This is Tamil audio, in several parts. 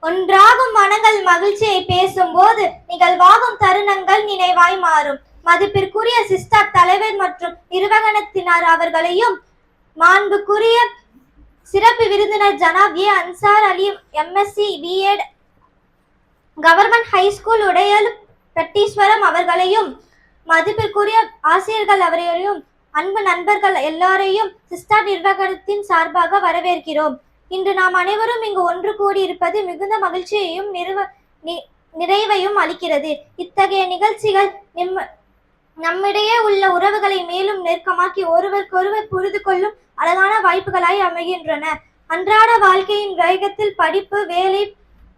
ஒன்றாகும் மனங்கள் மகிழ்ச்சியை பேசும்போது நிகழ்வாகும் தருணங்கள் நினைவாய் மாறும். மதிப்பிற்குரிய சிஸ்டர் தலைவர் மற்றும் நிர்வாகத்தினர் அவர்களையும், மாண்புக்குரிய சிறப்பு விருந்தினர் ஜனாப் ஏ அன்சார் அலி எம்எஸ்சி பிஎட் கவர்மெண்ட் ஹைஸ்கூல் உடையல் பெட்டீஸ்வரம் அவர்களையும், மதிப்பிற்குரிய ஆசிரியர்கள் அவர்களையும், அன்பு நண்பர்கள் எல்லாரையும் சிஸ்டர் நிர்வாகத்தின் சார்பாக வரவேற்கிறோம். இன்று நாம் அனைவரும் இங்கு ஒன்று கூடி இருப்பது மிகுந்த மகிழ்ச்சியையும் நிறைவையும் அளிக்கிறது. இத்தகைய நிகழ்ச்சிகள் நம்மிடையே உள்ள உறவுகளை மேலும் நெருக்கமாக்கி ஒருவருக்கொருவர் புரிந்து கொள்ளும் அழகான வாய்ப்புகளாய் அமைகின்றன. அன்றாட வாழ்க்கையின் வேகத்தில் படிப்பு, வேலை,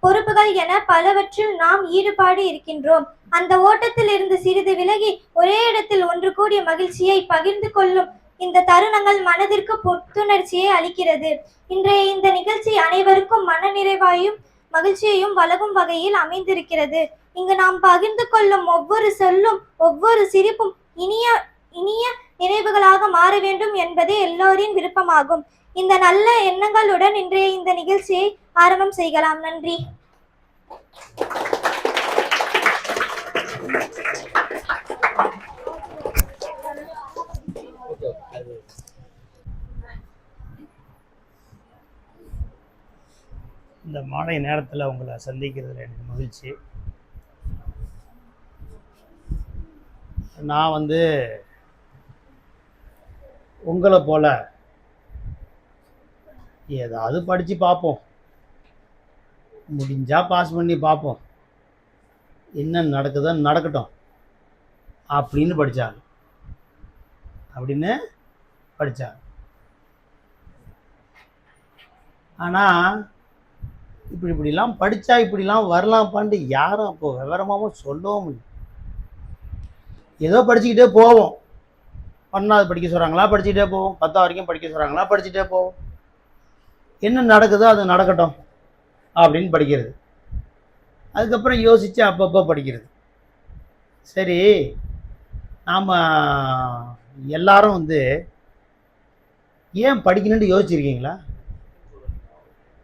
பொறுப்புகள் என பலவற்றில் நாம் ஈடுபாடு இருக்கின்றோம். அந்த ஓட்டத்தில் இருந்து சிறிது விலகி ஒரே இடத்தில் ஒன்று கூடிய மகிழ்ச்சியை பகிர்ந்து கொள்ளும் இந்த தருணங்கள் மனதிற்கு புத்துணர்ச்சியை அளிக்கிறது. இன்றைய இந்த நிகழ்ச்சி அனைவருக்கும் மன நிறைவாயும் மகிழ்ச்சியையும் வழங்கும் வகையில் அமைந்திருக்கிறது. இங்கு நாம் பகிர்ந்து கொள்ளும் ஒவ்வொரு சொல்லும் ஒவ்வொரு சிரிப்பும் இனிய இனிய நினைவுகளாக மாற வேண்டும் என்பதே எல்லோரின் விருப்பமாகும். இந்த நல்ல எண்ணங்களுடன் இன்றைய இந்த நிகழ்ச்சியை ஆரம்பம் செய்யலாம். நன்றி. இந்த மாலை நேரத்தில் உங்களை சந்திக்கிறதுல எனக்கு மகிழ்ச்சி. நான் உங்களை போல ஏதாவது படித்து பார்ப்போம், முடிஞ்சால் பாஸ் பண்ணி பார்ப்போம், என்ன நடக்குதோ நடக்கட்டும் அப்படின்னு படித்தாங்க. ஆனால் இப்படிலாம் படித்தா இப்படிலாம் வரலாம்ப்பான்ட்டு யாரும் அப்போது விவரமாகவும் சொல்லவும் இல்லை. ஏதோ படிச்சுக்கிட்டே போவோம். 1ஆவது படிக்க சொல்கிறாங்களா படிச்சுக்கிட்டே போவோம், 10ஆவது வரைக்கும் படிக்க சொல்கிறாங்களா படிச்சுட்டே போவோம், என்ன நடக்குதோ அது நடக்கட்டும் அப்படின்னு படிக்கிறது. அதுக்கப்புறம் யோசித்து அப்பப்போ படிக்கிறது. சரி, நாம் எல்லாரும் ஏன் படிக்கணும்னு யோசிச்சிருக்கீங்களா?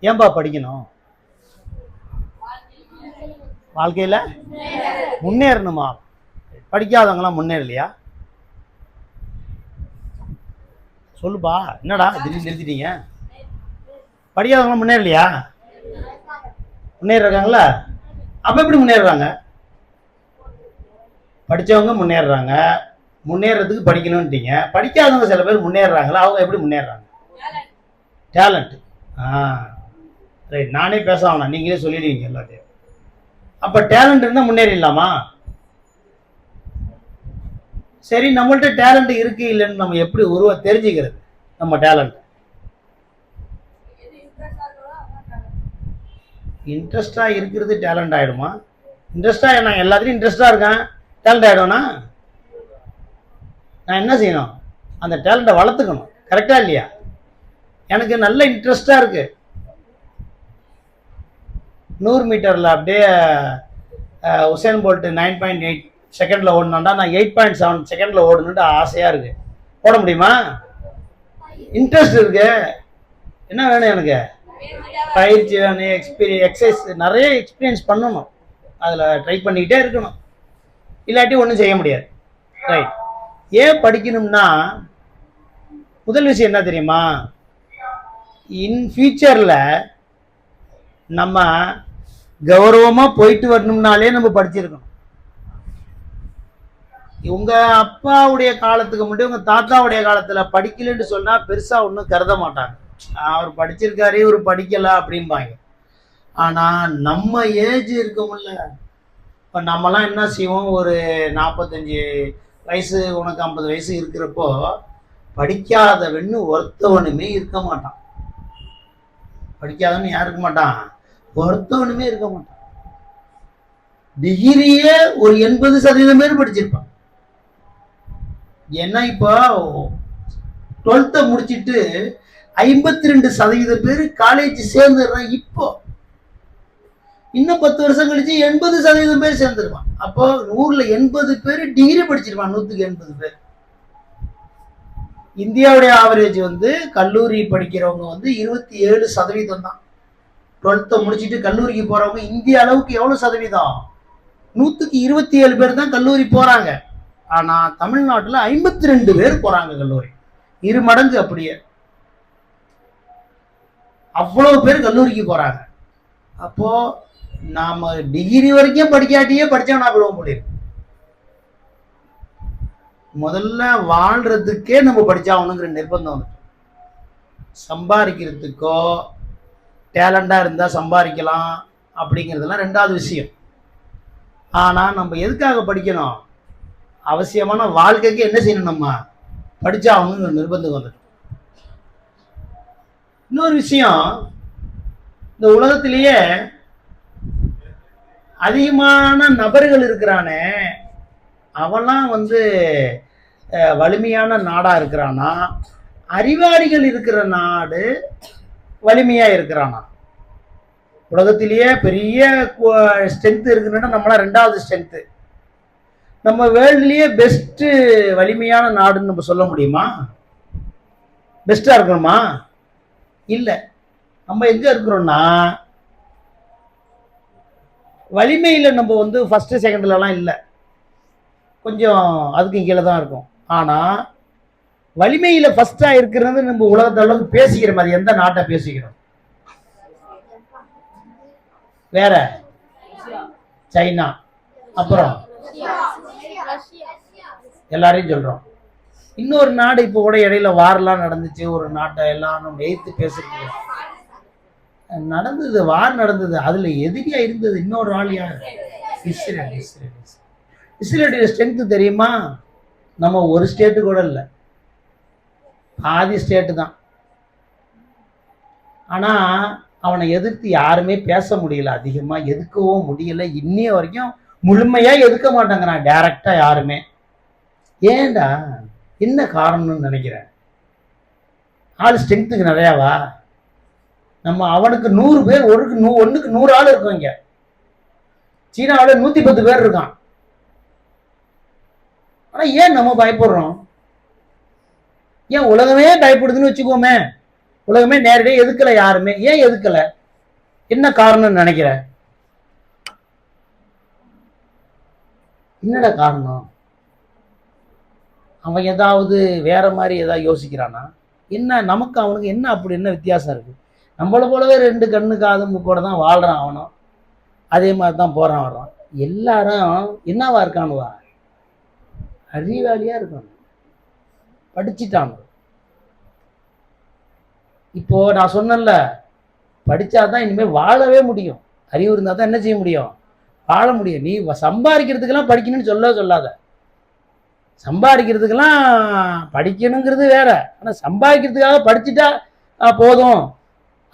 ஏன்பா படிக்கணும்? வாழ்க்கையில் முன்னேறணுமா? படிக்காதவங்களாம் முன்னேறலையா? சொல்லுப்பா, என்னடா திடீர்னு நிறுத்திட்டீங்க? படிக்காதவங்களாம் முன்னேறலையா? முன்னேறாங்களா? அப்போ எப்படி முன்னேறுறாங்க? படித்தவங்க முன்னேறுறாங்க. முன்னேறதுக்கு படிக்கணும்ட்டீங்க. படிக்காதவங்க சில பேர் முன்னேறுறாங்களா? அவங்க எப்படி முன்னேறாங்க? டேலண்ட். ரைட், நானே பேச வேணாம், நீங்களே சொல்லிடுவீங்க எல்லாத்தையும். அப்போ டேலண்ட் இருந்தால் முன்னேறிடலாமா? சரி, நம்மள்ட்ட டேலண்ட் இருக்கு இல்லைன்னு நம்ம எப்படி தெரிஞ்சுக்கிறது? நம்ம டேலண்ட் இன்ட்ரெஸ்டாக இருக்கிறது டேலண்ட் ஆகிடுமா? இன்ட்ரெஸ்டாக நான் எல்லாத்துலையும் இன்ட்ரெஸ்டாக இருக்கேன், டேலண்ட் ஆகிடும்னா நான் என்ன செய்யணும்? அந்த டேலண்ட்டை வளர்த்துக்கணும். கரெக்டாக இல்லையா? எனக்கு நல்ல இன்ட்ரெஸ்டாக இருக்குது. 100 மீட்டரில் அப்படியே உசேன் போல்ட்டு 9.8 செகண்டில் ஓடணுன்னா நான் 8.7 செகண்டில் ஓடணுன்ட்டு ஆசையாக இருக்குது. ஓட முடியுமா? இன்ட்ரெஸ்ட் இருக்கு. என்ன வேணும்? எனக்கு பயிற்சி வேணும், எக்ஸசைஸ், நிறைய எக்ஸ்பீரியன்ஸ் பண்ணணும், அதில் ட்ரை பண்ணிக்கிட்டே இருக்கணும், இல்லாட்டி ஒன்றும் செய்ய முடியாது. ரைட். ஏன் படிக்கணும்னா முதல் விஷயம் என்ன தெரியுமா? இன் ஃபியூச்சரில் நம்ம கௌரவமாக போயிட்டு வரணும்னாலே நம்ம படிச்சிருக்கணும். உங்கள் அப்பாவுடைய காலத்துக்கு மட்டும் உங்கள் தாத்தாவுடைய காலத்தில் படிக்கலன்னு சொன்னால் பெருசாக ஒன்றும் கருத மாட்டாங்க. அவர் படிச்சிருக்காரு, இவர் படிக்கல அப்படிம்பாங்க. ஆனால் நம்ம ஏஜ் இருக்கோம்ல, இப்போ நம்மலாம் என்ன செய்வோம்? ஒரு 45 வயசு, உனக்கு 50 வயசு இருக்கிறப்போ படிக்காதவன்னு ஒருத்தவனுமே இருக்க மாட்டான். படிக்காதவன்னு யாரும் இருக்க மாட்டான், ஒருத்தவனுமே இருக்க மாட்டான். டிகிரியே ஒரு 80% பேர் படிச்சிருப்பான். ஏன்னா இப்போ 12th முடிச்சுட்டு 52% பேர் காலேஜ் சேர்ந்துடுறான். இப்போ இன்னும் 10 வருஷம் கழிச்சு 80% பேர் சேர்ந்துருவான். அப்போ 100ல் 80 பேர் டிகிரி படிச்சிருப்பான். 100க்கு 80 பேர். இந்தியாவுடைய ஆவரேஜ் கல்லூரி படிக்கிறவங்க 27% தான். 12th முடிச்சுட்டு கல்லூரிக்கு போறவங்க இந்திய அளவுக்கு எவ்வளவு சதவீதம்? 127 பேர் தான் கல்லூரி போறாங்க. ஆனா தமிழ்நாட்டுல 52 பேர் போறாங்க கல்லூரி. 2 மடங்கு. அப்படியே அவ்வளவு பேர் கல்லூரிக்கு போறாங்க. அப்போ நாம டிகிரி வரைக்கும் படிக்காட்டியே படிச்சவனா போடுவோம் முடியும். முதல்ல வாழ்றதுக்கே நம்ம படிச்சாகணுங்கிற நிர்பந்தம் வந்து, சம்பாதிக்கிறதுக்கோ டேலண்டா இருந்தா சம்பாதிக்கலாம் அப்படிங்கிறதுலாம் ரெண்டாவது விஷயம். ஆனா நம்ம எதுக்காக படிக்கணும்? அவசியமான வாழ்க்கைக்கு என்ன செய்யணும்? நம்ம படிச்சாகணுங்கிற நிர்பந்தம் வந்துடும். இன்னொரு விஷயம், இந்த உலகத்திலேயே அதிகமான நபர்கள் இருக்கிறானே அவெல்லாம் வந்து வலிமையான நாடா இருக்கிறானா, அறிவாளிகள் இருக்கிற நாடு வலிமையா இருக்கிறானா? உலகத்திலேயே பெரிய ஸ்ட்ரென்த் இருக்குன்னா நம்மளாம் 2வது ஸ்ட்ரென்த். நம்ம வேர்ல்ட்லயே பெஸ்ட் வலிமையான நாடுன்னு நம்ம சொல்ல முடியுமா? பெஸ்டா இருக்கணுமா? இல்ல. நம்ம எங்க இருக்கிறோம்னா வலிமையில நம்ம வந்து ஃபர்ஸ்ட் செகண்ட்லலாம் இல்லை, கொஞ்சம் அதுக்கு கீழே தான் இருக்கும். ஆனா வலிமையில ஃபர்ஸ்டா இருக்கிறது நம்ம உலகத்த அளவுக்கு பேசிக்கிற மாதிரி எந்த நாட்டை பேசிக்கிறோம்? வேற சைனா, அப்புறம் எல்லாரையும் சொல்றோம். இன்னொரு நாடு இப்போ கூட இடையில வார்லாம் நடந்துச்சு, ஒரு நாட்டை எல்லாரும் எதிர்த்து பேசுறது நடந்தது, வார் நடந்தது. அதுல எதிரியா இருந்தது இன்னொரு ஆள் யார்? இஸ்ரேல். இஸ்ரேலுடைய ஸ்ட்ரென்த் தெரியுமா? நம்ம ஒரு ஸ்டேட்டு கூட இல்லை, பாதி ஸ்டேட்டு தான். ஆனா அவனை எதிர்த்து யாருமே பேச முடியல, அதிகமா எதுக்கவும் முடியல. இன்னைய வரைக்கும் முழுமையா எதுக்க மாட்டேங்கிறான் டைரக்டா யாருமே. ஏண்டா, என்ன காரணம்னு நினைக்கிறேன்? ஆள் ஸ்ட்ரென்த்துக்கு நிறையாவா? நம்ம அவனுக்கு 100 பேர், ஒண்ணுக்கு 100 ஆள் இருக்கும். இங்க சீனாவில் 110 பேர் இருக்கான். ஆனா ஏன் நம்ம பயப்படுறோம்? ஏன் உலகமே பயப்படுதுன்னு வச்சுக்கோமே, உலகமே நேரடியாக எதுக்கல, யாருமே ஏன் எதுக்கல? என்ன காரணம்னு நினைக்கிற? என்னடா காரணம்? அவன் ஏதாவது வேற மாதிரி ஏதாவது யோசிக்கிறானா? என்ன நமக்கு அவனுக்கு என்ன அப்படி என்ன வித்தியாசம் இருக்கு? நம்மளை போலவே 2 கண்ணு காது மூக்கோட தான் வாழ்றான் அவனும், அதே மாதிரி தான் போறான் வர்றான். எல்லாரும் என்னவா இருக்கானுவா? அறிவாளியா இருக்கானு, படிச்சுட்டானு. இப்போ நான் சொன்னேன்ல, படிச்சாதான் இனிமேல் வாழவே முடியும். அறிவு இருந்தா தான் என்ன செய்ய முடியும்? வாழ முடியும். நீ சம்பாதிக்கிறதுக்கெல்லாம் படிக்கணும்னு சொல்லாத. சம்பாதிக்கிறதுக்கெல்லாம் படிக்கணுங்கிறது வேற. ஆனா சம்பாதிக்கிறதுக்காக படிச்சுட்டா போதும்,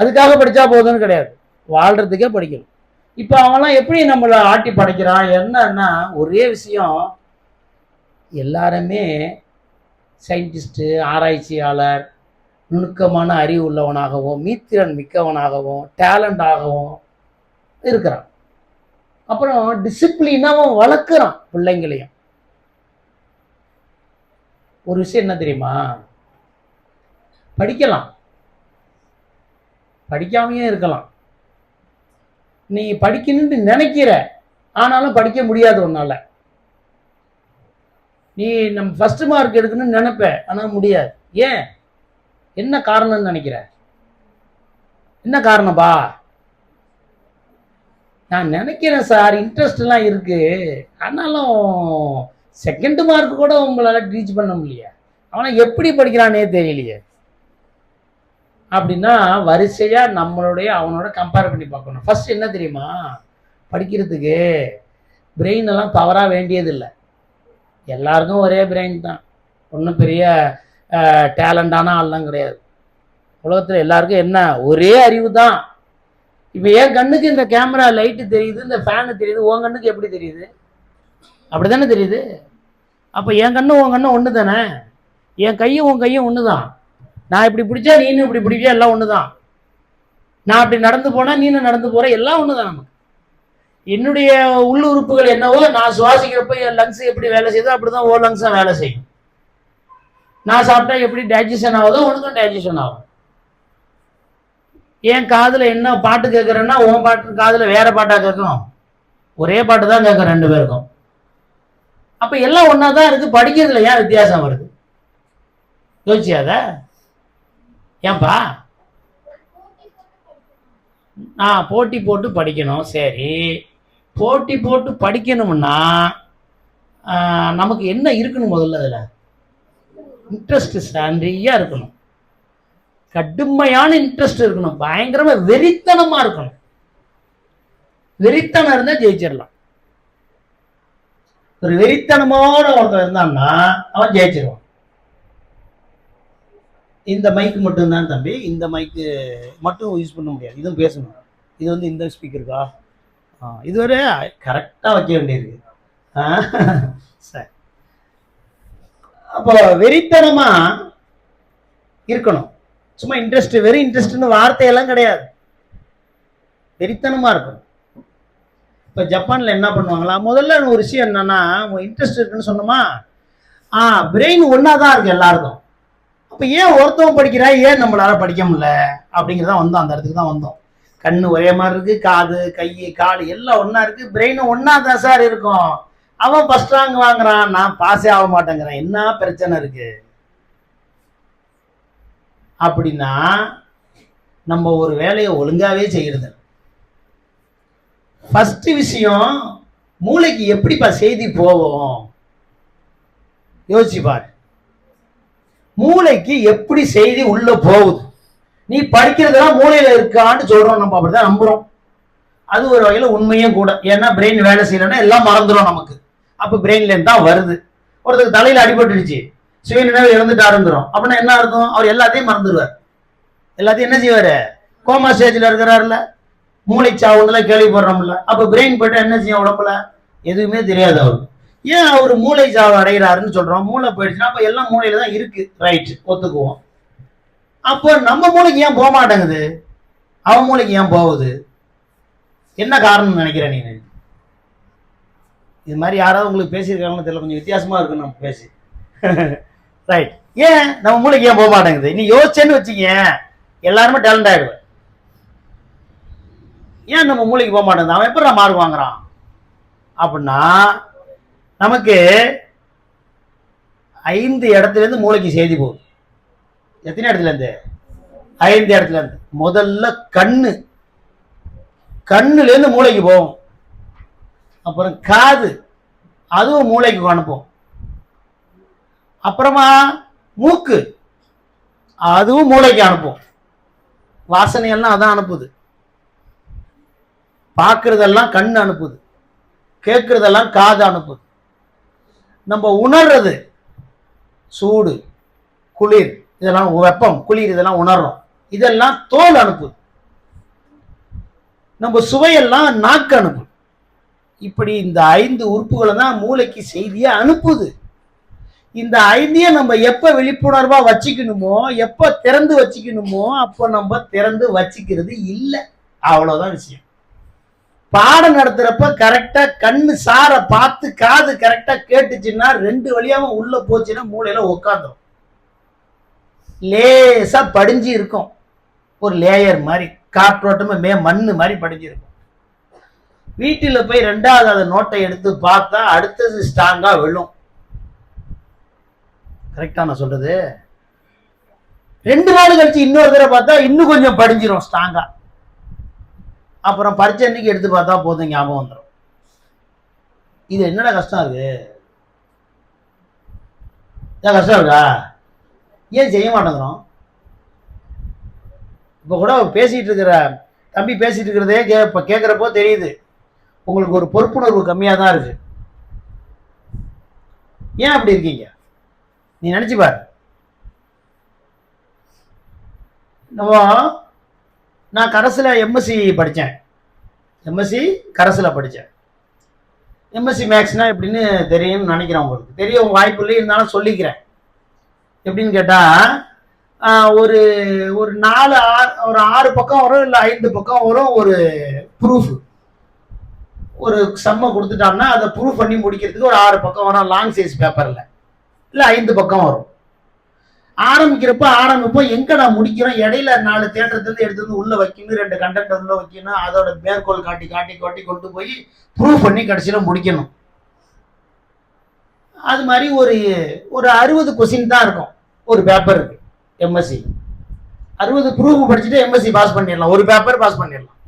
அதுக்காக படிச்சா போதும்னு கிடையாது. வாழ்றதுக்கே படிக்கணும். இப்போ அவன்லாம் எப்படி நம்மளை ஆட்டி படைக்கிறான்? என்னன்னா ஒரே விஷயம், எல்லாருமே சயின்டிஸ்ட், ஆராய்ச்சியாளர், நுணுக்கமான அறிவு உள்ளவனாகவும் மீத்திறன் மிக்கவனாகவும் டேலண்டாகவும் இருக்கிறான். அப்புறம் டிசிப்ளினாவும் வளர்க்குறான் பிள்ளைங்களையும். ஒரு விஷயம் என்ன தெரியுமா? படிக்கலாம், படிக்காமையே இருக்கலாம். நீ படிக்கணும்னு நினைக்கிற, ஆனாலும் படிக்க முடியாது உன்னால. நீ நம்ம ஃபர்ஸ்ட் மார்க் எடுக்கணும்னு நினைப்ப, ஆனா முடியாது. ஏன்? என்ன காரணம்னு நினைக்கிற? என்ன காரணப்பா? நான் நினைக்கிறேன் சார், இன்ட்ரெஸ்ட் எல்லாம் இருக்கு, ஆனாலும் செகண்ட் மார்க் கூட உங்களால ரீச் பண்ண முடியல. அவனை எப்படி படிக்கிறானே தெரியலையே. அப்படின்னா வரிசையா நம்மளுடைய அவனோட கம்பேர் பண்ணி பார்க்கணும். ஃபர்ஸ்ட் என்ன தெரியுமா? படிக்கிறதுக்கு பிரெயின் எல்லாம் பவரா வேண்டியது இல்லை. எல்லாருக்கும் ஒரே பிரெயின் தான், ஒன்றும் பெரிய டேலண்டான ஆள்லாம் கிடையாது. உலகத்துல எல்லாருக்கும் என்ன, ஒரே அறிவு தான். இப்போ என் கண்ணுக்கு இந்த கேமரா லைட்டு தெரியுது, இந்த ஃபேனு தெரியுது, உன் கண்ணுக்கு எப்படி தெரியுது? அப்படித்தானே தெரியுது. அப்போ என் கண்ணு உன் கண்ணு ஒன்று தானே, என் கையும் உன் கையும் ஒன்று தான். நான் இப்படி பிடிச்சா நீனும் இப்படி பிடிப்பியா, எல்லாம் ஒன்று தான். நான் அப்படி நடந்து போனா நீனும் நடந்து போற, எல்லாம் ஒன்று தான். நமக்கு என்னுடைய உள் உறுப்புகள் என்னவோ, நான் சுவாசிக்கிறப்ப என் லங்ஸ் எப்படி வேலை செய்யுதோ அப்படிதான் ஓ லங்ஸும் வேலை செய்யும். நான் சாப்பிட்டா எப்படி டைஜஷன் ஆகுதோ உனக்கும் டைஜஷன் ஆகும். என் காதுல என்ன பாட்டு கேட்கறேன்னா உன் பாட்டு காதுல வேற பாட்டா கேட்கும்? ஒரே பாட்டு தான் கேட்கும் ரெண்டு பேருக்கும். அப்ப எல்லாம் ஒன்னாதான் இருக்கு, படிக்கிறதுல ஏன் வித்தியாசம் வருது? யோசிச்சாத ஏன்பா? போட்டி போட்டு படிக்கணும். சரி, போட்டி போட்டு படிக்கணும்னா நமக்கு என்ன இருக்கணும்? முதல்ல அதுல இன்ட்ரெஸ்ட் நிறைய இருக்கணும். கடுமையான இன்ட்ரெஸ்ட் இருக்கணும். பயங்கரமா வெறித்தனமா இருக்கணும். வெறித்தனம் இருந்தா ஜெயிச்சிடலாம். ஒரு வெறித்தனமோட ஒருத்தன் இருந்தான்னா அவன் ஜெயிச்சிருவான். இந்த மைக்கு மட்டும்தான் தம்பி, இந்த மைக்கு மட்டும் யூஸ் பண்ண முடியாது, இதுவும் பேசணும். இது வந்து இந்த ஸ்பீக்கருக்கா? இதுவரை கரெக்டா வைக்க வேண்டியிருக்கு. சரி, அப்போ வெறித்தனமா இருக்கணும். சும்மா இன்ட்ரெஸ்ட், வெரி இன்ட்ரெஸ்ட்னு வார்த்தையெல்லாம் கிடையாது, வெறித்தனமா இருக்கணும். இப்போ ஜப்பான்ல என்ன பண்ணுவாங்களா, முதல்ல ஒரு விஷயம் என்னன்னா, இன்ட்ரெஸ்ட் இருக்குன்னு சொன்னோமா, பிரெயின் ஒன்னாதான் இருக்கு எல்லாருக்கும். அப்ப ஏன் ஒருத்தவன் படிக்கிறா, ஏன் நம்மளால படிக்க முடியல அப்படிங்கிறதான் வந்தோம். அந்த இடத்துக்கு தான் வந்தோம். கண்ணு ஒரே மாதிரி இருக்கு, காது கை கால் எல்லாம் ஒன்னா இருக்கு, பிரெயினும் ஒன்னா தான் சார் இருக்கும். அவன் ஃபர்ஸ்ட் ரேங்க் வாங்குறான், நான் பாஸே ஆக மாட்டேங்கிறேன். என்ன பிரச்சனை இருக்கு? அப்படின்னா நம்ம ஒரு வேலையை ஒழுங்காவே செய்யறது. ஃபர்ஸ்ட் விஷயம், மூளைக்கு எப்படிப்பா செய்தி போவோம் யோசிச்சு பாரு. மூளைக்கு எப்படி செய்தி உள்ள போகுது? நீ படிக்கிறதெல்லாம் மூளையில இருக்கான்னு சொல்றோம், நம்ம அப்படிதான் நம்புறோம். அது ஒரு வகையில உண்மையும் கூட. ஏன்னா பிரெயின் வேலை செய்யலன்னா எல்லாம் மறந்துடும் நமக்கு. அப்ப பிரெயின்ல இருந்து தான் வருது. ஒருத்தருக்கு தலையில அடிபட்டுடுச்சு, சுயநினைவு இழந்துட்டாருங்கிறோம். அப்படின்னா என்ன அர்த்தம்? அவர் எல்லாத்தையும் மறந்துடுவார். எல்லாத்தையும் என்ன செய்வாரு? கோமா ஸ்டேஜ்ல இருக்கிறாருல, மூளை சாவுல கேள்விப்படுறோம்ல. அப்ப பிரெயின் போயிட்டா என்ன செய்யும்? உடம்புல எதுவுமே தெரியாது அவருக்கு. ஏன் அவர் மூளை சாவு அடைகிறாருன்னு சொல்றோம்? மூளை போயிடுச்சுன்னா அப்ப எல்லாம் மூளையில தான் இருக்கு, ரைட், ஒத்துக்குவோம். அப்போ நம்ம மூளைக்கு ஏன் போக மாட்டேங்குது, அவன் மூளைக்கு ஏன் போகுது? என்ன காரணம் நினைக்கிற நீ? இது மாதிரி யாராவது உங்களுக்கு பேசியிருக்காங்கன்னு தெரியல, கொஞ்சம் வித்தியாசமா இருக்கு நம்ம பேசி. ரைட், ஏன் நம்ம மூளைக்கு ஏன் போக மாட்டேங்குது? நீ யோசிச்சேன்னு வச்சுக்க, எல்லாருமே டேலண்ட் ஆயிடுவேன். ஏன் நம்ம மூளைக்கு போக மாட்டேங்குது? அவன் எப்படி மார்க் வாங்குறான் அப்படின்னா, நமக்கு 5 இடத்துல இருந்து மூளைக்கு செய்தி போகுது. எத்தனை இடத்துல இருந்து? 5 இடத்துல இருந்து. முதல்ல கண்ணுல இருந்து மூளைக்கு போகும். அப்புறம் காது, அதுவும் மூளைக்கு அனுப்பும். அப்புறமா மூக்கு, அதுவும் மூளைக்கு அனுப்பும். வாசனையெல்லாம் அதான் அனுப்புது. பார்க்கறதெல்லாம் கண்ணு அனுப்புது, கேட்கறதெல்லாம் காது அனுப்புது. நம்ம உணர்றது, சூடு குளிர் இதெல்லாம், வெப்பம் குளிர் இதெல்லாம் உணர்றோம், இதெல்லாம் தோல் அனுப்புது. நம்ம சுவையெல்லாம் நாக்கு அனுப்புது. இப்படி இந்த 5 உறுப்புகளை தான் மூளைக்கு செய்தியை அனுப்புது. இந்த 5ஐயும் நம்ம எப்ப விழிப்புணர்வா வச்சுக்கணுமோ, எப்ப திறந்து வச்சுக்கணுமோ அப்ப நம்ம திறந்து வச்சுக்கிறது இல்லை. அவ்வளவுதான் விஷயம். பாடம் நடத்துறப்ப கரெக்டா கண்ணு சார பார்த்து காது கரெக்டா கேட்டுச்சுன்னா 2 வழியாவும் உள்ள போச்சுன்னா மூளையில உட்காந்துரும். லேசா படிஞ்சு இருக்கும், ஒரு லேயர் மாதிரி, காற்றோட்டமா மண்ணு மாதிரி படிஞ்சு இருக்கும். வீட்டில போய் 2வது அதை நோட்டை எடுத்து பார்த்தா அடுத்தது ஸ்ட்ராங்கா விழும். கரெக்டா நான் சொல்றது? 2 நாள் கழிச்சு இன்னொரு தடவை பார்த்தா இன்னும் கொஞ்சம் படிஞ்சிரும் ஸ்ட்ராங்கா. அப்புறம் பரீட்சை அன்னைக்கு எடுத்து பார்த்தா போதும், ஞாபகம் வந்துடும். இது என்னடா கஷ்டம் இருக்கு? ஏன் கஷ்டம் இருக்கா? ஏன் செய்ய மாட்டேங்கிறோம்? இப்ப கூட பேசிட்டு இருக்கிற தம்பி பேசிட்டு இருக்கிறதே கேட்கிறப்போ தெரியுது உங்களுக்கு ஒரு பொறுப்புணர்வு கம்மியா தான் இருக்கு. ஏன் அப்படி இருக்கீங்க? நீ நினைச்சு பாரு. நான் கரஸ்ல எம்எஸ்சி படித்தேன். எம்எஸ்சி கரஸ்ல படித்தேன். எம்எஸ்சி மேக்ஸ்னா எப்படின்னு தெரியும்னு நினைக்கிறேன். உங்களுக்கு தெரிய வாய்ப்பு இல்லை, இருந்தாலும் சொல்லிக்கிறேன். எப்படின்னு கேட்டால் ஒரு 6 பக்கம் வரும், இல்லை 5 பக்கம் வரும். ஒரு ப்ரூஃப், ஒரு சம்மை கொடுத்துட்டோம்னா அதை ப்ரூஃப் பண்ணி முடிக்கிறதுக்கு ஒரு 6 பக்கம் வரும் லாங் சைஸ் பேப்பரில், இல்லை 5 பக்கம் வரும். ஆரம்பிக்கிறப்ப ஆரம்பிப்போம், எங்க நான் முடிக்கிறோம், இடையில 4 தேட்டத்துல எடுத்து வந்து உள்ள வைக்கணும், 2 கண்டென்ட் உள்ள வைக்கணும், அதோட மேற்கோள் காட்டி காட்டி காட்டி கொண்டு போய் ப்ரூவ் பண்ணி கடைசியில முடிக்கணும். அது மாதிரி ஒரு ஒரு 60 கொஸ்டின் தான் இருக்கும் ஒரு பேப்பர் இருக்கு. எம்எஸ்சி 60 ப்ரூஃப் படிச்சுட்டு எம்எஸ்சி பாஸ் பண்ணிடலாம், ஒரு பேப்பர் பாஸ் பண்ணிடலாம்.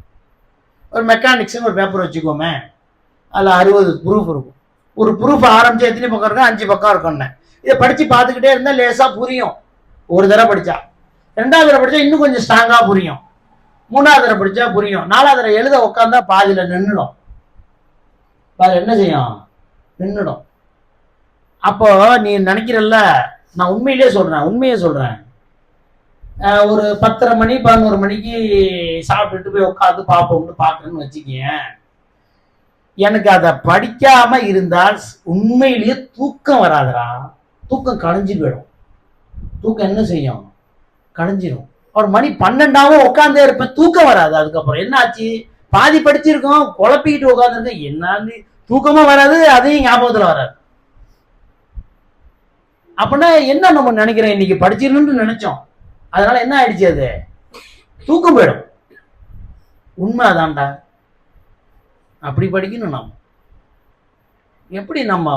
ஒரு மெக்கானிக்ஸ்னு ஒரு பேப்பர் வச்சுக்கோமே, அதில் 60 ப்ரூஃப் இருக்கும். ஒரு ப்ரூஃப் ஆரம்பிச்சு எத்தனை பக்கம் இருக்கும், 5 பக்கம் இருக்கும்னு. இதை படிச்சு பார்த்துக்கிட்டே இருந்தால் லேசா புரியும். ஒரு தடவை படிச்சா, 2வது தடவை படிச்சா இன்னும் கொஞ்சம் ஸ்ட்ராங்கா புரியும், 3வது தடவை படிச்சா புரியும், 4வது தடவை எழுத உட்காந்தா பாதியில நின்றுடும். பாதியில் என்ன செய்யும், நின்றுடும். அப்போ நீ நினைக்கிறல்ல, நான் உண்மையிலே சொல்றேன், உண்மையே சொல்றேன், ஒரு 10:30 மணி 11 மணிக்கு சாப்பிட்டுட்டு போய் உட்காந்து பார்ப்போம்னு பார்க்கணும்னு வச்சுக்கேன், எனக்கு அதை படிக்காம இருந்தால் உண்மையிலேயே தூக்கம் வராதுடா. தூக்கம் களைஞ்சு போயிடும். தூக்கம் என்ன செய்யும், களைஞ்சிடும். ஒரு மணி 12 உட்காந்தே இருப்பேன், தூக்கம் வராது. அதுக்கப்புறம் என்ன ஆச்சு, பாதி படிச்சிருக்கோம், குழப்பிக்கிட்டு உட்காந்துருக்கேன், என்னன்னு தூக்கமா வராது, அதையும் ஞாபகத்துல வராது. அப்படின்னா என்ன நம்ம நினைக்கிறோம், இன்னைக்கு படிச்சிடணும்னு நினைச்சோம், அதனால என்ன ஆயிடுச்சு, அது தூக்கம் போயிடும். உண்மை அதான்டா. அப்படி படிக்கணும். நம்ம எப்படி நம்ம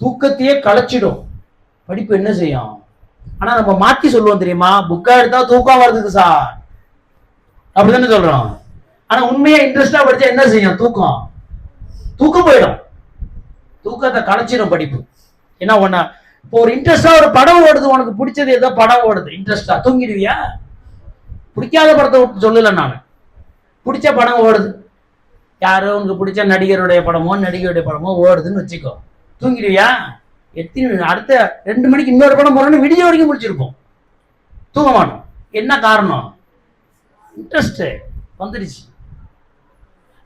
தூக்கத்தையே களைச்சிடும் படிப்பு, என்ன செய்யும். ஆனா நம்ம மாத்தி சொல்லுவோம் தெரியுமா, புக்கா எடுத்தா தூக்கம் வருதுக்கு சார் அப்படிதானே சொல்றோம். ஆனா உண்மையா இன்ட்ரெஸ்டா படிச்சா என்ன செய்யும், தூக்கம் போயிடும். தூக்கத்தை களைச்சிடும் படிப்பு. என்ன ஒண்ணா, இப்போ ஒரு இன்ட்ரெஸ்டா ஒரு படம் ஓடுது, உனக்கு பிடிச்சது ஏதோ படம் ஓடுது இன்ட்ரெஸ்டா, தூங்கிடுவியா? பிடிக்காத படத்தை சொல்லல நான், பிடிச்ச படம் ஓடுது, யாரோ உனக்கு பிடிச்ச நடிகருடைய படமோ நடிகையுடைய படமோ ஓடுதுன்னு வச்சுக்கோ, தூங்கிடுவியா? அடுத்த 2 மணிக்கு இன்னொரு படம் போறோம்னு விடிய வரைக்கும் முடிச்சிருப்போம், தூங்க மாட்டோம். என்ன காரணம், இன்ட்ரெஸ்ட் வந்துடுச்சு.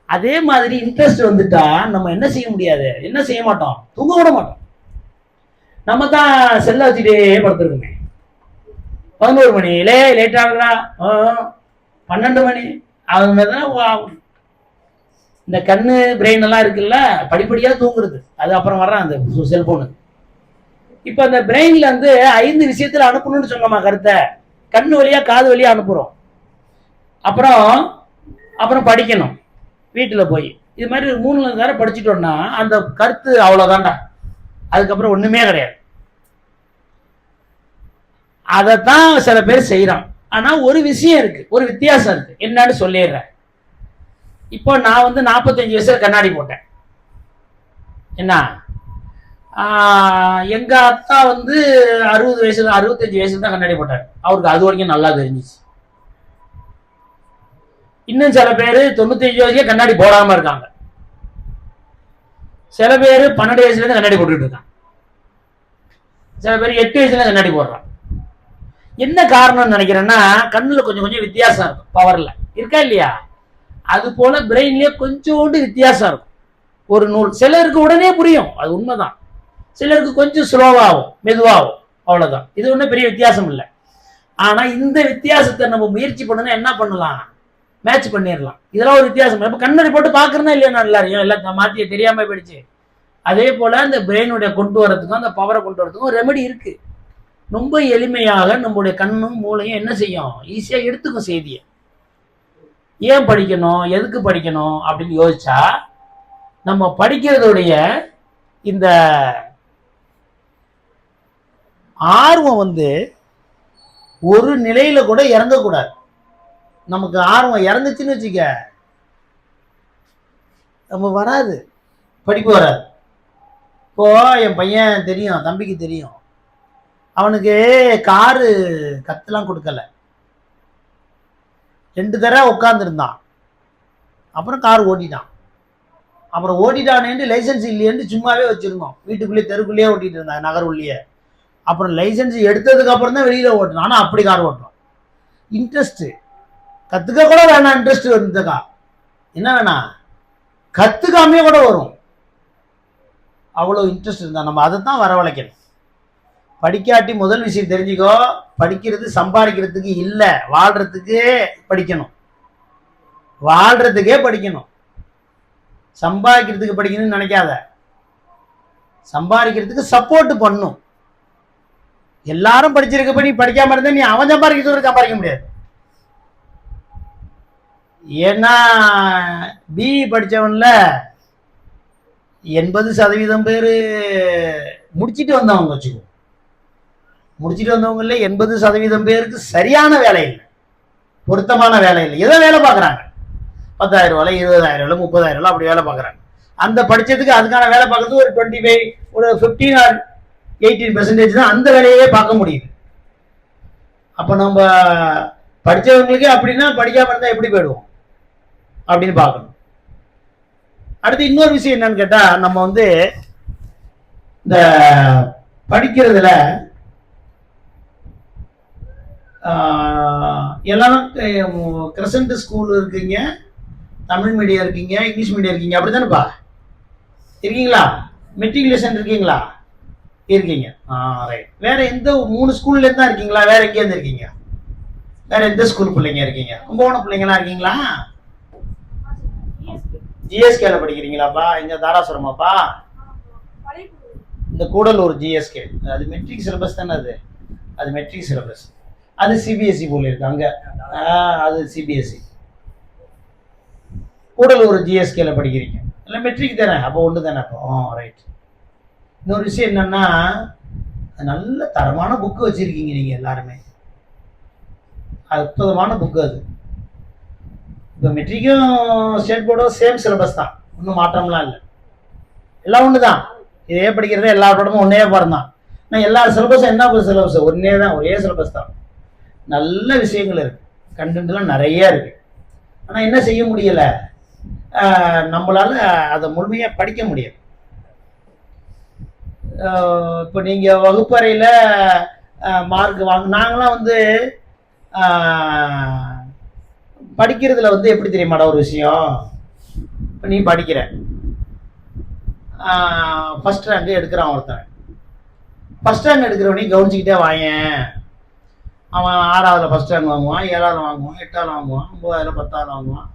அதே மாதிரி இன்ட்ரெஸ்ட் வந்துட்டா நம்ம என்ன செய்ய முடியாது, என்ன செய்ய மாட்டோம், தூங்க விட மாட்டோம். நம்ம தான் செல்ல வச்சுட்டே படுத்துருக்கோமே, 11 மணி லேட் ஆகுதா, 12 மணி அது மாதிரிதான். இந்த கண்ணு பிரெயின் எல்லாம் இருக்குல்ல, படிப்படியா தூங்குறது, அது அப்புறம் வர்றான் அந்த செல்போனு. இப்ப அந்த பிரெயின்ல 5 விஷயத்துல அனுப்பணும்னு சொன்னோமா கருத்தை, கண்ணு வழியா காது வழியா அனுப்புறோம். அப்புறம் படிக்கணும் வீட்டுல போய், இது மாதிரி 3 நேரம் படிச்சுட்டோம்னா அந்த கருத்து அவ்வளவுதான்டா, அதுக்கப்புறம் ஒண்ணுமே கிடையாது. அதைத்தான் சில பேர் செய்யறான். ஆனா ஒரு விஷயம் இருக்கு, ஒரு வித்தியாசம் இருக்கு, என்னன்னு சொல்லிடுறேன். இப்போ நான் 45 வயசுல கண்ணாடி போட்டேன். என்ன, எங்க அத்தா 60 வயசுல 65 வயசுல தான் கண்ணாடி போட்டார். அவருக்கு அது வரைக்கும் நல்லா தெரிஞ்சிச்சு. இன்னும் சில பேர் 95 வயசுல கண்ணாடி போடாம இருக்காங்க. சில பேர் 12 வயசுல இருந்து கண்ணாடி போட்டுட்டு இருக்காங்க. சில பேர் 8 வயசுல கண்ணாடி போடுறான். என்ன காரணம்னு நினைக்கிறேன்னா, கண்ணுல கொஞ்சம் கொஞ்சம் வித்தியாசம் இருக்கும், பவர்ல இருக்கா இல்லையா? அது போல பிரெயின்லயே கொஞ்சோண்டு வித்தியாசம் இருக்கும். ஒரு நூல் சிலருக்கு உடனே புரியும், அது உண்மைதான். சிலருக்கு கொஞ்சம் ஸ்லோவாகும், மெதுவாகும், அவ்வளவுதான். இது ஒன்றும் பெரிய வித்தியாசம் இல்லை. ஆனா இந்த வித்தியாசத்தை நம்ம முயற்சி பண்ணணும், என்ன பண்ணலாம், மேட்ச் பண்ணிடலாம். இதெல்லாம் ஒரு வித்தியாசம். இப்ப கண்ணாடி போட்டு பாக்குறதா இல்லையா, நான் எல்லாரையும் எல்லாம் மாத்தி தெரியாம போயிடுச்சு. அதே போல இந்த பிரெயினுடைய கொண்டு வரதுக்கும் அந்த பவரை கொண்டு வரதுக்கும் ரெமெடி இருக்கு. ரொம்ப எளிமையாக நம்முடைய கண்ணும் மூளையும் என்ன செய்யும், ஈஸியா எடுத்துக்கும் செய்தியை. ஏன் படிக்கணும், எதுக்கு படிக்கணும் அப்படின்னு யோசிச்சா, நம்ம படிக்கிறதுடைய இந்த ஆர்வம் ஒரு நிலையில கூட இறங்கக்கூடாது. நமக்கு ஆர்வம் இறங்குச்சுன்னு வச்சுக்க, நம்ம வராது, படிப்பு வராது. இப்போ என் பையன் தெரியும், தம்பிக்கு தெரியும், அவனுக்கு காரு கத்துலாம் கொடுக்கல. 2 தடவை உட்காந்துருந்தான், அப்புறம் கார் ஓட்டிட்டான். அப்புறம் ஓட்டிட்டானேன்னு லைசன்ஸ் இல்லையேன்னு சும்மாவே வச்சிருந்தோம், வீட்டுக்குள்ளேயே தெருக்குள்ளேயே ஓட்டிட்டு இருந்தான், நகர் உள்ளேயே. அப்புறம் லைசன்ஸ் எடுத்ததுக்கு அப்புறம் தான் வெளியில ஓட்டணும். ஆனா அப்படி கார் ஓட்டுறோம். இன்ட்ரெஸ்ட் கத்துக்க கூட வேணாம், இன்ட்ரெஸ்ட் இருந்தக்கா என்ன வேணாம், கத்துக்காமே கூட வரும். அவ்வளவு இன்ட்ரெஸ்ட் இருந்தா நம்ம அதைத்தான் வரவழைக்கணும். படிக்காட்டி முதல் விஷயம் தெரிஞ்சுக்கோ, படிக்கிறது சம்பாதிக்கிறதுக்கு இல்ல, வாழ்றதுக்கே படிக்கணும். வாழ்றதுக்கே படிக்கணும், சம்பாதிக்கிறதுக்கு படிக்கணும்னு நினைக்காத. சம்பாதிக்கிறதுக்கு சப்போர்ட் பண்ணும். எல்லாரும் படிச்சிருக்கப்ப நீ படிக்காம இருந்தா நீ அவன் சம்பாதிக்க முடியாது. ஏன்னா பிஇ படிச்சவன்ல 80% பேர் முடிச்சுட்டு வந்தவங்க வச்சுக்கோ. முடிச்சுட்டு வந்தவங்கள 80% பேருக்கு சரியான வேலை இல்லை, பொருத்தமான வேலை இல்லை. ஏதோ வேலை பார்க்குறாங்க, 10,000 ரூபாய் 20,000 ரூபாய் 30,000 ரூபாய் அப்படி வேலை பார்க்குறாங்க. அந்த படிச்சதுக்கு அதுக்கான வேலை பார்க்கறது ஒரு 25 ஒரு 15 or 18% தான் அந்த வேலையே பார்க்க முடியுது. அப்போ நம்ம படித்தவங்களுக்கே அப்படின்னா படிக்காம இருந்தால் எப்படி போயிடுவோம் அப்படின்னு பார்க்கணும். அடுத்து இன்னொரு விஷயம் என்னன்னு கேட்டா, நம்ம வந்து இந்த படிக்கிறதுல எல்லாரும் கிரசன்ட் ஸ்கூல் இருக்கீங்க, தமிழ் மீடியம் இருக்கீங்க, இங்கிலீஷ் மீடியம் இருக்கீங்க, அப்படித்தானேப்பா இருக்கீங்களா? மெட்ரிகுலேஷன் இருக்கீங்களா? இருக்கீங்க. ரைட். வேற எந்த 3 ஸ்கூல்ல இருந்தா இருக்கீங்களா? வேற எங்கேருந்து இருக்கீங்க? வேற எந்த ஸ்கூல் பிள்ளைங்க இருக்கீங்க? கும்பகோணம் பிள்ளைங்களா இருக்கீங்களா? ஜிஎஸ்கேல படிக்கிறீங்களாப்பா? எங்க தாராசுரமாப்பா? இந்த கூடலூர் ஜிஎஸ்கே. அது மெட்ரிக் சிலபஸ் தானே? அது மெட்ரிக் சிலபஸ். அது சிபிஎஸ்சி போல இருக்கு அங்க. அது சிபிஎஸ்சி. கூடலூர் ஜிஎஸ்கேல படிக்கிறீங்க, இல்லை மெட்ரிக் தானே? அப்போ ஒன்று தானே? அப்போ ரைட். இன்னொரு விஷயம் என்னன்னா, நல்ல தரமான புக்கு வச்சிருக்கீங்க நீங்க எல்லாருமே. அற்புதமான புக்கு அது. இப்போ மெட்ரிக்கும் ஸ்டேட் போர்டும் சேம் சிலபஸ் தான், ஒன்றும் மாற்றம்லாம் இல்லை, எல்லாம் ஒன்று தான். இதே படிக்கிறதே எல்லா படமும் ஒன்னே பாடம் தான். ஆனால் எல்லா சிலபஸும் என்ன சிலபஸ்? ஒன்னே தான், ஒரே சிலபஸ் தான். நல்ல விஷயங்கள் இருக்கு, கண்டென்ட்லாம் நிறைய இருக்கு. ஆனால் என்ன செய்ய முடியல, நம்மளால அதை முழுமையாக படிக்க முடியாது. இப்போ நீங்கள் வகுப்பறையில் மார்க் நாங்களாம் வந்து படிக்கிறதுல வந்து எப்படி தெரியுமாடா ஒரு விஷயம்? இப்போ நீ படிக்கிற, ஃபர்ஸ்ட் ரேங்க் எடுக்கிறான் ஒருத்தன். ஃபர்ஸ்ட் ரேங்க் எடுக்கிறவனே கவனிச்சுக்கிட்டே வாயேன். அவன் 6ஆவதுல ஃபர்ஸ்ட் ரேங்க் வாங்குவான், 7ஆவதுல வாங்குவான், 8ஆவதுல வாங்குவான், 9ஆவதுல 10ஆவதுல வாங்குவான்.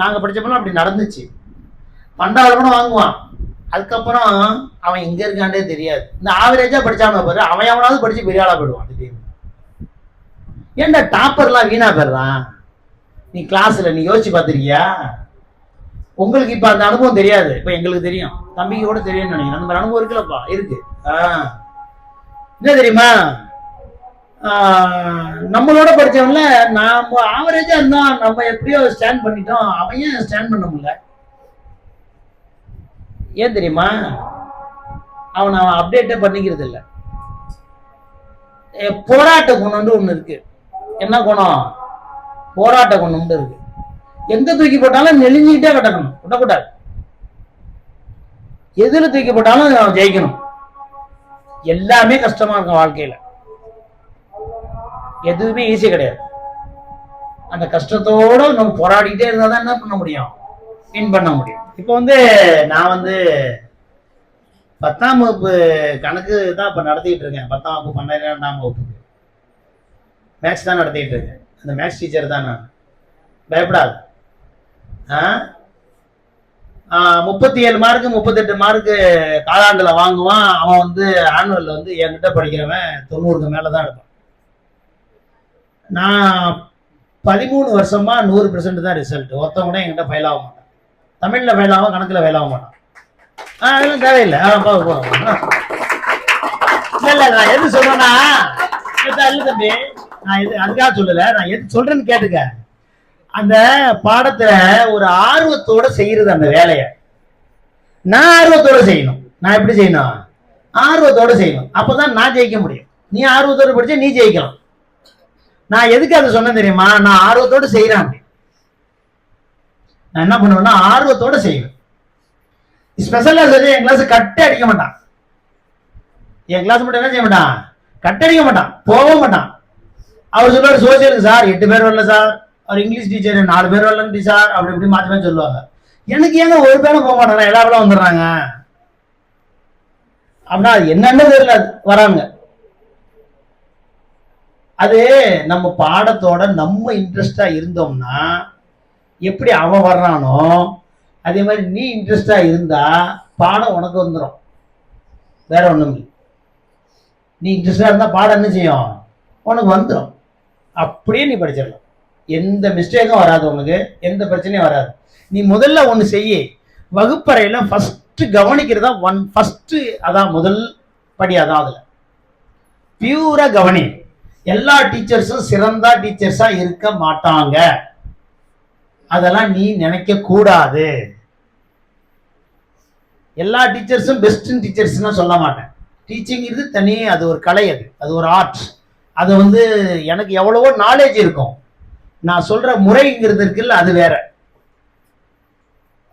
நாங்கள் படித்தப்பெல்லாம் அப்படி நடந்துச்சு. 12ஆவதுல கூட வாங்குவான். அதுக்கப்புறம் அவன் எங்கே இருக்காண்டே தெரியாது. இந்த ஆவரேஜாக படித்தான்னு பாரு, அவன் எவனாவது படித்து பெரிய ஆளாக போயிடுவான் திடீர்னு. ஏன்டா டாப்பர்லாம் வீணா போயிடுறான்? நீ கிளாஸில் நீ யோசிச்சு பார்த்துருக்கியா? உங்களுக்கு இப்போ அந்த அனுபவம் தெரியாது, இப்போ எங்களுக்கு தெரியும், தம்பிக்கு கூட தெரியும்னு நினைக்கிறேன். அந்த அனுபவம் இருக்குல்லப்பா, இருக்கு. என்ன தெரியுமா, நம்மளோட படித்தவன்ல நம்ம ஆவரேஜாக இருந்தோம், நம்ம எப்படியோ ஸ்டாண்ட் பண்ணிட்டோம், அவன் ஏன் ஸ்டாண்ட் பண்ண முடியல? ஏன் தெரியுமா? அவன் அப்டேட்டே பண்ணிக்கிறது இல்லை. போராட்ட குணம்னு ஒன்று இருக்கு. என்ன குணம்? போராட்ட குணம்னு இருக்கு. எங்க தூக்கி போட்டாலும் நெளிஞ்சுக்கிட்டே கட்டணும், விடக்கூடாது. எதுல தூக்கி போட்டாலும் ஜெயிக்கணும். எல்லாமே கஷ்டமா இருக்கும் வாழ்க்கையில, எதுவுமே ஈஸி கிடையாது. அந்த கஷ்டத்தோட நம்ம போராடிக்கிட்டே இருந்தா தான் என்ன பண்ண முடியும்? வின் பண்ண முடியும். இப்போ வந்து நான் வந்து 10ஆம் வகுப்பு கணக்கு தான் இப்போ நடத்திட்டு இருக்கேன். 10ஆம் வகுப்பு 12ஆம் வகுப்புக்கு மேக்ஸ் தான் நடத்திட்டு இருக்கேன். அந்த மேக்ஸ் டீச்சர் தான் நான். பயப்படாது. 37 மார்க்கு 38 மார்க்கு காலாண்டுல வாங்குவான். அவன் வந்து ஆனுவல்ல வந்து என்கிட்ட படிக்கிறவன் 90க்கு மேல தான் எடுப்பான். நான் 13 வருஷமா 100% தான் ரிசல்ட். ஒருத்தவங்க கூட என்கிட்ட ஃபெயில் ஆக மாட்டான். தமிழ்ல ஃபெயில் ஆகும், கணக்குல ஃபெயில் ஆக மாட்டான். அதெல்லாம் தேவையில்லை. இல்ல நான் எது சொல்றேன்னா, இல்ல தம்பி, நான் இது அதுக்காக சொல்லல, நான் எது சொல்றேன்னு கேட்டுக்க. அந்த பாடத்துல ஒரு ஆர்வத்தோட செய்யறது அந்த வேலையை நான் ஆர்வத்தோட செய்யணும். நான் எப்படி செய்யணும்? ஆர்வத்தோட செய்யணும். அப்பதான் நான் ஜெயிக்க முடியும். நீ ஆர்வத்தோட படிச்சா நீ ஜெயிக்கலாம். நான் எதுக்கு அதை சொன்னேன் தெரியுமா? நான் ஆர்வத்தோட செய்யறேன். நான் என்ன பண்ணுவேன்னா ஆர்வத்தோட செய்வேன். ஸ்பெஷலா சொல்லி என் கிளாஸ் கட்டே அடிக்க மாட்டான். என் கிளாஸ் மட்டும் என்ன செய்ய மாட்டான்? கட்டடிக்க மாட்டான், போக மாட்டான். அவர் சொல்லுவார், சோசியலுக்கு சார் 8 பேர் வரல சார், அவர் இங்கிலீஷ் டீச்சர் 4 பேர் வரலன்னு சார், அப்படி இப்படி மாற்றி மாற்றி சொல்லுவாங்க. எனக்கு ஏங்க ஒரு பேரும் போக மாட்டாங்க, எல்லா பேரும் வந்துடுறாங்க அப்படின்னா அது என்னன்னு தெரியல, வராங்க. அது நம்ம பாடத்தோட நம்ம இன்ட்ரெஸ்டா இருந்தோம்னா எப்படி அவன் வர்றானோ அதே மாதிரி நீ இன்ட்ரெஸ்டா இருந்தா பாடம் உனக்கு வந்துடும். வேற ஒண்ணும் இல்லை. நீ இன்ட்ரெஸ்டாக இருந்தால் பாடம் என்ன செய்யும், உனக்கு வந்துடும். அப்படியே நீ படிச்சிடலாம். எந்த மிஸ்டேக்கும் வராது, உனக்கு எந்த பிரச்சனையும் வராது. நீ முதல்ல ஒன்று செய்ய, வகுப்பறையில் ஃபஸ்ட்டு கவனிக்கிறதா ஃபஸ்ட்டு அதான் முதல் படி. அதான் அதில் பியூரா கவனி. எல்லா டீச்சர்ஸும் சிறந்த டீச்சர்ஸா இருக்க மாட்டாங்க, அதெல்லாம் நீ நினைக்க கூடாது. எல்லா டீச்சர்ஸும் பெஸ்ட் டீச்சர்ஸ்னா சொல்ல மாட்டேன். டீச்சிங் இது தனி, அது ஒரு கலை, அது ஒரு ஆர்ட். அது வந்து எனக்கு எவ்வளவோ நாலேஜ் இருக்கும், நான் சொல்ற முறைங்கிறது இருக்குல்ல அது வேற.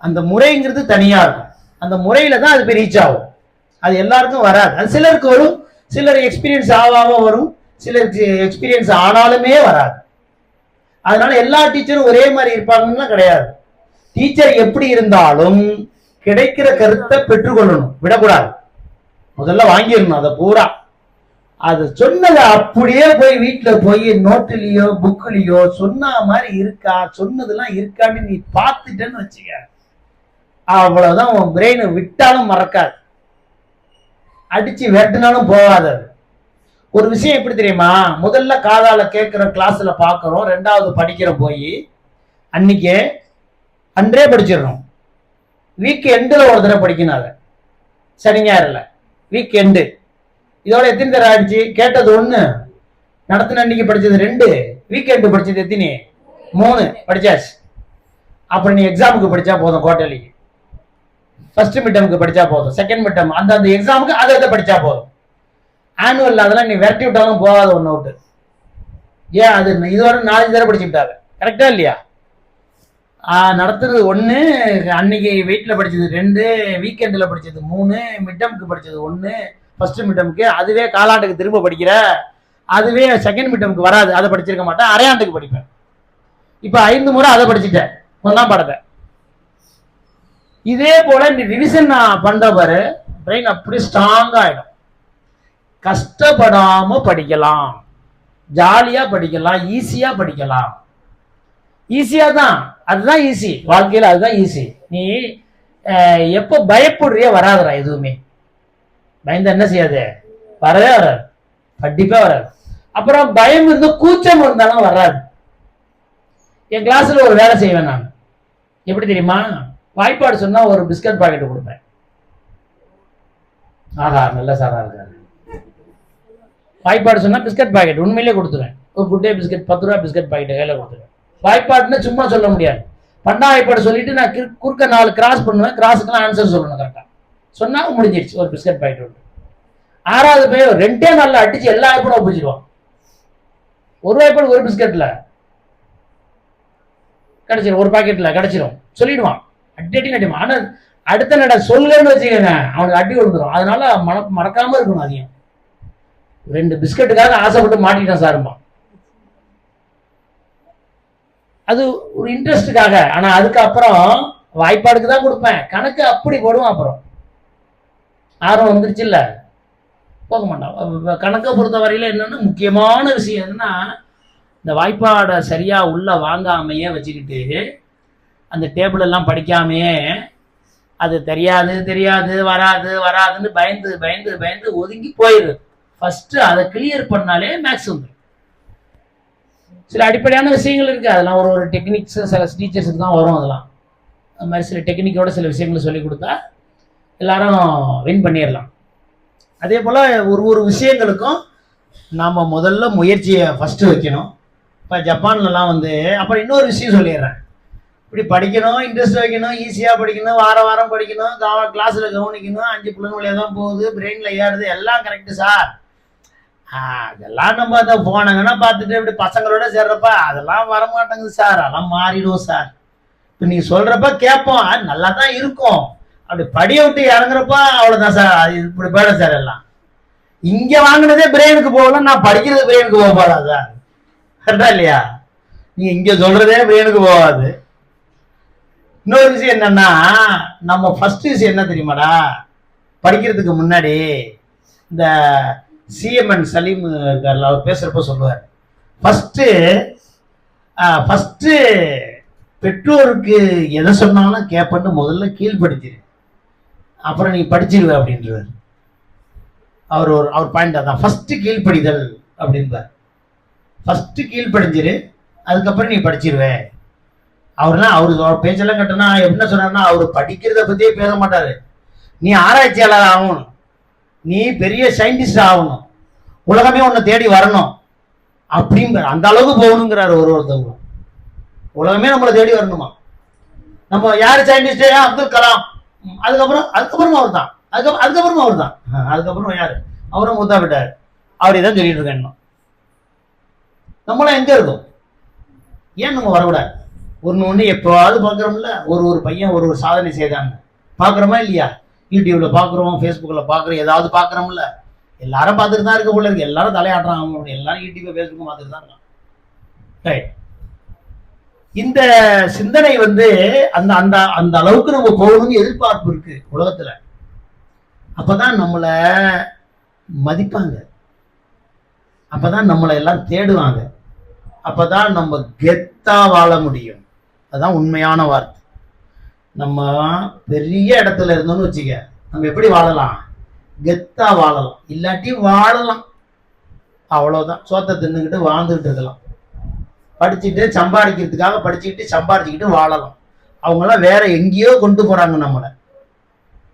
அந்த முறைங்கிறது தனியா இருக்கும், அந்த முறையில தான் அது போய் ரீச் ஆகும். அது எல்லாருக்கும் வராது, அது சிலருக்கு வரும், சிலர் எக்ஸ்பீரியன்ஸ் ஆகாம வரும், சிலருக்கு எக்ஸ்பீரியன்ஸ் ஆனாலுமே வராது. அதனால எல்லா டீச்சரும் ஒரே மாதிரி இருப்பாங்கன்னா கிடையாது. டீச்சர் எப்படி இருந்தாலும் கிடைக்கிற கருத்தை பெற்றுக்கொள்ளணும், விடக்கூடாது. முதல்ல வாங்கிடணும் அதை பூரா. அது சொன்னதை அப்படியே போய் வீட்டுல போய் நோட்டுலயோ புக்லயோ சொன்ன மாதிரி இருக்கா, சொன்னதெல்லாம் இருக்கான்னு நீ பார்த்துட்டேன்னு வச்சுக்க, அவ்வளவுதான். உன் பிரெயினை விட்டாலும் மறக்காது, அடிச்சு வெட்டினாலும் போகாது. ஒரு விஷயம் எப்படி தெரியுமா, முதல்ல காதால கேட்கிற கிளாஸ்ல பாக்குறோம், ரெண்டாவது படிக்கிற போய் அன்றே படிச்சிடணும். வீக் எண்டுல ஒரு தடவை படிக்கணும், அதை சனி ஞாயிறுல வீக் எண்டு. இதோட எத்தனை தடவை ஆயிடுச்சு, கேட்டது 1, நடத்தின அன்னைக்கு படிச்சது 2, வீக் எண்டு படிச்சது எத்தனை 3 படிச்சாச்சு. அப்புறம் நீ எக்ஸாமுக்கு படிச்சா போதும், குவார்டர்லிக்கு ஃபர்ஸ்ட் மிட்டமுக்கு படிச்சா போதும், செகண்ட் மிட்டம் அந்த எக்ஸாமுக்கு அதை படிச்சா போதும். ஆனுவல் அதெல்லாம் நீ விரட்டி விட்டாலும் போகாத ஒன்று விட்டு. ஏன் அது இதோட 4 தடவை படிச்சு விட்டாங்க, கரெக்டா இல்லையா? நடத்துறது 1, அன்னைக்கு வீட்டில் படிச்சது 2, வீக்கெண்டில் படிச்சது 3, மிட்டமுக்கு படிச்சது 1, ஃபர்ஸ்ட் மிட்டமுக்கு. அதுவே காலாண்டுக்கு திரும்ப படிக்கிற, அதுவே செகண்ட் மிட்டமுக்கு வராது, அதை படிச்சிருக்க மாட்டேன், அரையாண்டுக்கு படிப்பேன். இப்போ 5 முறை அதை படிச்சுட்டேன் 1ஆம் பாடத்தை. இதே போல நீ ரிவிஷன் பண்ற பாரு, பிரெயின் அப்படி ஸ்ட்ராங்கா ஆயிடும். கஷ்டப்படாம படிக்கலாம், ஜாலியா படிக்கலாம், ஈஸியா படிக்கலாம். ஈஸியா தான், அதுதான் ஈஸி வாழ்க்கையில, அதுதான் ஈஸி. நீ எப்ப பயப்படுறிய வராதுடா எதுவுமே. பயந்து என்ன செய்யாது, வரவே வராது, கண்டிப்பா வராது. அப்புறம் பயம் இருந்து கூச்சம் இருந்தாலும் வராது. என் கிளாஸ்ல ஒரு வேலை செய்வேன் நான், எப்படி தெரியுமா, வாய்ப்பாடு சொன்னா ஒரு பிஸ்கட் பாக்கெட் கொடுப்பேன். ஆஹா நல்ல சாரா இருக்காரு. வாய்ப்பாடு சொன்னா பிஸ்கட் பாக்கெட் உண்மையிலே கொடுத்துருவேன். ஒரு குட்டே பிஸ்கட் 10 ரூபா பிஸ்கட் பாக்கெட் கையில கொடுத்துருவேன். வாய்ப்பாடுன்னு சும்மா சொல்ல முடியாது, பண்டா வாய்ப்பாடு சொல்லிட்டு நான் குறுக்க 4 கிராஸ் பண்ணுவேன், கிராஸுக்கெல்லாம் ஆன்சர் சொல்லணும் கரெக்டா. சொன்னா முடிஞ்சிருச்சு, ஒரு பிஸ்கட் பாக்கெட் உண்டு. 6வது பேர் 2 நாள்ல அடிச்சு எல்லா வாய்ப்பாடும் ஒப்பிச்சிருவான். ஒரு வாய்ப்பாடு ஒரு பிஸ்கட்ல கிடைச்சிடும், ஒரு பாக்கெட்ல கிடைச்சிடும் சொல்லிடுவான், அடி நடிவான். ஆனா அடுத்த நட சொல்லுன்னு வச்சுக்கோங்க, அவனுக்கு அடி விழுந்துடும். அதனால மறக்காம இருக்கணும். அதையும் 2 பிஸ்கட்டுக்காக ஆசைப்பட்டு மாட்டிட்டான் சாருமா, அது ஒரு இன்ட்ரெஸ்டுக்காக. ஆனா அதுக்கப்புறம் வாய்ப்பாடுக்கு தான் கொடுப்பேன், கணக்கு அப்படி போடுவான். அப்புறம் ஆர்வம் வந்துருச்சு இல்ல, போக மாட்டான். கணக்கை பொறுத்த வரையில என்னன்னா முக்கியமான விஷயம் என்னன்னா, இந்த வாய்ப்பாடை சரியா உள்ள வாங்காமையே வச்சுக்கிட்டு அந்த டேபிள் எல்லாம் படிக்காமையே அது தெரியாது தெரியாது வராது வராதுன்னு பயந்து பயந்து பயந்து ஒதுங்கி போயிடுது. ஃபர்ஸ்ட் அதை கிளியர் பண்ணாலே மேக்ஸ் வந்துடும். சில அடிப்படையான விஷயங்கள் இருக்கு, அதெல்லாம் ஒரு டெக்னிக்ஸ் சில டீச்சர்ஸுக்கு தான் வரும். அதெல்லாம் அது மாதிரி சில டெக்னிக்கோட சில விஷயங்களை சொல்லி கொடுத்தா எல்லாரும் வின் பண்ணிடலாம். அதே போல் ஒரு விஷயங்களுக்கும் நாம் முதல்ல முயற்சியை ஃபஸ்ட்டு வைக்கணும். இப்போ ஜப்பான்லலாம் அப்புறம் இன்னொரு விஷயம் சொல்லிடுறேன், இப்படி படிக்கணும், இன்ட்ரெஸ்ட் வைக்கணும், ஈஸியாக படிக்கணும், வாரம் படிக்கணும், கிளாஸில் கவனிக்கணும், 5 புலன் வழியாக தான் போகுது, பிரெயினில் ஏறுது, எல்லாம் கரெக்டு சார். அதெல்லாம் நம்ம அதை போனாங்கன்னா பார்த்துட்டு இப்படி பசங்களோட சேர்றப்ப அதெல்லாம் வரமாட்டேங்குது சார், அதெல்லாம் மாறிடும் சார். இப்போ நீங்கள் சொல்கிறப்ப கேட்போம், அது நல்லா தான் இருக்கும். அப்படி படியை விட்டு இறங்குறப்ப அவ்வளோதான் சார், அது இப்படி போயிடும் சார். எல்லாம் இங்கே வாங்கினதே பிரெயினுக்கு போகல, நான் படிக்கிறது பிரெயினுக்கு போக போகலாம் சார், கரெக்டா இல்லையா? நீங்கள் இங்கே சொல்கிறதே பிரெயினுக்கு போகாது. இன்னொரு விஷயம் என்னன்னா, நம்ம ஃபர்ஸ்ட் விஷயம் என்ன தெரியுமாடா, படிக்கிறதுக்கு முன்னாடி இந்த சிஎம்என் சலீம் இருக்கார்ல, அவர் பேசுறப்ப சொல்லுவார், ஃபர்ஸ்ட் பெற்றோருக்கு எதை சொன்னாலும் கேட்பன்னு முதல்ல கீழ்படுத்திடு, அப்புறம் நீ படிச்சிருவ அப்படின்றவர். அவர் பாயிண்ட் அதான், ஃபர்ஸ்ட் கீழ்ப்படிதல் அப்படின்பார். ஃபர்ஸ்ட் கீழ்ப்படிஞ்சிரு, அதுக்கப்புறம் நீ படிச்சிருவே. அவர் பேச்செல்லாம் கட்டனா என்ன சொன்னார்னா, அவர் படிக்கிறத பத்தியே பேச மாட்டாரு. நீ ஆராய்ச்சியாளர் ஆகணும், நீ பெரிய சயின்டிஸ்ட் ஆகணும், உலகமே உன்னை தேடி வரணும் அப்படிங்கிற அந்த அளவுக்கு போகணுங்கிறாரு. ஒருத்தவங்க உலகமே நம்மளை தேடி வரணுமா. நம்ம யாரு சயின்டிஸ்ட்? அப்துல் கலாம். அதுக்கப்புறமா அவர் தான். அதுக்கப்புறமா அவர் தான். அதுக்கப்புறம் யாரு? அவரும் மூத்தா விட்டார். அவர் இதான் சொல்லிட்டு இருக்க. இன்னும் நம்மளாம் எங்க இருக்கோம்? ஏன் நம்ம வரக்கூடாது? ஒன்று எப்போவாவது பார்க்குறோம்ல, ஒரு பையன் ஒரு சாதனை செய்தாங்க, பார்க்குறோமா இல்லையா? யூடியூப்ல பார்க்குறோம், ஃபேஸ்புக்கில் பார்க்குறோம், ஏதாவது பார்க்குறோம்ல. எல்லாரும் பார்த்துட்டு தான் இருக்க போல இருக்கு. எல்லாரும் தலையாட்டுறான், அவங்க எல்லாரும் யூடியூப் ஃபேஸ்புக் பார்த்துட்டு தான் இருக்கான். ரைட். இந்த சிந்தனை அந்த அந்த அந்த அளவுக்கு நம்ம போகணும்னு எதிர்பார்ப்பு இருக்கு உலகத்துல. அப்பதான் நம்மளை மதிப்பாங்க, அப்பதான் நம்மளை எல்லாம் தேடுவாங்க, அப்பதான் நம்ம கெத்தா வாழ முடியும். அதுதான் உண்மையான வார்த்தை. நம்ம பெரிய இடத்துல இருந்தோம்னு வச்சுக்க, நம்ம எப்படி வாழலாம்? கெத்தா வாழலாம், இல்லாட்டி வாழலாம், அவ்வளவுதான். சோத்தை தின்னுக்கிட்டு வாழ்ந்துகிட்டு இருக்கலாம், படிச்சுட்டு சம்பாதிக்கிறதுக்காக படிச்சுக்கிட்டு சம்பாதிச்சுக்கிட்டு வாழலாம். அவங்களாம் வேற எங்கேயோ கொண்டு போறாங்க நம்மளை,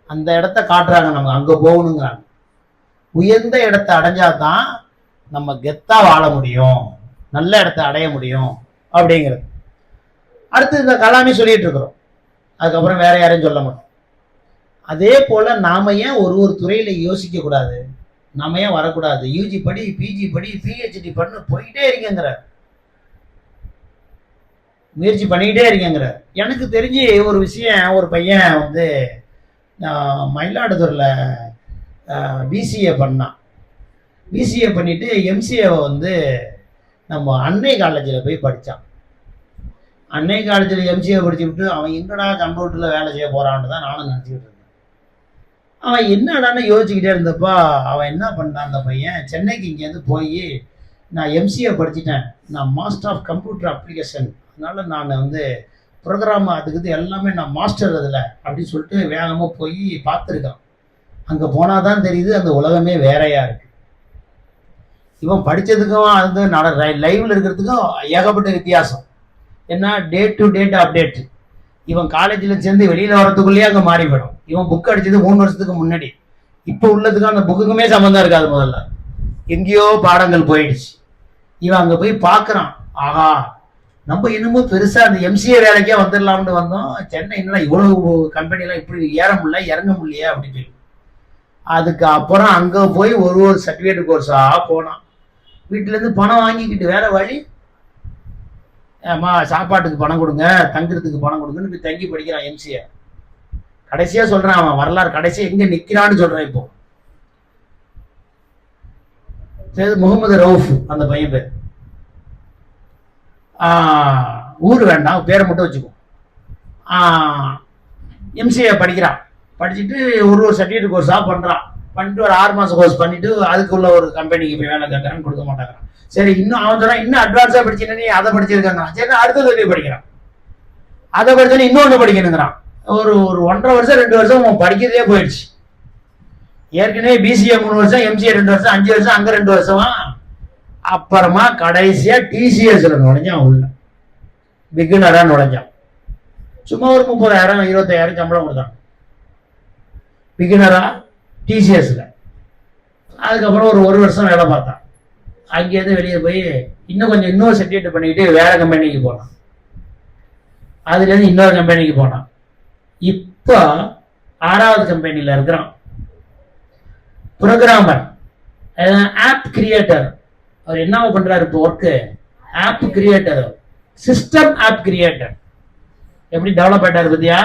அந்த இடத்த காட்டுறாங்க, நம்ம அங்க போகணுங்கிறாங்க. உயர்ந்த இடத்தை அடைஞ்சாதான் நம்ம கெத்தா வாழ முடியும், நல்ல இடத்த அடைய முடியும் அப்படிங்கிறது. அடுத்து இந்த கலாமே சொல்லிட்டு இருக்கிறோம், அதுக்கப்புறம் வேற யாரையும் சொல்ல மாட்டோம். அதே போல நாம ஏன் ஒரு துறையில யோசிக்க கூடாது? நாம ஏன் வரக்கூடாது? யூஜி படி, பிஜி படி, பிஹெச்டி பண்ணு, போயிட்டே இருக்கங்கிற, முயற்சி பண்ணிக்கிட்டே இருக்கங்கிற. எனக்கு தெரிஞ்சு ஒரு விஷயம், ஒரு பையன் மயிலாடுதுறையில் பிசிஏ பண்ணான். பிசிஏ பண்ணிட்டு எம்சிஏவை நம்ம அன்னை காலேஜில் போய் படித்தான். அன்னை காலேஜில் எம்சிஏ படிச்சு விட்டு அவன் எங்கடா கம்ப்யூட்டரில் வேலை செய்ய போகிறான்னு தான் நானும் நினச்சிக்கிட்டு இருந்தேன். அவன் என்னடான்னு யோசிச்சுக்கிட்டே இருந்தப்பா அவன் என்ன பண்ணான், அந்த பையன் சென்னைக்கு இங்கேருந்து போய், நான் எம்சிஏ படிச்சுட்டேன், நான் மாஸ்டர் ஆஃப் கம்ப்யூட்டர் அப்ளிகேஷன், அதனால நான் ப்ரோக்ராம் அதுக்கு எல்லாமே நான் மாஸ்டர் அதில் அப்படின்னு சொல்லிட்டு வேகமாக போய் பார்த்துருக்கான். அங்கே போனால் தான் தெரியுது அந்த உலகமே வேறையா இருக்கு. இவன் படித்ததுக்கும் லைவ்ல இருக்கிறதுக்கும் ஏகப்பட்ட வித்தியாசம். என்ன, டேட் டு டேட் அப்டேட். இவன் காலேஜில் சேர்ந்து வெளியில் வரதுக்குள்ளேயே அங்கே மாறி போயிடும். இவன் புக் அடிச்சது 3 வருஷத்துக்கு முன்னாடி, இப்போ உள்ளதுக்கும் அந்த புக்குக்குமே சம்மந்தம் இருக்காது. முதல்ல எங்கேயோ பாடங்கள் போயிடுச்சு. இவன் அங்கே போய் பார்க்குறான், ஆஹா நம்ம இன்னமும் பெருசா அந்த எம்சிஏ வேலைக்கே வந்துடலாம்னு வந்தோம், சென்னை என்னடா இவ்வளவு கம்பெனிலாம் இப்படி ஏற முடியல இறங்க முடியலையே அப்படின்னு சொல்லி. அதுக்கு அப்புறம் அங்கே போய் ஒரு சர்டிஃபிகேட் கோர்ஸா போனான். வீட்டிலேருந்து பணம் வாங்கிக்கிட்டு வேற வழி, ஏமா சாப்பாட்டுக்கு பணம் கொடுங்க, தங்குறதுக்கு பணம் கொடுங்கன்னு போய் தங்கி படிக்கிறான் எம்சிஏ. கடைசியா சொல்றான், அவன் வரலாறு கடைசியா எங்க நிக்கிறான்னு சொல்றான். இப்போ முகமது ரவுஃப் அந்த பையன் பேர், ஊர் வேண்டாம் பேரை மட்டும் வச்சுக்கோ. எம்சிஏ படிக்கிறான், படிச்சுட்டு ஒரு சர்டிஃபிகேட் கோர்ஸா பண்றான். பண்ணிட்டு ஒரு 6 மாசம் கோர்ஸ் பண்ணிட்டு அதுக்குள்ள ஒரு கம்பெனிக்கு போய் வேலை கேட்கறான்னு கொடுக்க மாட்டாங்கிறான். சரி, இன்னும் அவன் சொன்னா இன்னும் அட்வான்ஸா படிச்சுன்னு நீ அதை படிச்சிருக்காங்க. சரி, அடுத்தது போய் படிக்கிறான். அதை படிச்சோன்னு இன்னொன்று படிக்கணுங்கிறான். ஒரு 1.5 வருஷம் 2 வருஷம் அவன் படிக்கிறதே போயிடுச்சு. ஏற்கனவே பிசிஏ 3 வருஷம், எம்சிஏ 2 வருஷம், 5 வருஷம், அங்க 2 வருஷமா. அப்புறமா கடைசியா டிசிஎஸ்ல நுழைஞ்சான். உள்ள பிகினரா நுழைஞ்சான். சும்மா ஒரு 30,000 25,000 சம்பளம் கொடுத்தான் பிகினரா டிசிஎஸ்ல. அதுக்கப்புறம் ஒரு வருஷம் வேலை பார்த்தான். அங்கேருந்து வெளியே போய் இன்னொரு சர்டிஃபிகேட் பண்ணிக்கிட்டு வேற கம்பெனிக்கு போனான். அதுல இருந்து இன்னொரு கம்பெனிக்கு போனான். இப்போ 6வது கம்பெனில இருக்கிறான். Programmer, app creator. அவர் என்ன பண்றாரு இப்போ work? App creator, system app creator. எப்படி டெவலப் ஆயிட்டாரு பத்தியா?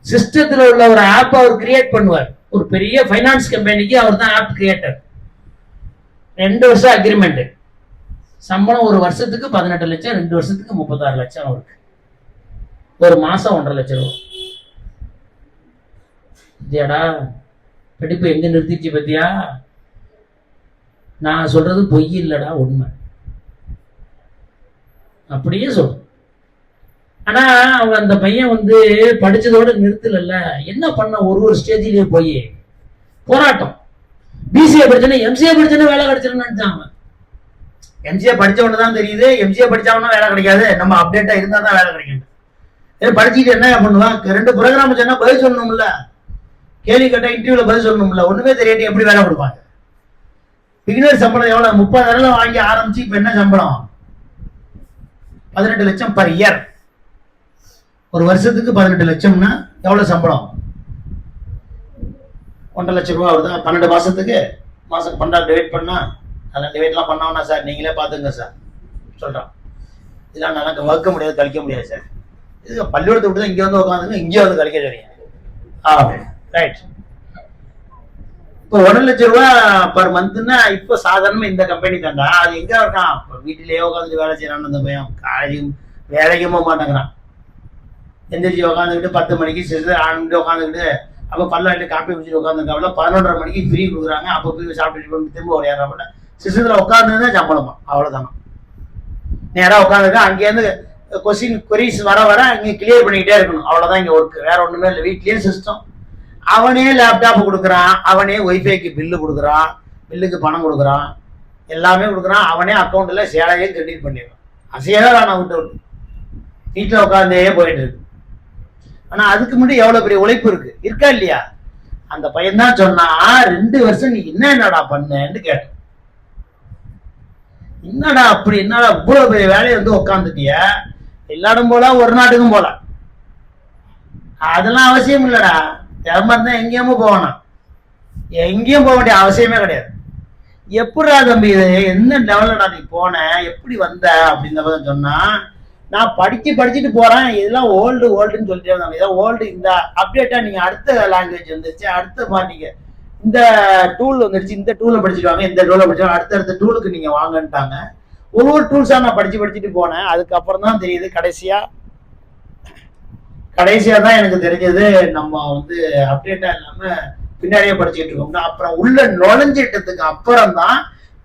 சிஸ்டத்துல உள்ள ஒரு ஆப் அவர் கிரியேட் பண்ணுவார். ஒரு பெரிய ஃபைனான்ஸ் கம்பெனிக்கு அவர் தான் ஆப் கிரியேட்டர். 2 வருஷம் அக்ரிமெண்ட். சம்பளம் ஒரு வருஷத்துக்கு 18 லட்சம், 2 வருஷத்துக்கு 36 லட்சம் அவருக்கு. ஒரு மாசம் 1.5 லட்சம் ரூபாய். இதேடா படிப்பு எங்க நிறுத்திச்சு பத்தியா? நான் சொல்றது பொய் இல்லடா, உண்மை. அப்படியே சொல்ற. ஆனா அவங்க அந்த பையன் படிச்சதோட நிறுத்தல. என்ன பண்ண, ஒரு ஸ்டேஜிலேயே போய் போராட்டம். பிசிஏ படிச்சோன்னா எம்சிஏ படிச்சோன்னா வேலை கிடைச்சிருன்னு நினைச்சாங்க. எம்சிஏ படிச்சவனு தான் தெரியுது எம்சிஏ படிச்சவனா வேலை கிடைக்காது, நம்ம அப்டேட்டா இருந்தா தான் வேலை கிடைக்கும். படிச்சுட்டு என்ன பண்ணுவான், 2 ப்ரோக்ராம் சொன்னா பதில் சொல்லணும்ல, கேள்வி கேட்டா இன்டர்வியூல பதில் சொல்லணும்ல, ஒண்ணுமே தெரியாட்டி எப்படி வேலை கொடுப்பாங்க? பிகினர் சம்பளம் எவ்வளவு, 30,000 வாங்கி ஆரம்பிச்சு இப்ப என்ன சம்பளம், 18 லட்சம் பர் இயர். ஒரு வருஷத்துக்கு 18 லட்சம்னா எவ்வளவு சம்பளம், 1.5 லட்சம் ரூபாய் வருதா? 12 மாசத்துக்கு, மாசம் 12 டிவைட் பண்ணா, அதெல்லாம் டிவைட்லாம் பண்ணாங்கன்னா சார் நீங்களே பாத்துங்க சார் சொல்றான். இதெல்லாம் நல்லா வகுக்க முடியாது, கழிக்க முடியாது சார். இது பள்ளிக்கூடத்தை விட்டு தான் இங்க வந்து உட்காந்துங்க, இங்கே வந்து கழிக்க சொல்றீங்க. ரைட். இப்போ 1 லட்சம் ரூபாய் பர் மந்த்னா இப்போ சாதாரணமா இந்த கம்பெனி தாண்டா. அது எங்க இருக்கான், வீட்டிலேயே உட்காந்துட்டு வேலை செய்யறான்னு அந்த பையன். காலையும் வேலைக்கும் போக மாட்டேங்கிறான். எந்திரிச்சு உட்காந்துக்கிட்டு 10 மணிக்கு சிஸ்டர் ஆண்டு உட்காந்துக்கிட்டு, அப்போ பல்லாட்டு காப்பி குடிச்சிட்டு உட்காந்துருக்காப்புல. 11:30 மணிக்கு ஃப்ரீ கொடுக்குறாங்க. அப்போ போய் சாப்பிட்டு திரும்ப ஒரு 7:30 சிஸ்டத்துல உட்காந்துதான் சம்பளமா, அவ்வளவுதானா. நேரா உட்காந்துருக்கா, அங்கேருந்து கொரிஸ் வர வர இங்க கிளியர் பண்ணிக்கிட்டே இருக்கணும், அவ்வளவுதான் இங்க ஒர்க், வேற ஒண்ணுமே இல்லை. வீட்லயே சிஸ்டம், அவனே லேப்டாப் கொடுக்குறான், அவனே ஒய்ஃபைக்கு பில்லு கொடுக்குறான், பில்லுக்கு பணம் கொடுக்குறான், எல்லாமே கொடுக்குறான். அவனே அக்கௌண்ட்ல சேலையே கிரெடிட் பண்ணிடுறான். அசையவே வேணாம், விட்டு வீட்டுல உட்காந்தே போயிட்டு இருக்கு. ஆனா அதுக்கு முன்னாடி எவ்வளவு பெரிய உழைப்பு இருக்கா இல்லையா? அந்த பையன் தான் சொன்னா, 2 வருஷம் நீ என்னடா பண்ணன்னு கேட்டேன். என்னடா அப்படி, என்னடா இவ்வளவு பெரிய வேலையை வந்து உட்காந்துட்டிய, எல்லா இடம் போல ஒரு நாட்டுக்கும் போல, அதெல்லாம் அவசியம் இல்லடா. திறமை இருந்தா எங்கேயுமே போகணும், எங்கேயும் போக வேண்டிய அவசியமே கிடையாது. எப்படிடா தம்பி இது என்ன லெவல்லடா நீ போன, எப்படி வந்த அப்படின்னு சொன்னா, நான் படிச்சுட்டு போறேன், இதெல்லாம் ஓல்டுன்னு சொல்லிட்டே வந்தாங்க. இதான் ஓல்டு, இந்த அப்டேட்டா நீங்க அடுத்த லாங்குவேஜ் வந்துருச்சு, அடுத்த மாட்டீங்க, இந்த டூல் வந்துருச்சு, இந்த டூலை படிச்சுட்டு வாங்க, இந்த டூலை படிச்சு அடுத்த டூலுக்கு நீங்க வாங்கன்ட்டாங்க. ஒவ்வொரு டூல்ஸா நான் படிச்சுட்டு போனேன். அதுக்கப்புறம் தான் தெரியுது, கடைசியா தான் எனக்கு தெரிஞ்சது, நம்ம வந்து அப்டேட்டா இல்லாம பின்னாடியே படிச்சுட்டு இருக்கோம்னா. அப்புறம் உள்ள நுழைஞ்சிட்டதுக்கு அப்புறம் தான்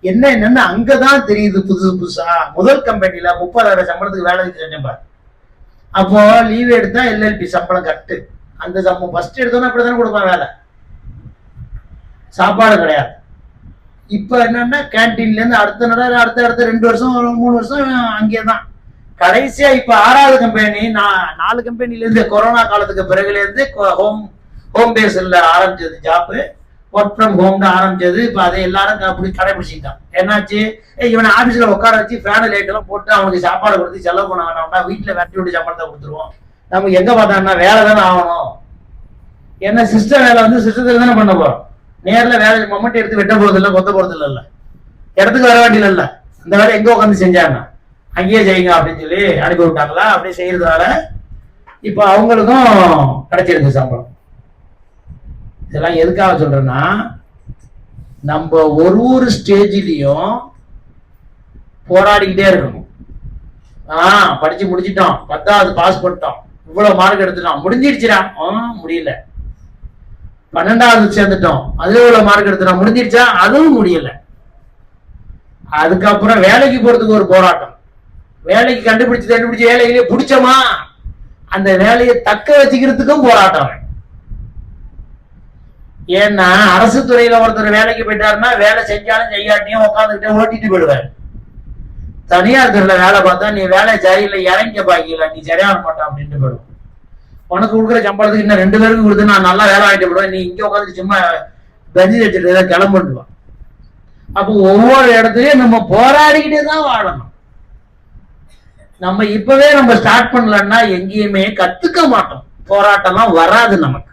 என்னன்னு அங்கதான் தெரியுது புதுசா. முதல் கம்பெனில 30,000 சம்பளத்துக்கு வேலை செஞ்சேன் பாரு. அப்போ லீவ் எடுத்தா எல்எல்பி சம்பளம் கட்டு, அந்த சம்பளம் ஃபர்ஸ்ட் எடுத்தோன்னா அப்படித்தானே கொடுப்பான் வேலை, சாப்பாடு கிடையாது. இப்ப என்னன்னா கேன்டீன்ல இருந்து அடுத்த 2 வருஷம் 3 வருஷம் அங்கேதான். கடைசியா இப்ப 6வது கம்பெனி, 4 கம்பெனில இருந்து கொரோனா காலத்துக்கு பிறகுல இருந்து ஹோம் பேஸ்ல ஆரம்பிச்சது ஜாப், ஒர்க் ஃப்ரம் ஹோம்னு ஆரம்பிச்சது. இப்ப அதை எல்லாரும் அப்படி கடைபிடிச்சிட்டான். என்னாச்சு, இவனை ஆபீஸ்ல உட்கார வச்சு ஃபேன் லைட் எல்லாம் போட்டு அவனுக்கு சாப்பாடு கொடுத்து செலவு பண்ண வேண்டாம்னா, வீட்டுல வெட்டி விட்டு சம்பளத்தை கொடுத்துருவோம். நமக்கு எங்க பார்த்தாங்கன்னா வேலை தானே ஆகணும். ஏன்னா சிஸ்டம் வேலை வந்து சிஸ்டத்துல தானே பண்ண போறோம். நேரில் வேலை மொமெண்ட் எடுத்து வெட்ட போறது இல்லை, கொத்த போறது இல்லை, இடத்துக்கு வர வேண்டியது இல்லை. அந்த வேலை எங்க உட்காந்து செஞ்சாங்க, அங்கேயே செய்யுங்க அப்படின்னு சொல்லி அனுப்பி விட்டாங்களா. அப்படி செய்யறதுனால இப்ப அவங்களுக்கும் கிடைச்சிருக்கு சம்பளம். இதெல்லாம் எதுக்காக சொல்றேன்னா, நம்ம ஒரு ஸ்டேஜ்லயும் போராடிக்கிட்டே இருக்கணும். படிச்சு முடிச்சிட்டோம், 10வது பாஸ் பண்ணிட்டோம், இவ்வளவு மார்க் எடுத்துட்டோம், முடிஞ்சிருச்சுடா, முடியல. 12வது சேர்ந்துட்டோம், அதுல இவ்வளவு மார்க் எடுத்துட்டோம், முடிஞ்சிருச்சா, அதுவும் முடியல. அதுக்கப்புறம் வேலைக்கு போறதுக்கு ஒரு போராட்டம், வேலைக்கு கண்டுபிடிச்சு வேலையிலேயே பிடிச்சோமா, அந்த வேலையை தக்க வச்சுக்கிறதுக்கும் போராட்டம். ஏன்னா அரசு துறையில ஒருத்தர் வேலைக்கு போயிட்டாருன்னா வேலை செஞ்சாலும் செய்யாட்டியும் உட்காந்துக்கிட்டே ஓட்டிட்டு போயிடுவாரு. தனியார் துறையில வேலை பார்த்தா நீ வேலை சரியில்லை, இறங்க பாக்கல, நீ சரியான மாட்டான் அப்படின்ட்டு போயிடுவோம். உனக்கு கொடுக்குற சம்பளத்துக்கு இன்னும் 2 பேருக்கு கொடுத்து நான் நல்லா வேலை வாங்கிட்டு போயிடுவேன், நீ இங்க உட்காந்து சும்மா பெஞ்சு வச்சுட்டு ஏதாவது கிளம்பிடுவான். அப்போ ஒவ்வொரு இடத்துலயும் நம்ம போராடிக்கிட்டே தான் வாழணும். நம்ம இப்பவே நம்ம ஸ்டார்ட் பண்ணலன்னா எங்கேயுமே கத்துக்க மாட்டோம், போராட்டம்லாம் வராது நமக்கு.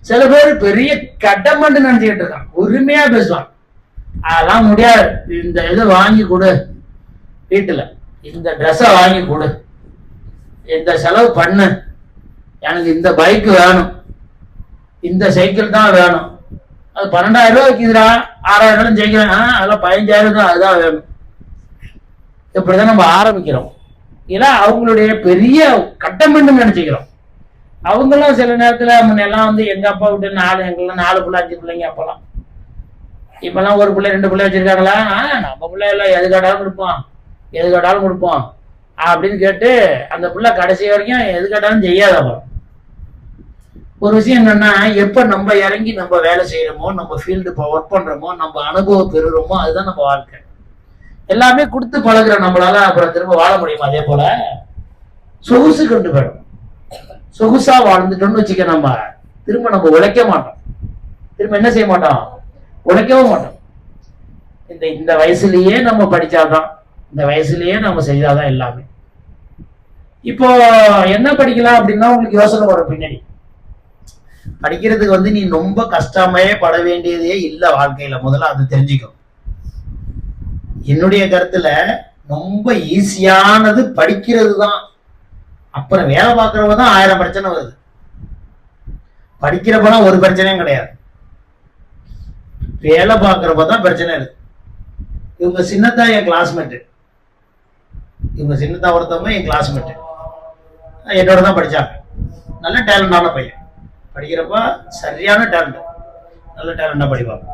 சில பேர் பெரிய கடமன்னு நினைச்சுக்கிட்டு இருக்கான், உரிமையா பேசுவான், அதெல்லாம் முடியாது, இந்த இது வாங்கி கொடு, வீட்டுல இந்த ட்ரெஸ்ஸை வாங்கி கொடு, இந்த செலவு பண்ணு, எனக்கு இந்த பைக் வேணும், இந்த சைக்கிள் தான் வேணும், அது 12,000 ரூபாய் வைக்குதுடா, 6,000 ஜெயிக்கிறேன், அதெல்லாம் 15,000 தான், அதுதான் வேணும். இப்படிதான் நம்ம ஆரம்பிக்கிறோம். ஏன்னா அவங்களுடைய பெரிய கட்டமென்னு நினைச்சுக்கிறோம். அவங்களும் சில நேரத்துல முன்னெல்லாம் வந்து எங்க அப்பா விட்டு எங்கெல்லாம் 4 பிள்ளை 5 பிள்ளைங்க, அப்பெல்லாம். இப்பெல்லாம் 1 பிள்ளை 2 பிள்ளை வச்சிருக்காங்களா, நம்ம பிள்ளை எல்லாம் எது கேட்டாலும் கொடுப்போம் அப்படின்னு கேட்டு அந்த பிள்ளை கடைசி வரைக்கும் எது கேட்டாலும் செய்யாதப்போ. ஒரு விஷயம் என்னன்னா, எப்ப நம்ம இறங்கி நம்ம வேலை செய்யறோமோ, நம்ம ஃபீல்டு ஒர்க் பண்றோமோ, நம்ம அனுபவம் பெறுறோமோ, அதுதான் நம்ம வாழ்க்கை. எல்லாமே கொடுத்து பழகுற நம்மளால அப்புறம் திரும்ப வாழ முடியுமா? அதே போல சொகுசு கொண்டு போயிடும். சொகுசா வாழ்ந்துட்டோம்னு வச்சுக்க, நம்ம திரும்ப நம்ம உழைக்க மாட்டோம். திரும்ப என்ன செய்ய மாட்டோம்? உழைக்கவும் மாட்டோம். இந்த வயசுலயே நம்ம படிச்சாதான், இந்த வயசுலயே நம்ம செய்தாதான் எல்லாமே. இப்போ என்ன படிக்கலாம் அப்படின்னா உங்களுக்கு யோசனை வரும் பின்னாடி. படிக்கிறதுக்கு நீ ரொம்ப கஷ்டமே பட வேண்டியதே இல்லை வாழ்க்கையில. முதல்ல அது தெரிஞ்சுக்கும். என்னுடைய கருத்துல ரொம்ப ஈஸியானது படிக்கிறது தான். அப்புறம் வேலை பார்க்கறவங்க தான் 1000 பிரச்சனை வருது. படிக்கிறப்பதான் ஒரு பிரச்சனையும் கிடையாது. வேலை பார்க்கறப்பதான் பிரச்சனை இருக்கு. இவங்க சின்னதா என் கிளாஸ்மேட்டு, இவங்க சின்னதா ஒருத்தவங்க என் கிளாஸ்மேட்டு என்னோட தான் படிச்சாங்க. நல்ல டேலண்டான பையன். படிக்கிறப்ப சரியான டேலண்ட், நல்ல டேலண்டா படிப்பாங்க.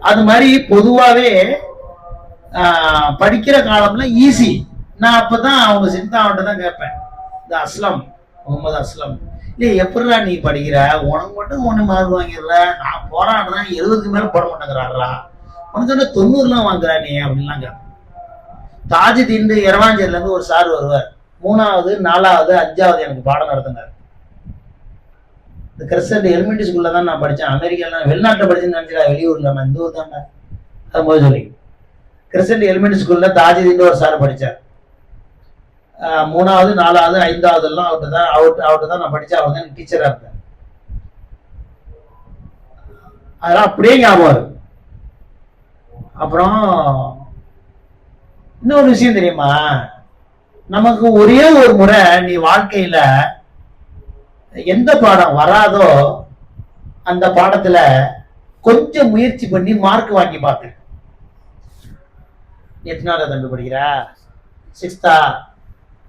அது மாதிரி பொதுவாவே படிக்கிற காலம்ல ஈஸி. நான் அப்பதான் அவங்க சிந்தாவன்ட்டு தான் கேட்பேன், இந்த அஸ்லம், முகமது அஸ்லம், இல்ல எப்படிடா நீ படிக்கிற, உனக்கு மட்டும் 1 மார்க் வாங்கிடுற, நான் போராடுறேன் 70க்கு மேல போட மாட்டேங்கிறாரா, உனக்கு 90 வாங்குறா நீ அப்படின்லாம் கேட்பேன். தாஜுதீன் இரவாஞ்சேரில இருந்து ஒரு சார் வருவார். 3வது 4வது 5வது எனக்கு பாடம் நடத்தினார். இந்த கிறிஸ்டல் எலிமெண்டரி ஸ்கூல்ல தான் நான் படித்தேன். அமெரிக்கால வெளிநாட்டில் படிச்சுன்னு நினைச்சா, வெளியூர்ல நான் இந்த ஊர் தாங்க. அது போது சொல்லி கிறிஸ்டல் எலிமெண்டரி ஸ்கூல்ல தாஜுதீன் ஒரு சார் படித்தார். 3வது 4வது 5வது எல்லாம் அவர்கிட்ட தான் நான் படித்தேன். அவர் தான் எனக்கு டீச்சரா இருந்தேன். அதெல்லாம் அப்படியே ஞாபகம் இருக்கு. அப்புறம் இன்னொரு விஷயம் தெரியுமா, நமக்கு ஒரே ஒரு முறை நீ வாழ்க்கையில எந்த பாடம் வராதோ அந்த பாடத்துல கொஞ்சம் முயற்சி பண்ணி மார்க் வாங்கி பார்த்து. நீ எத்தனாவது தம்பி படிக்கிற? 6th.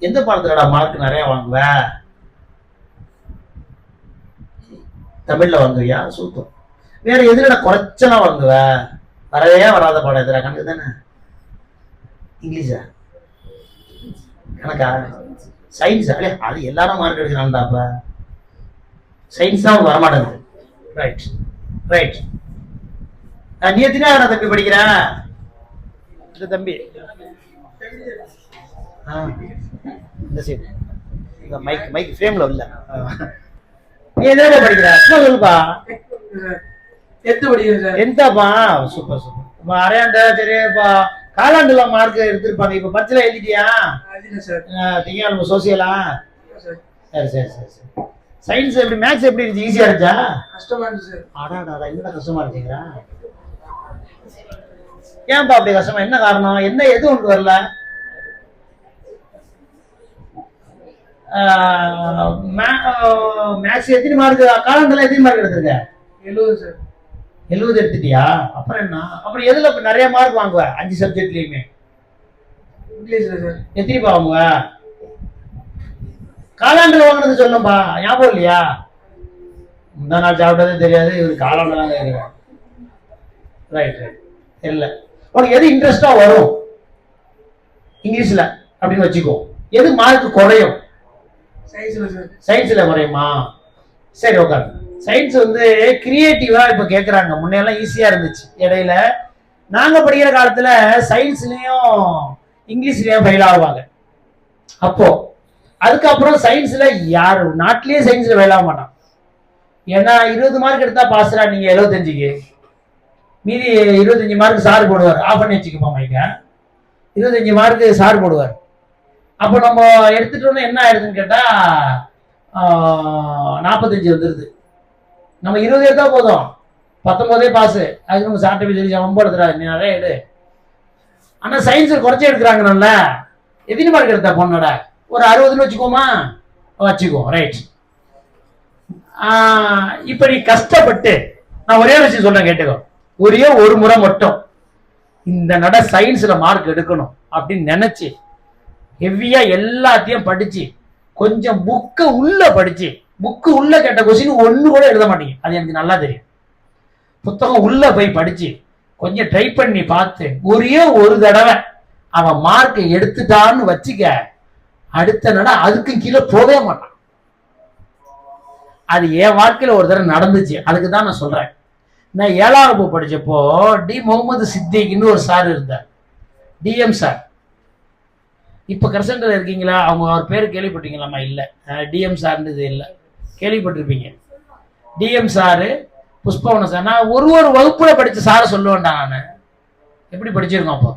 எந்த பாடத்துலடா மார்க் நிறைய வாங்குவ? தமிழ்ல வாங்குவியா? சூப்பர். வேற எதுலடா குறைச்சலா வாங்குவ? வரவே வராத பாடம் எதுடா? கணக்கு தானே? இங்கிலீஷா? கணக்கா? சயின்ஸா? அது எல்லாரும் மார்க் எடுக்கிறான்டா. அப்ப சயின்ஸ் தான் வரமாட்டேங்குது. Right right. நீ எத்தனாவது தம்பி படிக்கிற? இந்த தம்பி இந்த சைடு, இந்த மைக் ஃப்ரேம்ல இல்ல. நீ என்ன படிக்கிற? சொல்லுப்பா. 8th படிக்கிறேன். 10thப்பா? Super super. அரையாண்ட சரிப்பா. காலாண்டுல மார்க் எடுத்திருப்பாங்க. இப்ப பரிட்சையில எழுதிட்டியா? திங்கக்கிழமை சோசியலா? சரி சரி சரி சரி. சயின்ஸ் எப்படி, மேத்ஸ் எப்படி இருந்துச்சு? ஈஸியா இருந்துச்சா? கஷ்டமா இருந்துச்சு சார். அடாடா, என்னடா கஷ்டமா இருந்துச்சுங்களா? ஏன்பா அப்படி கஷ்டமா? என்ன காரணம்? என்ன எது ஒன்று வரல? மேத்ஸ் எத்தனை மார்க்? காலாண்டுல எத்தனை மார்க் எடுத்திருக்க? 70 சார். 70 எடுத்துட்டியா? அப்புறம் என்ன? அப்புறம் எதுல நிறைய மார்க் வாங்குவ? 5 சப்ஜெக்ட்லயுமே. இங்கிலீஷ்ல சார். எத்தனைப்பா வாங்குவ? காலாண்டுல வாங்கினது சொல்லும்பா, ஞாபகம் இல்லையா? முந்தா நாள் சாப்பிட்டதே தெரியாது, இவரு காலாண்டுலாம் கேட்கிறேன். Right right. இல்ல, உனக்கு எது இன்ட்ரெஸ்டா வரும் இங்கிலீஷ்ல அப்படின்னு வச்சுக்கோ. எது மார்க் குறையும்? சயின்ஸ்ல சார். சயின்ஸ்ல குறையுமா? சரி உட்காரு. சயின்ஸ் கிரியேட்டிவா இப்ப கேக்குறாங்க. முன்னெல்லாம் ஈஸியா இருந்துச்சு. இடையில நாங்க படிக்கிற காலத்துல சயின்ஸ்லயும் இங்கிலீஷ்லயும் ஃபெயில் ஆகுவாங்க. அப்போ அதுக்கப்புறம் சயின்ஸ்ல யாரு நாட்டிலேயே சயின்ஸ்ல ஃபெயில் ஆக மாட்டான். ஏன்னா 20 மார்க் எடுத்தா பாஸ்ரா நீங்க 75க்கு, மீதி 25 மார்க் சார் போடுவார். ஆஃப் பண்ணி வச்சுக்கப்பா மைக்க. 25 மார்க் சார் போடுவார். அப்போ நம்ம எடுத்துட்டோம்னா என்ன ஆயிடுதுன்னு கேட்டா 45 வந்துருது. நம்ம 20 எடுத்தா போதும், 19 பாஸ். அதுக்கு நம்ம சார்ட்ட சொல்லி ரொம்ப எடுத்துறாரு, நீ நிறைய எடு. ஆனா சயின்ஸ் குறைச்சி எடுக்கிறாங்கல்ல. எத்தனை மார்க் எடுத்தா பொண்ணோட? ஒரு 60ன்னு வச்சுக்கோமா? வச்சுக்கோ. ரைட். இப்ப நீ கஷ்டப்பட்டு, நான் ஒரே விஷயம் சொல்றேன் கேட்டுக்கோ. ஒரே ஒரு முறை மட்டும் இந்த சயின்ஸ்ல மார்க் எடுக்கணும் அப்படின்னு நினைச்சு ஹெவியா எல்லாத்தையும் படிச்சு கொஞ்சம் புக்கு உள்ள படிச்சு, புக்கு உள்ள கேட்ட கொஸ்டின் ஒண்ணு கூட எழுத மாட்டீங்க. அது எனக்கு நல்லா தெரியும். புத்தகம் உள்ள போய் படிச்சு கொஞ்சம் ட்ரை பண்ணி பார்த்து ஒரே ஒரு தடவை அவன் மார்க் எடுத்துட்டான்னு வச்சுக்க, அடுத்த அதுக்கு கீழே போகவே மாட்டான். அது என் வாழ்க்கையில ஒரு தடவை நடந்துச்சு. அதுக்கு தான் நான் சொல்றேன். நான் 7ஆம் வகுப்பு படிச்சப்போ டி முகமது சித்திக்னு ஒரு சார் இருந்தார், டிஎம் சார். இப்ப கரசென்டர் இருக்கீங்களா? அவர் பேரு கேள்விப்பட்டீங்களாமா? இல்ல, டிஎம் சார்ன்றது இல்லை, கேள்விப்பட்டிருப்பீங்க. TM sir, Pushpavanam sir. நான் ஒரு வகுப்புல படிச்ச சாரை சொல்லுவேன்டா. நான் எப்படி படிச்சிருக்கோம் அப்போ?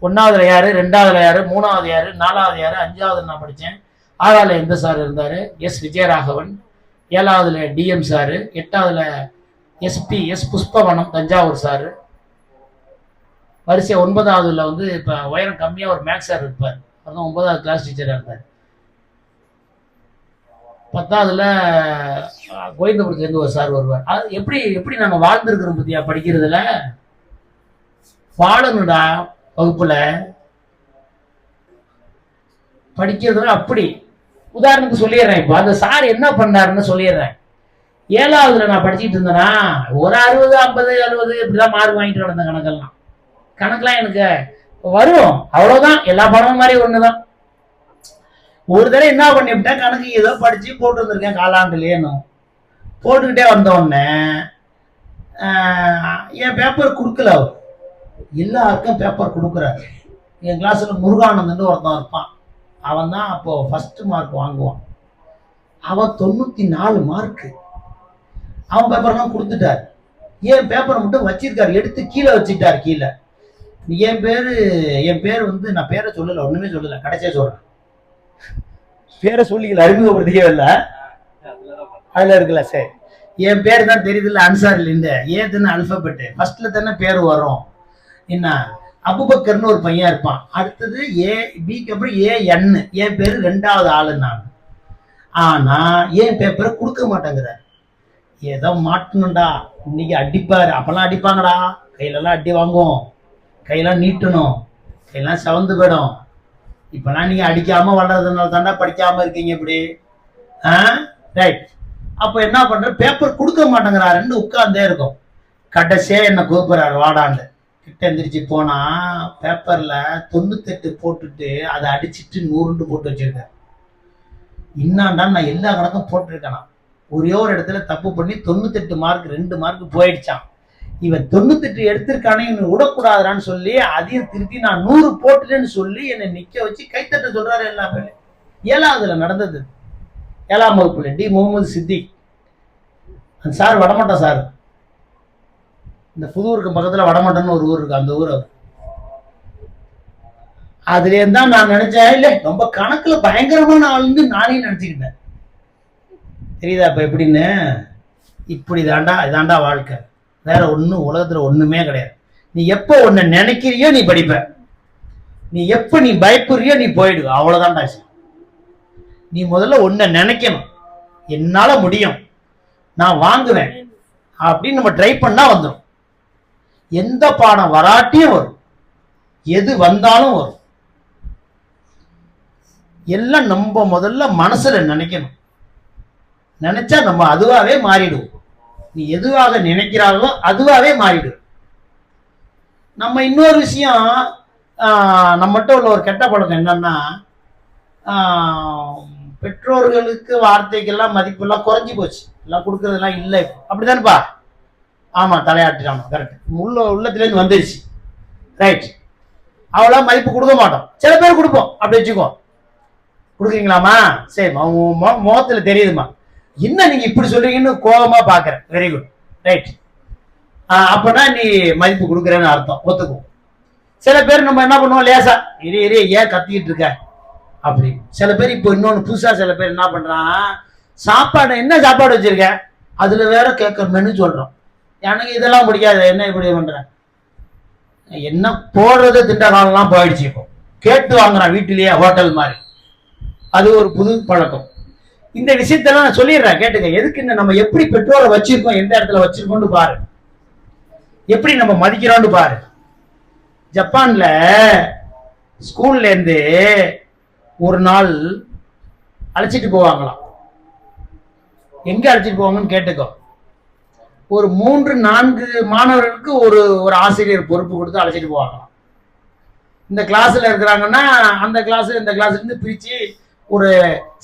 1ஆவதுல யாரு, 2ஆவதுல யாரு, 3ஆவது யாரு, 4ஆவது யாரு, 5ஆவது நான் படித்தேன். 6ஆவதுல எந்த சார் இருந்தாரு? எஸ் விஜயராகவன். 7ஆவதுல டிஎம் சாரு. 8ஆவதுல எஸ் புஷ்பவனம் தஞ்சாவூர் சாரு. வரிசை 9ஆவதுல வந்து இப்போ உயரம் கம்மியாக ஒரு மேக்ஸ் சார் இருப்பார், அதுவும் 9ஆவது கிளாஸ் டீச்சராக இருந்தார். 10ஆவதுல கோவிந்தபுரத்துலேருந்து ஒரு சார் வருவார். அது எப்படி எப்படி நாங்கள் வாழ்ந்துருக்கிறோம் பத்தியா? படிக்கிறதுல வாழணும்டா, வகுப்புல படிக்கிறதுல அப்படி. உதாரணத்துக்கு சொல்லிடுறேன். இப்போ அந்த சார் என்ன பண்ணாருன்னு சொல்லிடுறேன். 7ஆவதுல நான் படிச்சுட்டு இருந்தேன்னா ஒரு 60, 50, 70 இப்படிதான் மார்க் வாங்கிட்டு நடந்த கணக்கெல்லாம் எனக்கு வரும், அவ்வளவுதான். எல்லா படமும் மாதிரி ஒண்ணுதான். ஒரு தடவை என்ன பண்ணிவிட்டேன், கணக்கு ஏதோ படிச்சு போட்டு வந்திருக்கேன் காலாண்டுலேன்னு போட்டுக்கிட்டே வந்த உடனே என் பேப்பர் கொடுக்கல. அவர் எல்லாருக்கும் பேப்பர் கொடுக்குறாரு. என் கிளாஸ்ல முருகானந்தன் ஒருத்தன் இருப்பான், அவன் தான் அப்போ ஃபர்ஸ்ட் மார்க் வாங்குவான். அவன் 94 மார்க்கு. அவன் பேப்பர்லாம் கொடுத்துட்டார். என் பேப்பரை மட்டும் வச்சிருக்காரு, எடுத்து கீழே வச்சுட்டார். கீழே என் பேர் வந்து, நான் பேரை சொல்லல, ஒண்ணுமே சொல்லல, கடைசியா சொல்றேன். பேரை சொல்லிக்கல, அறிமுகப்படுத்திக்கவே இல்லை, அதுல இருக்குல்ல. சரி, என் பேர் தான் தெரியுது இல்ல, அன்சார் இல்ல, ஏதுன்னு அல்பபெட்டு ஃபர்ஸ்ட்ல தானே பேர் வரும். என்ன, அபுபக்கர்னு ஒரு பையன் இருப்பான், அடுத்தது பிக்கு அப்புறம் ஏஎன். என் பேரு 2ஆவது ஆளு நான். ஆனா என் பேப்பரை கொடுக்க மாட்டேங்கிறார். ஏதோ மாட்டணும்டா, இன்னைக்கு அடிப்பாரு. அப்பெல்லாம் அடிப்பாங்கடா, கையிலெல்லாம் அடி வாங்குவோம், கையெல்லாம் நீட்டணும், கையெல்லாம் சவந்து போயிடும். இப்பெல்லாம் நீங்க அடிக்காம வளர்றதுனால தாண்டா படிக்காம இருக்கீங்க இப்படி. ரைட். அப்ப என்ன பண்ற, பேப்பர் கொடுக்க மாட்டேங்கிறாருன்னு உட்கார்ந்தே இருக்கும். கடைசியா என்ன கூப்பிடுறாரு, வாடாண்டு. கிட்ட எந்திரிச்சு போனா பேப்பர்ல 98 போட்டுட்டு அதை அடிச்சுட்டு 100 போட்டு வச்சிருக்காரு. இன்னாண்டா நான் எல்லா கணக்கும் போட்டிருக்கேனா, ஒரே ஒரு இடத்துல தப்பு பண்ணி 98 மார்க் 2 மார்க் போயிடுச்சான். இவன் 98 எடுத்திருக்கானே, இவன் விடக்கூடாதான்னு சொல்லி அதையும் திருத்தி நான் 100 போட்டுட்டேன்னு சொல்லி என்னை நிக்க வச்சு கைத்தட்ட சொல்றாரு. எல்லாமே 7ஆவதுல நடந்தது. 7ஆம் வகுப்புல டி முகமது சித்திக். அந்த சார் வடமாட்டம் சார், இந்த புதூருக்கு பக்கத்துல வடமாட்டம்னு ஒரு ஊர் இருக்கு, அந்த ஊர். அதுல தான் நான் நினைச்சேன், இல்ல ரொம்ப கணக்குல பயங்கரமான ஆளுன்னு நானே நினைச்சுக்கிட்டேன். தெரியுதா இப்ப எப்படின்னு? இப்படி இதாண்டா வாழ்க்கை. வேற ஒண்ணும் உலகத்துல ஒண்ணுமே கிடையாது. நீ எப்ப ஒன்ன நினைக்கிறியோ நீ படிப்ப, நீ எப்ப நீ பயப்படுறியோ நீ போயிடு, அவ்வளவுதான்டா. நீ முதல்ல ஒன்ன நினைக்கணும், என்னால முடியும், நான் வாங்குவேன் அப்படின்னு நம்ம ட்ரை பண்ணா வந்துடும். எந்த பாடம் வராட்டியும் வரும், எது வந்தாலும் வரும். எல்லாம் நம்ம முதல்ல மனசுல நினைக்கணும். நினைச்சா நம்ம அதுவாகவே மாறிடுவோம். நீ எதுவாக நினைக்கிறாங்களோ அதுவாகவே மாறிடும். நம்ம இன்னொரு விஷயம், நம்மகிட்ட உள்ள ஒரு கெட்ட பழக்கம் என்னன்னா, பெற்றோர்களுக்கு வார்த்தைக்கெல்லாம் மதிப்பெல்லாம் குறைஞ்சி போச்சு, எல்லாம் கொடுக்கறதெல்லாம் இல்லை இப்போ. அப்படிதானப்பா? ஆமா, தலையாட்டிடாம கரெக்ட், உள்ளத்துலேருந்து வந்துருச்சு. ரைட். அவ்வளோ மதிப்பு கொடுக்க மாட்டோம், சில பேர் கொடுப்போம். அப்படி வச்சுக்கோ. கொடுக்குறீங்களாமா? சரி, முகத்துல தெரியுதுமா, என்ன நீங்க இப்படி சொல்றீங்கன்னு கோபமா பாக்குறேன். Very good, right. அப்பனா நீ மதிப்பு கொடுக்குறேன்னு அர்த்தம், ஒத்துக்குவோம். சில பேர் நம்ம என்ன பண்ணுவோம், லேசா இரு ஏன் கத்திக்கிட்டு இருக்க அப்படி. சில பேர் இப்போ இன்னொன்னு புதுசா சில பேர் என்ன பண்றான், சாப்பாடு என்ன சாப்பாடு வச்சிருக்க அதுல வேற கேட்கணும்னு சொல்றோம். எனக்கு இதெல்லாம் பிடிக்காது, என்ன இப்படி பண்ற, என்ன போடுறது திண்ட காலம்லாம் போயிடுச்சு. இப்போ கேட்டு வாங்குறான் வீட்டிலேயே, ஹோட்டல் மாதிரி. அது ஒரு புது பழக்கம். இந்த விஷயத்தெல்லாம் நான் சொல்லிடுறேன், கேட்டுக்க. எதுக்கு நம்ம எப்படி பெற்றோரை வச்சிருக்கோம், எந்த இடத்துல வச்சிருக்கோம்னு பாரு, எப்படி நம்ம மதிக்கிறோம்னு பாரு. ஜப்பான்ல ஸ்கூல்ல இருந்து ஒரு நாள் அழைச்சிட்டு போவாங்களாம். எங்க அழைச்சிட்டு போவாங்கன்னு கேட்டுக்கோ. ஒரு 3-4 மாணவர்களுக்கு ஒரு ஆசிரியர் பொறுப்பு கொடுத்து அழைச்சிட்டு போவாங்களாம். இந்த கிளாஸ்ல இருக்கிறாங்கன்னா அந்த கிளாஸ் இந்த கிளாஸ்ல இருந்து பிரிச்சு ஒரு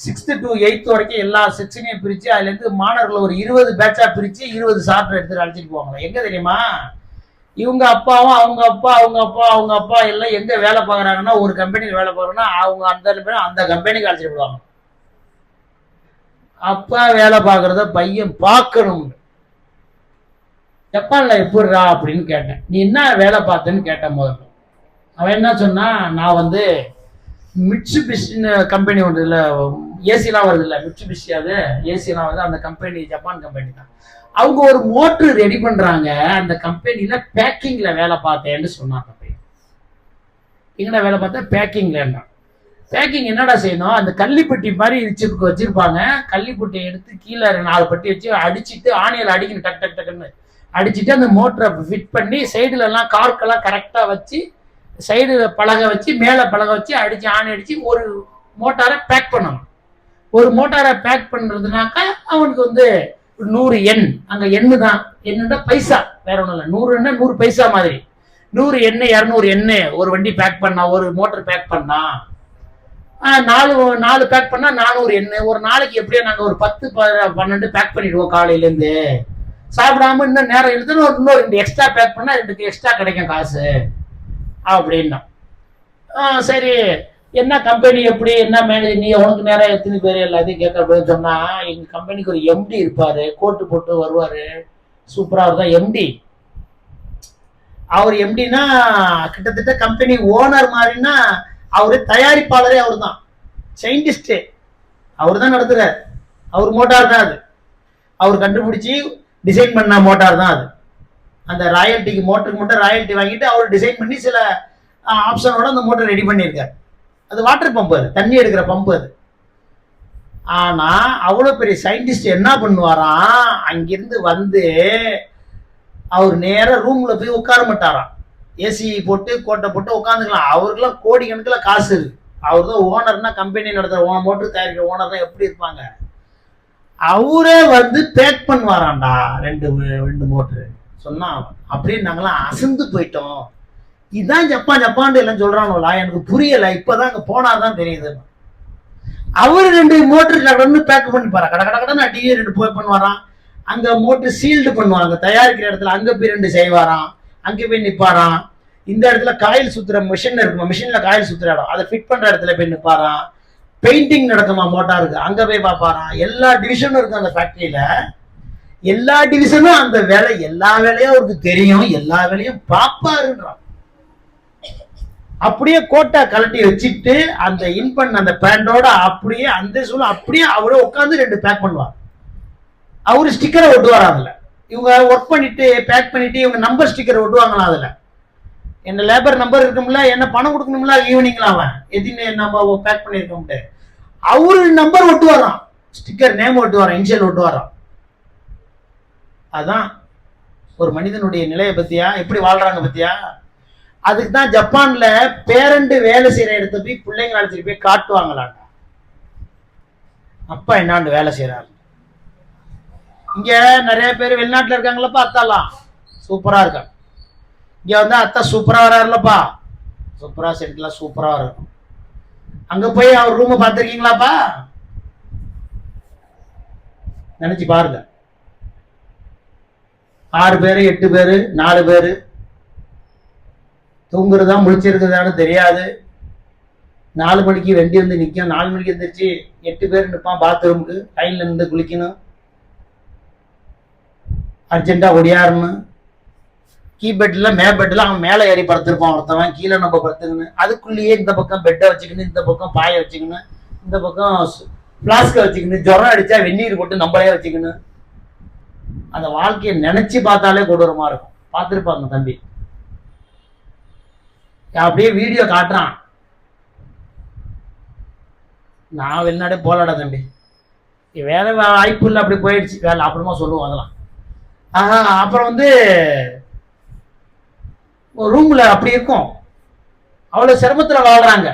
6th to 8th வரைக்கும் எல்லா செக்ஷனையும் பிரிச்சு அதுல இருந்து மாணவர்களை ஒரு 20 பேட்சா பிரிச்சு 20 சாப்டர் எடுத்து அழைச்சிட்டு போவாங்க. எங்க தெரியுமா? இவங்க அப்பாவும் அவங்க அப்பா எல்லாம் எங்க வேலை பார்க்குறாங்கன்னா, ஒரு கம்பெனியில் வேலை பார்க்குறோன்னா அவங்க அந்த கம்பெனிக்கு அழைச்சிட்டு போவாங்க. அப்பா வேலை பார்க்கறத பையன் பார்க்கணும். ஜப்பான்ல எப்படிரா அப்படின்னு கேட்டேன். நீ என்ன வேலை பார்த்தேன்னு கேட்டேன் முதல்ல. அவன் என்ன சொன்னா, நான் வந்து மிட்சுபிஷின்னு கம்பெனி ஒன்று இல்லை, ஏசிலாம் வருது இல்லை, மிட்சுபிஷி அது ஏசிலாம் வந்து அந்த கம்பெனி ஜப்பான் கம்பெனி தான். அவங்க ஒரு மோட்ரு ரெடி பண்றாங்க, அந்த கம்பெனியில பேக்கிங்ல வேலை பார்த்தேன்னு சொன்னாங்க. எங்கடா வேலை பார்த்தா? பேக்கிங்ல. பேக்கிங் என்னடா செய்யணும்? அந்த கள்ளிப்பட்டி மாதிரி வச்சிருப்பாங்க. கள்ளிப்பட்டியை எடுத்து கீழே 4 பட்டி வச்சு அடிச்சுட்டு ஆணியில் அடிக்கணும், டக் டக் டக்குன்னு அடிச்சுட்டு அந்த மோட்டரை ஃபிட் பண்ணி சைடுல எல்லாம் கார்க்கெல்லாம் கரெக்டா வச்சு சைடு பலகை வச்சு மேலே பலகை வச்சு அடிச்சு ஆணி அடிச்சு ஒரு மோட்டாரை பேக் பண்ணணும். ஒரு மோட்டாரை பேக் பண்றதுனாக்கா அவனுக்கு வந்து 100 எண், அங்க எண்ணு தான், என்னன்னா பைசா, வேற ஒன்றும் இல்லை. 100 100 பைசா மாதிரி 100 எண்ணு 200 எண்ணு ஒரு வண்டி பேக் பண்ணா, ஒரு மோட்டர் பேக் பண்ணா 4 பேக் பண்ணா 400 எண்ணு. ஒரு நாளைக்கு எப்படியோ நாங்க ஒரு 10 12 பேக் பண்ணிடுவோம். காலையில இருந்து சாப்பிடாம இன்னும் நேரம் இழுத்துன்னு இன்னும் 2 எக்ஸ்ட்ரா பேக் பண்ணா 2 எக்ஸ்ட்ரா கிடைக்கும் காசு அப்படின்னா. சரி, என்ன கம்பெனி எப்படி, என்ன மேனேஜர், நீ உனக்கு நேரம் எத்தனை பேர் எல்லாத்தையும் கேட்கறதுன்னு சொன்னா, எங்க கம்பெனிக்கு ஒரு எம்டி இருப்பாரு, கோட்டு போட்டு வருவாரு, சூப்பரா தான் எம்டி. அவர் எம்டினா கிட்டத்தட்ட கம்பெனி ஓனர் மாதிரின்னா அவரு தயாரிப்பாளரே அவர் தான், சயின்டிஸ்டே அவர் தான் நடத்துறாரு. அவர் மோட்டார் தான் அது, அவர் கண்டுபிடிச்சி டிசைன் பண்ண மோட்டார் தான் அது. அந்த ராயல்ட்டிக்கு மோட்டருக்கு மட்டும் ராயல்ட்டி வாங்கிட்டு அவர் டிசைன் பண்ணி சில ஆப்ஷனோட அந்த மோட்டர் ரெடி பண்ணியிருக்காரு. அது வாட்டர் பம்பு, அது தண்ணி எடுக்கிற பம்பு அது. ஆனா அவ்வளவு பெரிய சயின்டிஸ்ட் என்ன பண்ணுவாராம், அங்கிருந்து வந்து அவர் நேர ரூம்ல போய் உட்கார மாட்டாராம். ஏசி போட்டு கோட்டை போட்டு உட்காந்துக்கலாம். அவருக்கெல்லாம் கோடி கணக்கில் காசு இருக்கு. அவர் தான் ஓனர்னா, கம்பெனி நடத்துற மோட்டர் தயாரிக்கிற ஓனர் தான் எப்படி இருப்பாங்க. அவரே வந்து பேக் பண்ணுவாராண்டா 2 மோட்டரு சொன்னா. அப்படின்னு நாங்களாம் அசந்து போயிட்டோம். இதுதான் ஜப்பான் எல்லாம் சொல்றாங்களா, எனக்கு புரியல, இப்பதான் அங்க போனாதான் தெரியுது. அவரு 2 மோட்டர் கடன்னு பேக் பண்ணிப்பாரா, கடன்னு அடியே 2 போய் பண்ணுவாராம். அங்க மோட்டர் சீல்டு பண்ணுவாங்க தயாரிக்கிற இடத்துல, அங்க போய் 2 செய்வாராம், அங்க போய் நிப்பாராம். இந்த இடத்துல காயில் சுத்துற மிஷின் இருக்குமா, மிஷின்ல காயில் சுத்துற இடம், அதை ஃபிட் பண்ற இடத்துல போய் நிப்பாராம். பெயிண்டிங் நடக்குமா மோட்டாருக்கு, அங்க போய் பார்ப்பாராம். எல்லா டிவிஷனும் இருக்கு அந்த ஃபேக்டரியில, எல்லா டிவிஷனும் அந்த வேலை, எல்லா வேலையும் அவருக்கு தெரியும், எல்லா வேலையும் பார்ப்பாருன்றான். அப்படியே கோட்டை கலட்டி வச்சுட்டு அந்த இன்பன் அந்த பேண்டோட அப்படியே அந்த சூழல் அப்படியே அவரே உட்காந்து 2 பேக் பண்ணுவார். அவரு ஸ்டிக்கரை ஒட்டுவார். அதுல இவங்க ஒர்க் பண்ணிட்டு பேக் பண்ணிட்டு இவங்க நம்பர் ஸ்டிக்கரை ஒட்டுவாங்களா, அதுல என்ன லேபர் நம்பர் இருக்கும்ல, என்ன பணம் கொடுக்கணும்ல ஈவினிங்ல, அவன் எதுன்னு நம்ம பேக் பண்ணிருக்கோம்ட்டு அவரு நம்பர் ஒட்டுவாராம், ஸ்டிக்கர் நேம் ஒட்டுவாராம், இனிஷியல் ஒட்டுவாராம். அதான் ஒரு மனிதனுடைய நிலையை பத்தியா, எப்படி வாழ்றாங்க பத்தியா. அதுக்கு தான் ஜப்பான்ல பேரண்ட் வேலை செய்யற இடத்த போய் பிள்ளைங்க அழைச்சிட்டு போய் காட்டுவாங்களாங்க, அப்பா என்னாண்டு வேலை செய்யறாரு. இங்க நிறைய பேர் வெளிநாட்டுல இருக்காங்களப்பா, அத்தாலாம் சூப்பரா இருக்காங்க. இங்க வந்து அத்தா சூப்பரா வராருலப்பா, சூப்பரா செட்டிலாம் சூப்பரா இருக்கும். அங்க போய் அவர் ரூமை பார்த்துருக்கீங்களாப்பா, நினைச்சு பாருங்க. 6 பேரு 8 பேரு 4 பேரு தூங்குறதா முழிச்சிருக்கிறதான்னு தெரியாது. 4 மணிக்கு வண்டி வந்து நிற்கும், 4 மணிக்கு எழுந்திரிச்சு 8 பேர் நிற்பான் பாத்ரூமுக்கு, லைன்ல நின்று குளிக்கணும், அர்ஜென்ட்டா ஒடியாரணும். கீ பெட்ல பெட்ல அவன் மேலே ஏறி படுத்திருப்பான் ஒருத்தவன், கீழே நம்ம படுத்துக்கணும். அதுக்குள்ளேயே இந்த பக்கம் பெட்டை வச்சுக்கணும், இந்த பக்கம் பாயை வச்சுக்கணும், இந்த பக்கம் பிளாஸ்கை வச்சுக்கணும், ஜுரம் அடிச்சா வெந்நீர் போட்டு நம்மளே வச்சுக்கணும். அந்த வாழ்க்கையை நினைச்சு பார்த்தாலே கொடூரமா இருக்கும். பார்த்துருப்பாங்க தம்பி, அப்படியே வீடியோ காட்டுறான். நான் வெளிநாடே போலாடா தம்பி, வேலை வாய்ப்பு இல்லை, அப்படி போயிடுச்சு வேலை, அப்புறமா சொல்லுவோம் அதெல்லாம். அப்புறம் வந்து ரூம்ல அப்படி இருக்கும், அவ்வளவு சிரமத்துல வாழ்றாங்க.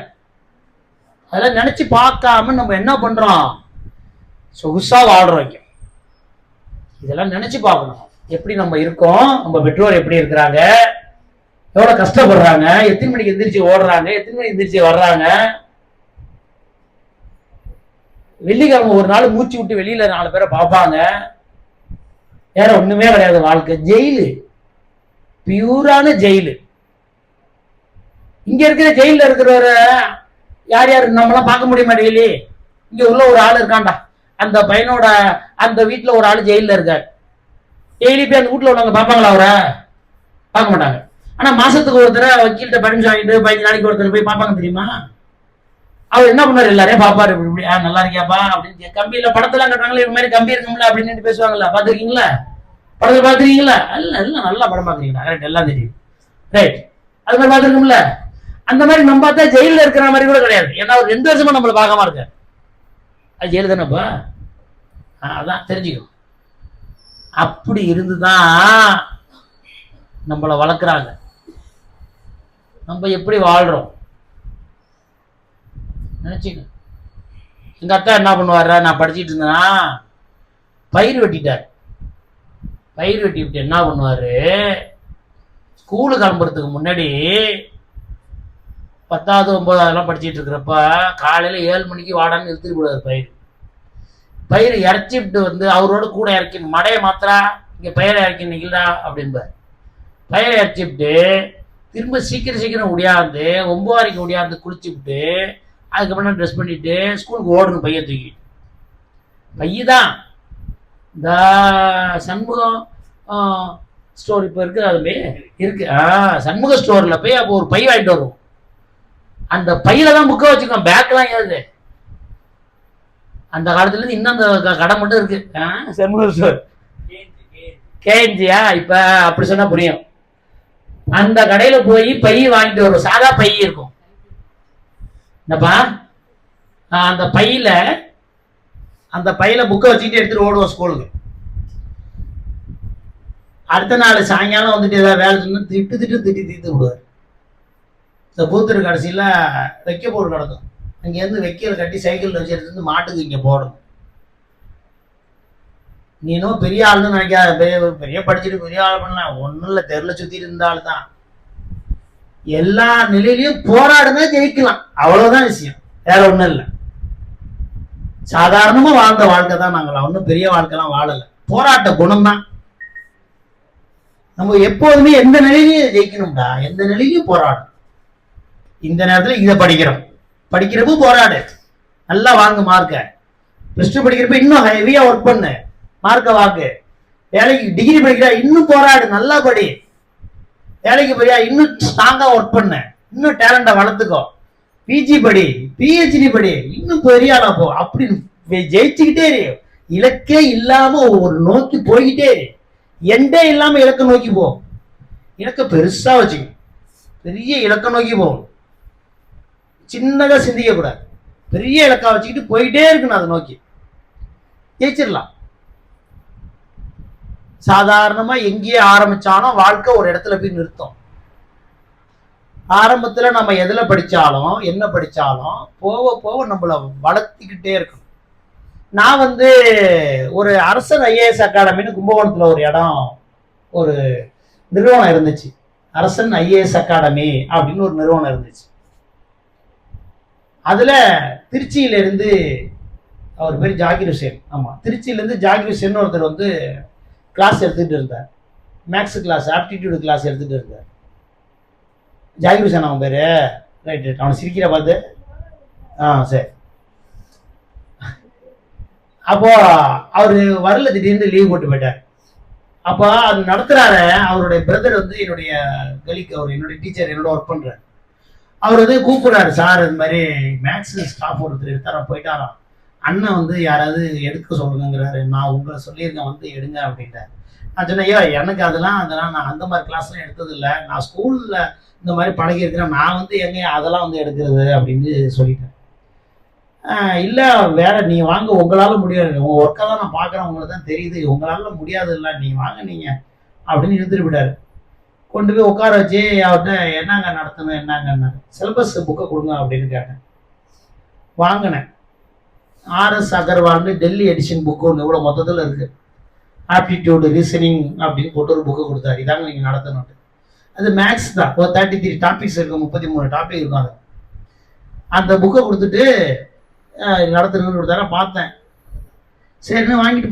அதெல்லாம் நினைச்சு பார்க்காம நம்ம என்ன பண்றோம், சொகுசா வாழ்றோம் இங்க. இதெல்லாம் நினைச்சு பார்க்கணும், எப்படி நம்ம இருக்கோம், நம்ம பெற்றோர் எப்படி இருக்கிறாங்க, எவ்வளவு கஷ்டப்படுறாங்க, எத்தனை மணிக்கு எந்திரிச்சு ஓடுறாங்க, எத்தனை மணிக்கு எந்திரிச்சு வர்றாங்க. வெள்ளிக்கிழமை ஒரு நாள் மூச்சு விட்டு வெளியில 4 பேரை பார்ப்பாங்க. வேற ஒண்ணுமே கிடையாது வாழ்க்கை. ஜெயிலு, பியூரான ஜெயிலு. இங்க இருக்கிற ஜெயில இருக்கிறவர யார் யார் நம்மளாம் பார்க்க முடியுமா? டெய்லி இங்க உள்ள ஒரு ஆள் இருக்காண்டா, அந்த பையனோட அந்த வீட்டுல ஒரு ஆள் ஜெயில இருக்காரு. டெய்லி போய் அந்த வீட்டுல உள்ளவங்க பார்ப்பாங்களா? அவரை பார்க்க மாட்டாங்க. ஆனா மாசத்துக்கு ஒருத்தர் வக்கீல்கிட்ட பர்மிஷன் வாங்கிட்டு 15 நாளைக்கு ஒருத்தர் போய் பார்ப்பாங்க தெரியுமா? அவர் என்ன பண்ணாரு? எல்லாரையும் பாப்பாரு. இப்படி நல்லா இருக்கியாப்பா அப்படின்னு. கம்பியில படத்தெல்லாம் கட்டுறாங்களே, இது மாதிரி கம்பி இருக்கும்ல அப்படின்னு பேசுவாங்கல்ல, பாத்துருக்கீங்களா? படத்தை பாத்துருக்கீங்களா? இல்ல இல்ல, நல்லா படம் பாக்குறீங்களா? கரெக்ட், எல்லாம் தெரியும். ரைட், அது மாதிரி பாத்துருக்கோம்ல. அந்த மாதிரி நம்ம பார்த்தா ஜெயில இருக்கிற மாதிரி கூட கிடையாது. ஏன்னா அவர் 2 வருஷமா நம்மள பார்க்காம இருக்காரு. அது ஜெயிலு தானேப்பா. அதான் தெரிஞ்சுக்கணும். அப்படி இருந்துதான் நம்மளை வளர்க்குறாங்க. நம்ம எப்படி வாழ்றோம் நினைச்சுக்க. எங்க அக்கா என்ன பண்ணுவாரு? நான் படிச்சுட்டு இருந்தேன்னா பயிர் வெட்டிட்டார். பயிர் வெட்டி விட்டு என்ன பண்ணுவாரு? ஸ்கூலுக்கு கிளம்புறதுக்கு முன்னாடி 10வது 9வது படிச்சுட்டு இருக்கிறப்ப காலையில 7 மணிக்கு வாடான்னு நிறுத்தி போடுவார். பயிர் இறச்சிட்டு வந்து அவரோட கூட இறக்கணும். மடையை மாத்திரா இங்க பயிரை இறக்கி நிக்கலா அப்படின்பார். பயிரை இறச்சிவிட்டு திரும்ப சீக்கிரம் ஒடியாந்து 9 வரைக்கும் ஒடியாந்து குளிச்சுவிட்டு அதுக்கப்புறம் ட்ரெஸ் பண்ணிட்டு ஸ்கூலுக்கு ஓடணும். பையன் தூக்கி பையதான் இந்த சண்முகம் ஸ்டோர் இப்போ இருக்கு, அது இருக்கு. சண்முக ஸ்டோர்ல போய் அப்போ ஒரு பை வாங்கிட்டு வருவோம். அந்த பையில தான் புக்கை வச்சுக்கோம், பேக்லாம் ஏது. அந்த காலத்துல இருந்து இன்னும் அந்த கடை மட்டும் இருக்கு. சண்முக ஸ்டோர் கேஎன்ஜியா? இப்ப அப்படி சொன்னா புரியும். அந்த கடையில போய் பை வாங்கிட்டு வரும். சாதா பை இருக்கும். என்னப்பா? அந்த பையில புக்கை வச்சுக்கிட்டு எடுத்துட்டு ஓடுவோம் ஸ்கூலுக்கு. அடுத்த நாள் சாயங்காலம் வந்துட்டு ஏதாவது வேலை சொன்னா திட்டு விடுவார். இந்த பூத்தர் கடைசியில வைக்க போர் கிடக்கும். அங்கேருந்து வைக்கல கட்டி சைக்கிள் வச்சு எடுத்து மாட்டுக்கு இங்க போடணும். நீ இன்னும் பெரிய ஆளுன்னு நினைக்காத. பெரிய படிச்சுட்டு பெரிய ஆள் பண்ணலாம் ஒன்றும் இல்லை. தெருல சுத்தி இருந்த ஆள் தான். எல்லா நிலையிலையும் போராடுனா ஜெயிக்கலாம், அவ்வளவுதான் விஷயம். வேற ஒண்ணும் இல்லை. சாதாரணமா வாழ்ந்த வாழ்க்கை தான் நாங்களாம். ஒன்றும் பெரிய வாழ்க்கைலாம் வாழல. போராட்ட குணம் தான். நம்ம எப்போதுமே எந்த நிலையிலையும் ஜெயிக்கணும்டா, எந்த நிலையிலையும் போராடும். இந்த நேரத்துல இதை படிக்கிறப்ப போராடு, நல்லா வாங்க மார்க்க. +2 படிக்கிறப்ப இன்னும் ஹெவியா ஒர்க் பண்ணு, மார்க்க வாக்கு. வேலைக்கு டிகிரி படிக்கிறா இன்னும் போராடு, நல்லா படி. வேலைக்கு போறியா இன்னும் ஸ்ட்ராங்கா ஒர்க் பண்ணு, இன்னும் டேலண்ட வளர்த்துக்கோ. பிஜி படி, பிஹெச்டி படி, இன்னும் பெரிய ஆளா போ. அப்படி ஜெயிச்சுக்கிட்டே இரு. இலக்கே இல்லாம ஒரு நோக்கி போய்கிட்டே இரு. எண்டே இல்லாம இலக்க நோக்கி போ. இலக்க பெருசா வச்சுக்க, பெரிய இலக்க நோக்கி போகணும். சின்னதா சிந்திக்க கூடாது. பெரிய இலக்கா வச்சுக்கிட்டு போயிட்டே இருக்கணும். அதை நோக்கி ஜெயிச்சிடலாம். சாதாரணமா எங்கேயே ஆரம்பிச்சாலும் வாழ்க்கை ஒரு இடத்துல போய் நிறுத்தும். ஆரம்பத்துல நம்ம எதுல படிச்சாலும் என்ன படிச்சாலும் போக போக நம்மள வளர்த்திக்கிட்டே இருக்கணும். நான் ஒரு அரசன் IAS அகாடமின்னு கும்பகோணத்துல ஒரு இடம், ஒரு நிறுவனம் இருந்துச்சு. அரசன் IAS அகாடமி அப்படின்னு ஒரு நிறுவனம் இருந்துச்சு. அதுல திருச்சியில இருந்து அவர் பேர் ஜாகிர் ஹுசேன். ஆமா, திருச்சியில இருந்து ஜாகிர் ஹுசேன் ஒருத்தர் கிளாஸ் எடுத்துட்டு இருந்தார். மேக்ஸ் கிளாஸ், ஆப்டிடியூடு கிளாஸ் எடுத்துட்டு இருந்தார். ஜாகிர் ஹுசேன் அவன் பேரு. ரைட் ரைட், அவனை சிரிக்கிற பார்த்து. சரி. அப்போ அவரு வரல, திடீர்னு லீவ் போட்டு போயிட்டார். அப்போ அது நடத்துறாரு அவருடைய பிரதர், என்னுடைய கலிக்கு, அவர் என்னுடைய டீச்சர், என்னோட ஒர்க் பண்றாரு. அவர் கூப்பிடுறாரு, சார் இந்த மாதிரி மேக்ஸ் ஸ்டாஃப் ஒருத்தர் எடுத்தாரா, போயிட்டாராம். அண்ணன் யாராவது எடுக்க சொல்லுங்கிறாரு. நான் உங்களை சொல்லியிருக்கேன் எடுங்க அப்படின்ட்டார். நான் சொன்னேன், ஐயோ எனக்கு அதெல்லாம் நான் அந்த மாதிரி கிளாஸ்லாம் எடுத்தது இல்லை. நான் ஸ்கூல்ல இந்த மாதிரி பழகி இருக்கிறேன். நான் எங்க அதெல்லாம் எடுக்கிறது அப்படின்னு சொல்லிட்டேன். இல்லை வேற நீ வாங்க, உங்களால முடியாது, உங்க ஒர்க்கை தான் நான் பார்க்குறேன், உங்களுக்கு தான் தெரியுது, உங்களால முடியாது இல்லை, நீ வாங்க நீங்க அப்படின்னு இழுத்துட்டு விட்டாரு. கொண்டு போய் உட்கார வச்சு அவர்கிட்ட என்னங்க நடத்தணும், என்னங்க சிலபஸ் புக்கை கொடுங்க அப்படின்னு கேட்டேன். வாங்கினேன். RS அகர்வால்னு டெல்லி எடிஷன் புக்கு ஒன்று இவ்வளோ மொத்தத்தில் இருக்கு. ஆப்டிடியூடு ரீசனிங் அப்படின்னு போட்டு ஒரு புக்கு கொடுத்தாரு. இதாங்க நீங்கள் நடத்தணும். அது மேக்ஸ் தான். ஒரு 33 டாபிக்ஸ் இருக்கும், 33 டாபிக் இருக்கும். அது அந்த புக்கை கொடுத்துட்டு நடத்துறதுன்னு கொடுத்தாரா பார்த்தேன். சரின்னு வாங்கிட்டு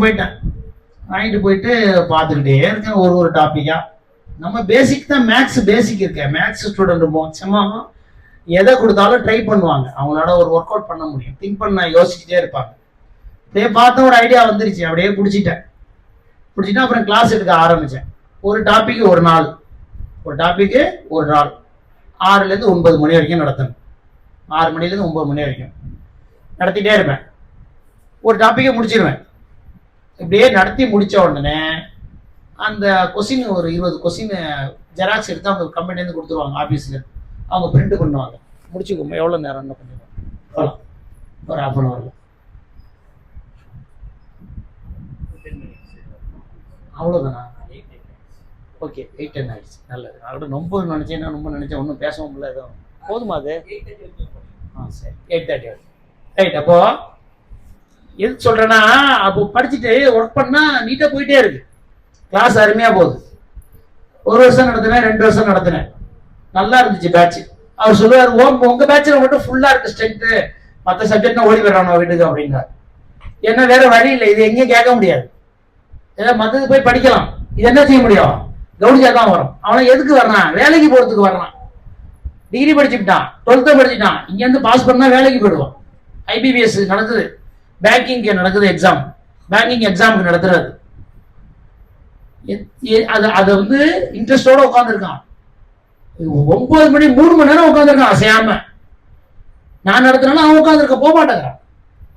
போயிட்டு பார்த்துக்கிட்டே இருக்கேன் ஒரு டாப்பிக்கா. நம்ம பேசிக் தான் மேக்ஸ் பேசிக் இருக்கேன். மேக்ஸ் ஸ்டூடெண்ட் மோட்சமா எதை கொடுத்தாலும் ட்ரை பண்ணுவாங்க. அவங்களோட ஒரு ஒர்க் அவுட் பண்ண முடியும். திங்க் பண்ண யோசிச்சுட்டே இருப்பாங்க. அப்படியே பார்த்த ஒரு ஐடியா வந்துருச்சு. அப்படியே பிடிச்சிட்டேன். அப்புறம் கிளாஸ் எடுக்க ஆரம்பித்தேன். ஒரு டாபிக் ஒரு நாள் 6லேருந்து 9 மணி வரைக்கும் நடத்தணும். 6 மணிலேருந்து 9 மணி வரைக்கும் நடத்திட்டே இருப்பேன். ஒரு டாப்பிக்கை முடிச்சிருவேன். இப்படியே நடத்தி முடித்த உடனே அந்த கொஸ்டின் ஒரு 20 கொஸ்டின் ஜெராக்ஸ் எடுத்து அவங்க கம்பெனிலேருந்து கொடுத்துருவாங்க. ஆஃபீஸில் அவங்க பிரிண்ட் பண்ணுவாங்க. முடிச்சுக்கோங்க. எவ்வளோ நேரம் என்ன பண்ணுவோம்? ஒரு ½ அன் ஹவரில். அவ்வளோதானா? ஓகே, 8-10 ஆயிடுச்சு. நல்லது. நான் கூட ரொம்ப நினச்சேன் ஒன்றும் பேசவும் இல்லை. எதுவும் போதுமா அது? சரி, 8:30 ரைட். அப்போ எது சொல்கிறேன்னா, அப்போ படிச்சுட்டு ஒர்க் பண்ணால் நீட்டாக போயிட்டே இருக்கு. கிளாஸ் அருமையாக போகுது. 1 வருஷம் நடத்தினேன், 2 வருஷம் நடத்தினேன். நல்லா இருந்துச்சு பேட்ச். அவர் சொல்லுவார், உங்கள் பேட்சில் மட்டும் ஃபுல்லாக இருக்கு ஸ்ட்ரென்த்து, மற்ற சப்ஜெக்ட்னா ஓடி வர்றானோ வீட்டுக்கு அப்படின்னார். ஏன்னா வேற வழி இல்லை. இது எங்கேயும் கேட்க முடியாது. ஏதாவது மற்றது போய் படிக்கலாம். இது என்ன செய்ய முடியும்? கவனிச்சா தான் வரும். அவனை எதுக்கு வர்றான்? வேலைக்கு போகிறதுக்கு வர்றான். டிகிரி படிச்சுட்டான், 12th படிச்சுட்டான். இங்கேருந்து பாஸ் பண்ணால் வேலைக்கு போயிடுவான். IBPS நடக்குது, பேங்கிங் நடக்குது, எக்ஸாம் பேங்கிங் எக்ஸாமுக்கு நடத்துறது. அதை வந்து இன்ட்ரெஸ்டோட உட்காந்துருக்கான். 9 மணி 3 மணி நேரம் உட்காந்துருக்கான் அசையாம. நான் நடத்தினாலும் அவன் உட்காந்துருக்க போக மாட்டேங்கிறான்.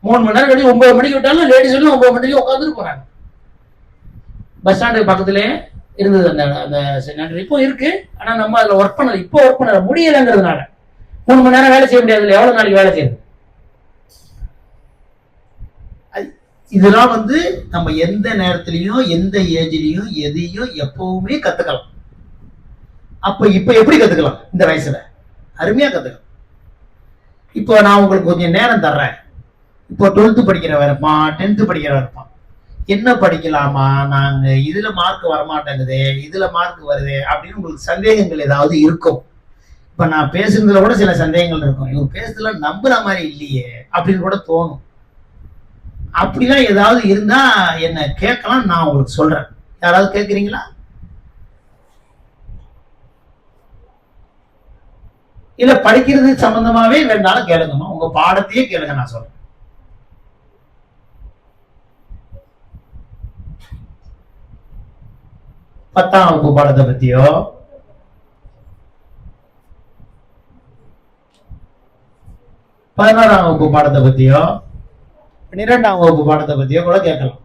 3 மணி நேரம் கழிச்சு 9 மணிக்கு விட்டாலும் லேடிஸ் 9 மணிக்கு உட்காந்துட்டு போறாங்க. பஸ் ஸ்டாண்டுக்கு பக்கத்துலேயே இருந்தது அந்த சென்டர். இப்போ இருக்கு. ஆனா நம்ம அதுல ஒர்க் பண்ணல. இப்போ ஒர்க் பண்ண முடியலைங்கிறதுனால 3 மணி நேரம் வேலை செய்ய முடியாது. எவ்வளவு நாளைக்கு வேலை செய்யுது? இதெல்லாம் வந்து நம்ம எந்த நேரத்திலையும் எந்த ஏஜ்லயும் எதையும் எப்பவுமே கத்துக்கலாம். இப்ப எப்படி கத்துக்கலாம்? இந்த வயசுல அருமையா கத்துக்கலாம். இப்போ நான் உங்களுக்கு கொஞ்சம் நேரம் தர்றேன். இப்போ 12th படிக்கிறவன் இருப்பான், 10th படிக்கிறவன் இருப்பான். என்ன படிக்கலாமா, நாங்க இதுல மார்க் வரமாட்டேங்குது, இதுல மார்க் வருது அப்படின்னு உங்களுக்கு சந்தேகங்கள் ஏதாவது இருக்கும். இப்ப நான் பேசுறதுல கூட சில சந்தேகங்கள் இருக்கும். இவங்க பேசுறதுல நம்புற மாதிரி இல்லையே அப்படின்னு கூட தோணும். அப்படிலாம் ஏதாவது இருந்தா என்ன கேட்கலாம், நான் உங்களுக்கு சொல்றேன். யாராவது கேட்குறீங்களா? இல்ல படிக்கிறது சம்பந்தமாவே வேண்டாலும் கேளுங்கம்மா. உங்க பாடத்தையே கேளுங்க, நான் சொல்றேன். பத்தாம் வகுப்பு பாடத்தை பத்தியோ, 11ஆம் வகுப்பு பாடத்தை பத்தியோ, 12ஆம் வகுப்பு பாடத்தை பத்தியோ கூட கேட்கலாம்.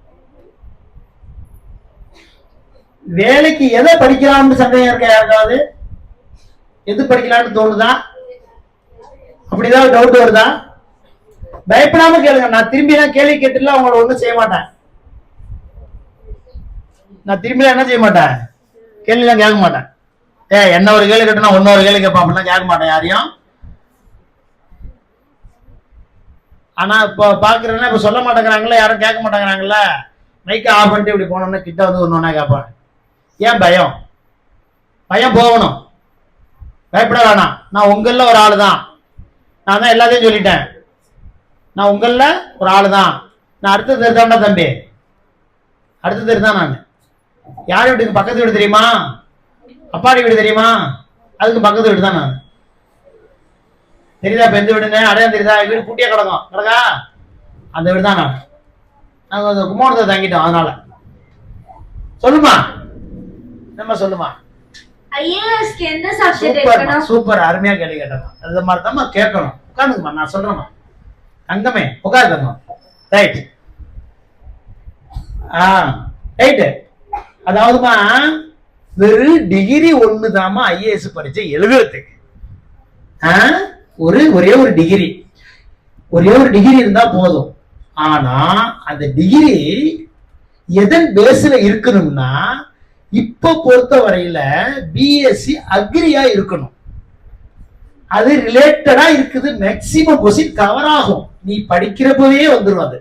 வேலைக்கு எதை படிக்கலாம்னு சந்தேகம் இருக்க யாருக்காவது? எது படிக்கலாம்னு தோணுதா? அப்படிதான் டவுட் வருதா? பயப்படாம கேளுங்க. நான் திரும்பிலாம் கேள்வி கேட்டுல அவங்கள ஒண்ணும் செய்ய மாட்டேன். நான் திரும்பிலாம் என்ன செய்ய மாட்டேன்? கேள்விலாம் கேட்க மாட்டேன். என்ன ஒரு கேள்வி கேட்டா இன்னொரு கேள்வி கேட்பான். அப்படிலாம் கேட்க மாட்டேன் யாரையும். ஆனா இப்ப பாக்குறேன்னா இப்ப சொல்ல மாட்டேங்கிறாங்களா, யாரும் கேட்க மாட்டேங்கிறாங்கல்ல. மைக்கை ஆஃப் பண்ணிட்டு இப்படி போனோம்னா கிட்ட வந்து ஒன்னொன்னா கேட்பான். ஏன் பயம்? பயம் போகணும். பயப்பட வேணாம். நான் உங்கள ஒரு ஆளு தான். நான் தான் எல்லாத்தையும் சொல்லிட்டேன். நான் உங்கள ஒரு ஆளு தான். நான் அடுத்த தெருதாண்டா தம்பி, அடுத்த தெரு தான். நான் யார் வீட்டுக்கு பக்கத்து வீடு தெரியுமா? அப்பாடி வீடு தெரியுமா? அதுக்கு பக்கத்து வீடு தான் நான். தெரியுதா? இப்ப எந்த வீடுன்னு அடையாளம் தெரியுதா? வீடு பூட்டியா கிடக்கா, அந்த வீடு தான் நான். நாங்க கும்போணத்தை தங்கிட்டோம். அதனால சொல்லுமா, நம்ம சொல்லுமா. சூப்பர், அருமையா கேள்வி கேட்டமா. அது மாதிரி தான் கேட்கணும். உட்காந்துக்குமா, நான் சொல்றேம்மா. தங்கமே உட்காருங்க. Right, right. அதாவதுமா வெறும் டிகிரி ஒண்ணுதாமா IAS பரீட்சை எழுதுறதுக்கு. ஒரே ஒரு டிகிரி இருந்தா போதும். ஆனா அந்த டிகிரி எதன் பேஸ்ல இருக்கணும்னா, இப்ப பொறுத்த வரையில BSc அக்ரியா இருக்கணும். அது ரிலேட்டடா இருக்குது. மேக்சிமம் கொஸ்டின் கவர் ஆகும். நீ படிக்கிறப்பவே வந்துடும். அது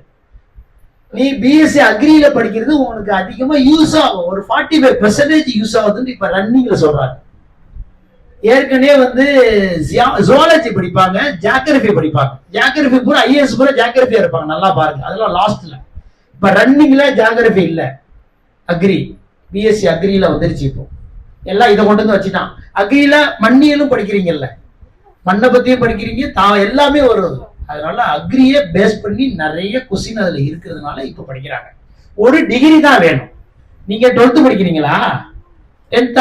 நீ BSc அக்ரியில படிக்கிறது உனக்கு அதிகமா யூஸ் ஆகும். ஒரு 45% யூஸ் ஆகுதுன்னு இப்ப ரன்னிங்ல சொல்றாங்க. ஏற்கனவே வந்து ஜுவாலஜி படிப்பாங்க, ஜியாகிரபி படிப்பாங்க. ஜியாகிரபி பூரா ஐஏஎஸ் பூரா ஜியாகிரபியா இருப்பாங்க. நல்லா பாருங்க, அதெல்லாம் லாஸ்ட்ல. இப்ப ரன்னிங்ல ஜியாகிரபி இல்ல, அக்ரி, பிஎஸ்சி அக்ரியில வந்துருச்சு. இப்போ எல்லாம் இதை கொண்டு வந்து வச்சுட்டான். அக்ரியில மண்ணியலும் படிக்கிறீங்கல்ல, மண்ணை பத்தியும் படிக்கிறீங்க, எல்லாமே வருது. அதனால அக்ரியை பேஸ் பண்ணி நிறைய கொஸ்டின் அதுல இருக்கிறதுனால இப்ப படிக்கிறாங்க. ஒரு டிகிரி தான் வேணும். நீங்க 12th படிக்கிறீங்களா, 10th,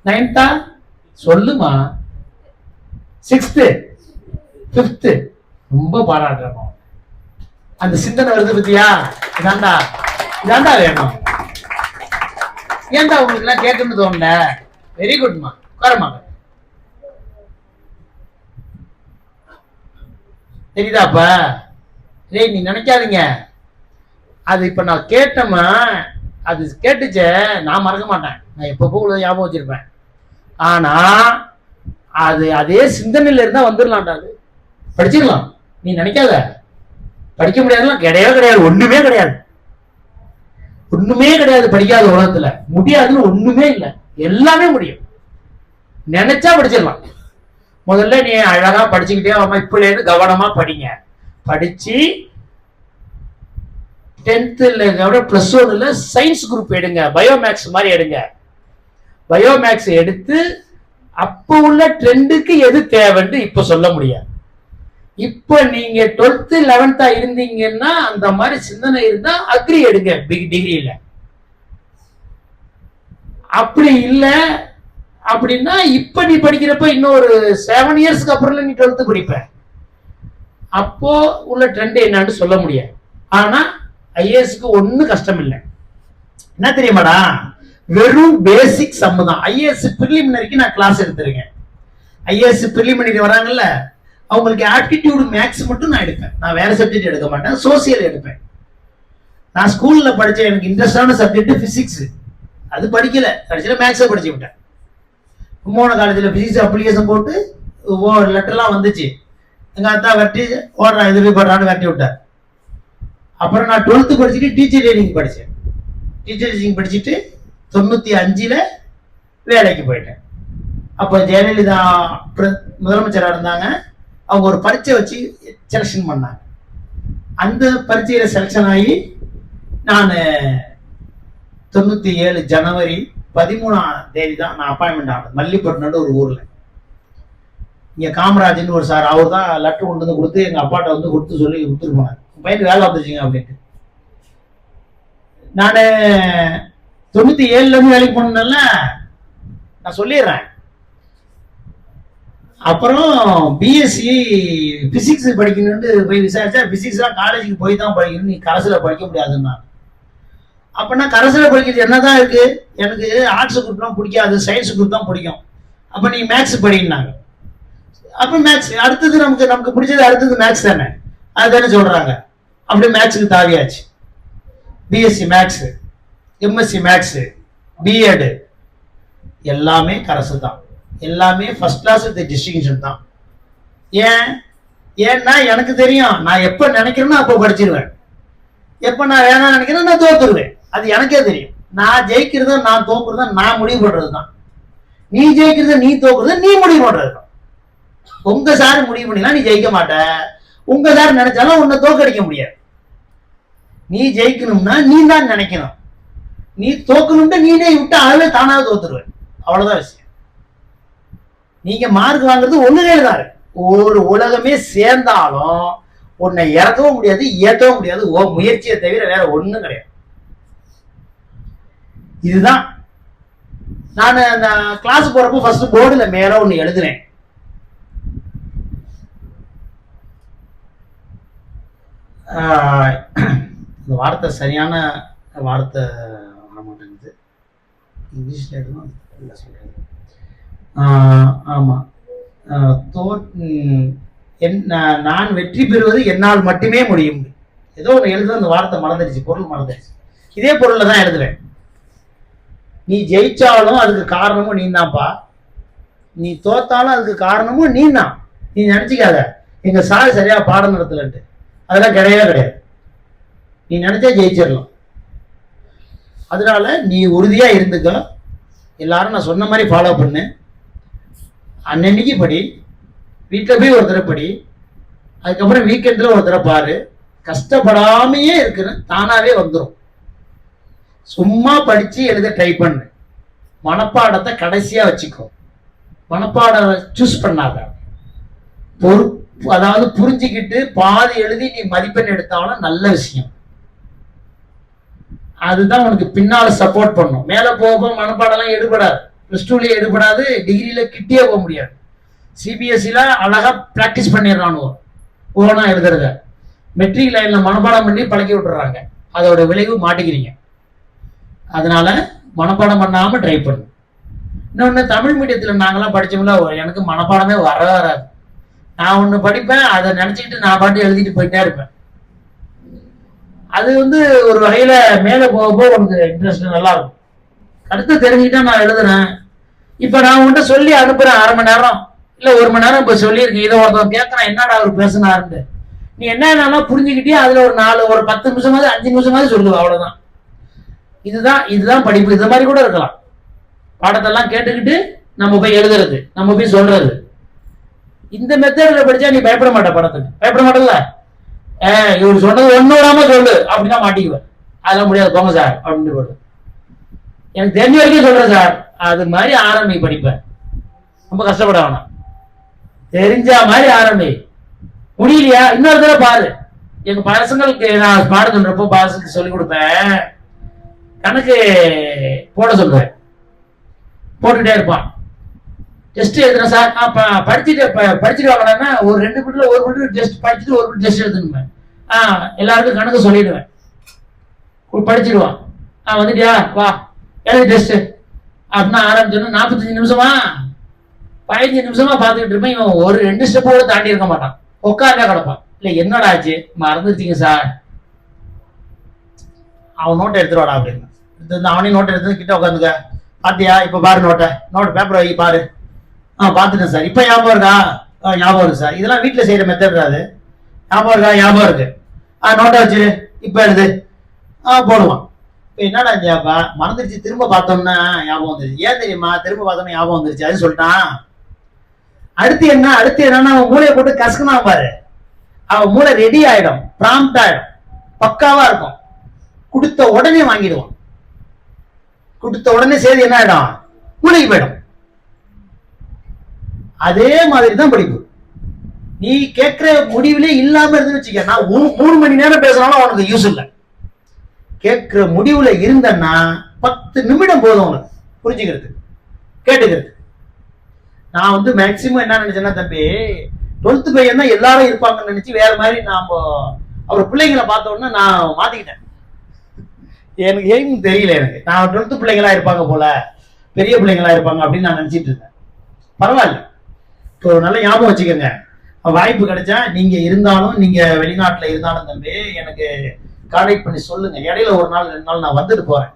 9th? சொல்லுமா. 6th, 5th? ரொம்ப பாராட்டுறோம். அந்த சிந்தனை வருது பத்தியா? இதாண்டா இதாண்டா வேணும். ஏன்டா உங்களுக்கு எல்லாம் கேட்கணும்னு தோணல? வெரி குட்மா, உட்காரமா. தெரியுதாப்ப? டேய் நீ நினைக்காதீங்க, அது இப்ப நான் கேட்டோமா, அது கேட்டுச்ச நான் மறக்க மாட்டேன். நான் எப்பப்போ உள்ள ஞாபகம் வச்சிருப்பேன். ஆனா அது அதே சிந்தனையில இருந்தா வந்துடலாம்டா. அது படிச்சிடலாம். நீ நினைக்காத படிக்க முடியாதுலாம் கிடையவே கிடையாது. ஒண்ணுமே கிடையாது, ஒண்ணுமே கிடையாது. படிக்காத உலகத்துல முடியாதுன்னு ஒண்ணுமே இல்லை, எல்லாமே முடியும். நினைச்சா படிச்சிடலாம். முதல்ல நீ அழகா படிச்சுக்கிட்டே அம்மா இப்ப இருந்து கவனமா படிங்க. படிச்சு 10th +1 சயின்ஸ் குரூப் எடுங்க, பயோமேக்ஸ் மாதிரி எடுங்க. பயோமேக்ஸ் எடுத்து அப்ப உள்ள ட்ரெண்டுக்கு எது தேவைன்னு இப்ப சொல்ல முடியாது. இப்ப நீங்க 12th 11th இருந்தீங்கன்னா அந்த மாதிரி சிந்தனை இருந்தா அக்ரி எடுங்க பிக் டிகிரியில. அப்படி இல்லை அப்படின்னா இப்ப நீ படிக்கிறப்ப இன்னொரு 7 இயர்ஸ்க்கு அப்புறம் நீ 12th படிப்ப. அப்போ உள்ள ட்ரெண்ட் என்னன்னு சொல்ல முடியாது. ஆனா ஐஏஎஸ்க்கு ஒன்னும் கஷ்டம் இல்லை. என்ன தெரியுமாடா, வெறும் பேசிக் சம்மு தான். ஐஏஎஸ் பிரிலிமினரிக்கு நான் கிளாஸ் எடுத்திருக்கேன். ஐஏஎஸ் பிரிலிமினரி வராங்கல்ல, அவங்களுக்கு ஆப்டிடியூடு மேக்ஸ் மட்டும் நான் எடுப்பேன். நான் வேற சப்ஜெக்ட் எடுக்க மாட்டேன், சோசியல் எடுப்பேன். நான் ஸ்கூல்ல படிச்ச எனக்கு இன்ட்ரெஸ்டான சப்ஜெக்ட் பிசிக்ஸ், அது படிக்கல, கடைசியில் மேக்ஸை படிச்சு விட்டேன். கும்போண காலேஜில் பிசிக்ஸ் அப்ளிகேஷன் போட்டு லெட்டர்லாம் வந்துச்சு. எங்கள் அத்தா வெட்டி ஓடுறான் இது போடுறான்னு வெட்டி விட்டார். அப்புறம் நான் 12th படிச்சுட்டு டீச்சர் ட்ரைனிங் படித்தேன். டீச்சர் ட்ரைனிங் படிச்சுட்டு 95 வேலைக்கு போயிட்டேன். அப்போ ஜெயலலிதா முதலமைச்சராக இருந்தாங்க. அவங்க ஒரு பரீட்சை வச்சு செலெக்ஷன் பண்ணாங்க. அந்த பரீட்சையில் செலெக்ஷன் ஆகி நான் 97 ஜனவரி 13ஆம் தேதி தான் நான் அப்பாயின்மெண்ட் ஆனது. மல்லிப்பட்டினம் ஒரு ஊர்ல. இங்க காமராஜன் ஒரு சார், அவர் தான் லெட்டர் கொண்டு வந்து கொடுத்து எங்க அப்பாட்ட வந்து கொடுத்து சொல்லி கொடுத்துட்டு போனார், பையனுக்கு வேலை வந்துச்சுங்க அப்படின்ட்டு. நான் 97 இருந்து வேலைக்கு போனதுனால நான் சொல்லிடுறேன். அப்புறம் பிஎஸ்சி பிசிக்ஸ் படிக்கணும்னு போய் விசாரிச்சா, பிசிக்ஸ் தான் காலேஜுக்கு போய் தான் படிக்கணும், நீ கரசில் படிக்க முடியாதுன்னா. அப்பனா கரசில் படிக்கிறது என்னதான் இருக்கு, எனக்கு ஆர்ட்ஸ் குரூப்லாம் பிடிக்காது, சயின்ஸ் குரூப் தான் பிடிக்கும். அப்ப நீ மேக்ஸ் படினாங்க. அப்ப மேக்ஸ் அடுத்தது நமக்கு பிடிச்சது அடுத்தது மேக்ஸ் தானே, அதுதானே சொல்றாங்க. அப்படி மேக்ஸுக்கு தாவியாச்சு. BSc maths, MSc maths, BEd எல்லாமே கரசு தான். எல்லாமே ஃபர்ஸ்ட் கிளாஸ் வித் டிஸ்டிங்ஷன் தான். ஏன்னா எனக்கு தெரியும், நான் எப்ப நினைக்கிறேனோ அப்போ படிச்சிருவேன், எப்ப நான் வேணாம் நினைக்கிறேன் நான் தோத்துருவேன். அது எனக்கே தெரியும். நான் ஜெயிக்கிறத நான் தோக்குறத நான் முடிவு பண்றது தான். நீ ஜெயிக்கிறத நீ தோக்குறத நீ முடிவு பண்றது தான். உங்க சார் முடிவு பண்ணினா நீ ஜெயிக்க மாட்ட, உங்க சார் நினைச்சாலும் உன்னை தோக்கடிக்க முடியாது. நீ ஜெயிக்கணும்னா நீ தான் நினைக்கணும், நீ தோக்கணும்னா நீனே விட்டு அதுவே தானாக தோத்துருவேன். அவ்வளவுதான் விஷயம். நீங்க மார்க் வாங்குறது ஒண்ணுலே தான் இருக்கு. ஒரு உலகமே சேர்ந்தாலும் உன்னை இறக்கவும் முடியாது ஏற்றவும் முடியாது, முயற்சியை தவிர வேற ஒண்ணும் கிடையாது. இதுதான். நான் அந்த கிளாஸ் போறப்போ ஃபர்ஸ்ட் போர்டுல மேல ஒண்ணு எழுதுறேன். இந்த வார்த்தை சரியான வார்த்தை வர மாட்டேங்குது, இங்கிலீஷ்ல எழுதணும். ஆமா, நான் வெற்றி பெறுவது என்னால் மட்டுமே முடியும். ஏதோ ஒன்று எழுதுன அந்த வார்த்தை மறந்துடுச்சு, பொருள் மறந்துடுச்சு. இதே பொருள்ல தான் எழுதுவேன். நீ ஜெயிச்சாலும் அதுக்கு காரணமும் நீ தான்ப்பா, நீ தோத்தாலும் அதுக்கு காரணமும் நீ தான். நீ நினைச்சுக்காத எங்க சார் சரியா பாடம் நடத்தலன்ட்டு, அதெல்லாம் கிடையவே கிடையாது. நீ நினைச்சா ஜெயிச்சிடலாம். அதனால நீ உறுதியா இருந்துக்க. எல்லாரும் நான் சொன்ன மாதிரி ஃபாலோ பண்ணு. அன்னன்னைக்கு படி, வீட்டில் போய் ஒரு தடவை படி, அதுக்கப்புறம் வீக்கெண்டில் ஒரு தடவை பாரு. கஷ்டப்படாமையே இருக்குன்னு தானாவே வந்துடும். சும்மா படிச்சு எழுத ட்ரை பண்ணு. மனப்பாடத்தை கடைசியா வச்சுக்கோ. மனப்பாடம் சூஸ் பண்ணாத. அதாவது புரிஞ்சுக்கிட்டு பாதி எழுதி நீ மதிப்பெண் எடுத்தாலும் நல்ல விஷயம். அதுதான் உனக்கு பின்னால சப்போர்ட் பண்ணும். மேல போக மனப்பாடம் எல்லாம் எடுபடாது. பிளஸ் டூலயே எடுபடாது, டிகிரியில கிட்டே போக முடியாது. சிபிஎஸ்சில அழகா பிராக்டிஸ் பண்ணிடுறானுவோ ஓனா எழுதுறத. மெட்ரிக் லைன்ல மனப்பாடம் பண்ணி பழக்கி விட்டுறாங்க. அதோட விளைவு மாட்டிக்கிறீங்க. அதனால மனப்பாடம் பண்ணாம ட்ரை பண்ணு. இன்னொன்னு, தமிழ் மீடியத்துல நாங்கெல்லாம் படிச்சோம்ல, எனக்கு மனப்பாடமே வராது. நான் ஒண்ணு படிப்பேன், அதை நினைச்சுக்கிட்டு நான் பாட்டு எழுதிட்டு போயிட்டே இருப்பேன். அது ஒரு வகையில மேல போக போக உனக்கு இன்ட்ரெஸ்ட் நல்லா இருக்கும். அடுத்து தெரிஞ்சுக்கிட்டா நான் எழுதுறேன். இப்ப நான் உன்கிட்ட சொல்லி அனுப்புறேன் 1/2 மணி நேரம் இல்ல 1 மணி நேரம் இப்ப சொல்லியிருக்கேன். இதை ஒருத்தன் கேட்கறான், என்னடா அவர் பேசினாருன்னு. நீ என்னன்னாலும் புரிஞ்சுக்கிட்டே அதுல ஒரு 10 நிமிஷமாவது 5 நிமிஷமாவது சொல்லுவ. அவ்வளவுதான். இதுதான் படிப்பு. இது மாதிரி கூட இருக்கலாம். பாடத்தெல்லாம் கேட்டுக்கிட்டு நம்ம போய் எழுதுறது, நம்ம போய் சொல்றது. இந்த மெத்தட்ல படிச்சா நீ பயப்பட மாட்ட. படத்துக்கு பயப்பட மாட்டல. இவர் சொன்னது ஒண்ணு விடாம சொல்லு அப்படின்னா மாட்டிக்குவேன். அதெல்லாம் முடியாது, போங்க சார் அப்படின்னு போடு. எனக்கு தெரிஞ்ச வரைக்கும் சொல்றேன் சார். அது மாதிரி ஆரம்பி படிப்பேன். ரொம்ப கஷ்டப்பட வேணாம். தெரிஞ்ச மாதிரி ஆரம்பி. முடியலையா இன்னொரு தடவை பாரு. எங்க பசங்களுக்கு நான் பாட சொல்றப்போ பசங்களுக்கு சொல்லிக் கொடுப்பேன். கணக்கு போட சொல்றேன். போட்டுட்டே இருப்பான். டெஸ்ட் எழுதுறேன் சார். படிச்சுட்டு வாங்கினா ஒரு 2 பிட்ல ஒரு பிட்டு டெஸ்ட் படிச்சுட்டு ஒரு பிட் டெஸ்ட் எழுதணுமே. எல்லாருக்கும் கணக்கு சொல்லிடுவேன். படிச்சிடுவான். வந்துட்டியா வா எழுதி டெஸ்ட் அப்படின்னா ஆரம்பிச்சோன்னா 45 நிமிஷமா 15 நிமிஷமா பார்த்துக்கிட்டு இருப்பேன். இவன் ஒரு 2 ஸ்டெப் கூட தாண்டி இருக்க மாட்டான். உட்கார்ந்தா கிடப்பான். இல்ல என்னடா ஆச்சு, மறந்துருச்சிங்க சார். அவன் நோட்டை எடுத்துருவாடா அப்படின்னு. அவனையும் நோட்டை எடுத்து கிட்ட உட்காந்துக்க. பாத்தியா இப்ப பாரு நோட் பேப்பர் வை பாரு. பாத்துட்டேன் சார். இப்ப ஞாபகம் இருக்கா? ஞாபகம் இருக்கு சார். இதெல்லாம் வீட்டுல செய்யற மெத்தட் அது. ஞாபகம் இருக்கா? ஞாபகம் இருக்கு. நோட்டை வச்சிரு, இப்ப எழுது. போடுவான். இப்ப என்னடா ஞாபகம் மறந்துருச்சு, திரும்ப பார்த்தோம்னா ஞாபகம் வந்துருச்சு. ஏன் தெரியுமா? திரும்ப பார்த்தோம்னா ஞாபகம் வந்துருச்சு அது சொல்லிட்டான். அடுத்து என்னன்னா அவன் மூளையை போட்டு கசக்குனா பாரு. அவன் மூளை ரெடி ஆயிடும், ப்ராம்ப்ட் ஆயிடும், பக்காவா இருக்கும். கொடுத்த உடனே வாங்கிடுவான். கொடுத்த உடனே செய்தி என்ன ஆயிடும்? மூளைக்கு போயிடும். அதே மாதிரிதான் படிப்பு. நீ கேட்கிற முடிவிலே இல்லாம இருந்து வச்சுக்க. நான் 3 மணி நேரம் பேசினாலும் அவனுக்கு யூஸ் இல்லை. கேட்கிற முடிவுல இருந்தன்னா 10 நிமிடம் போதும் உனக்கு புரிஞ்சுக்கிறது, கேட்டுக்கிறது. நான் மேக்சிமம் என்ன நினைச்சேன்னா, தம்பி 12th பையன் தான் எல்லாரும் இருப்பாங்கன்னு நினைச்சு வேற மாதிரி அவர் பிள்ளைங்களை பார்த்த உடனே நான் மாத்திக்கிட்டேன். எனக்கு எய்ம் தெரியல. எனக்கு நான் 12th பிள்ளைங்களா இருப்பாங்க போல, பெரிய பிள்ளைங்களா இருப்பாங்க அப்படின்னு நான் நினைச்சிட்டு இருந்தேன். பரவாயில்ல. இப்போ நல்ல ஞாபகம் வச்சுக்கோங்க. வாய்ப்பு கிடைச்சா நீங்க இருந்தாலும், நீங்க வெளிநாட்டுல இருந்தாலும் தம்பி எனக்கு கான்டாக்ட் பண்ணி சொல்லுங்க. இடையில 1 நாள் 2 நாள் நான் வந்துட்டு போறேன்.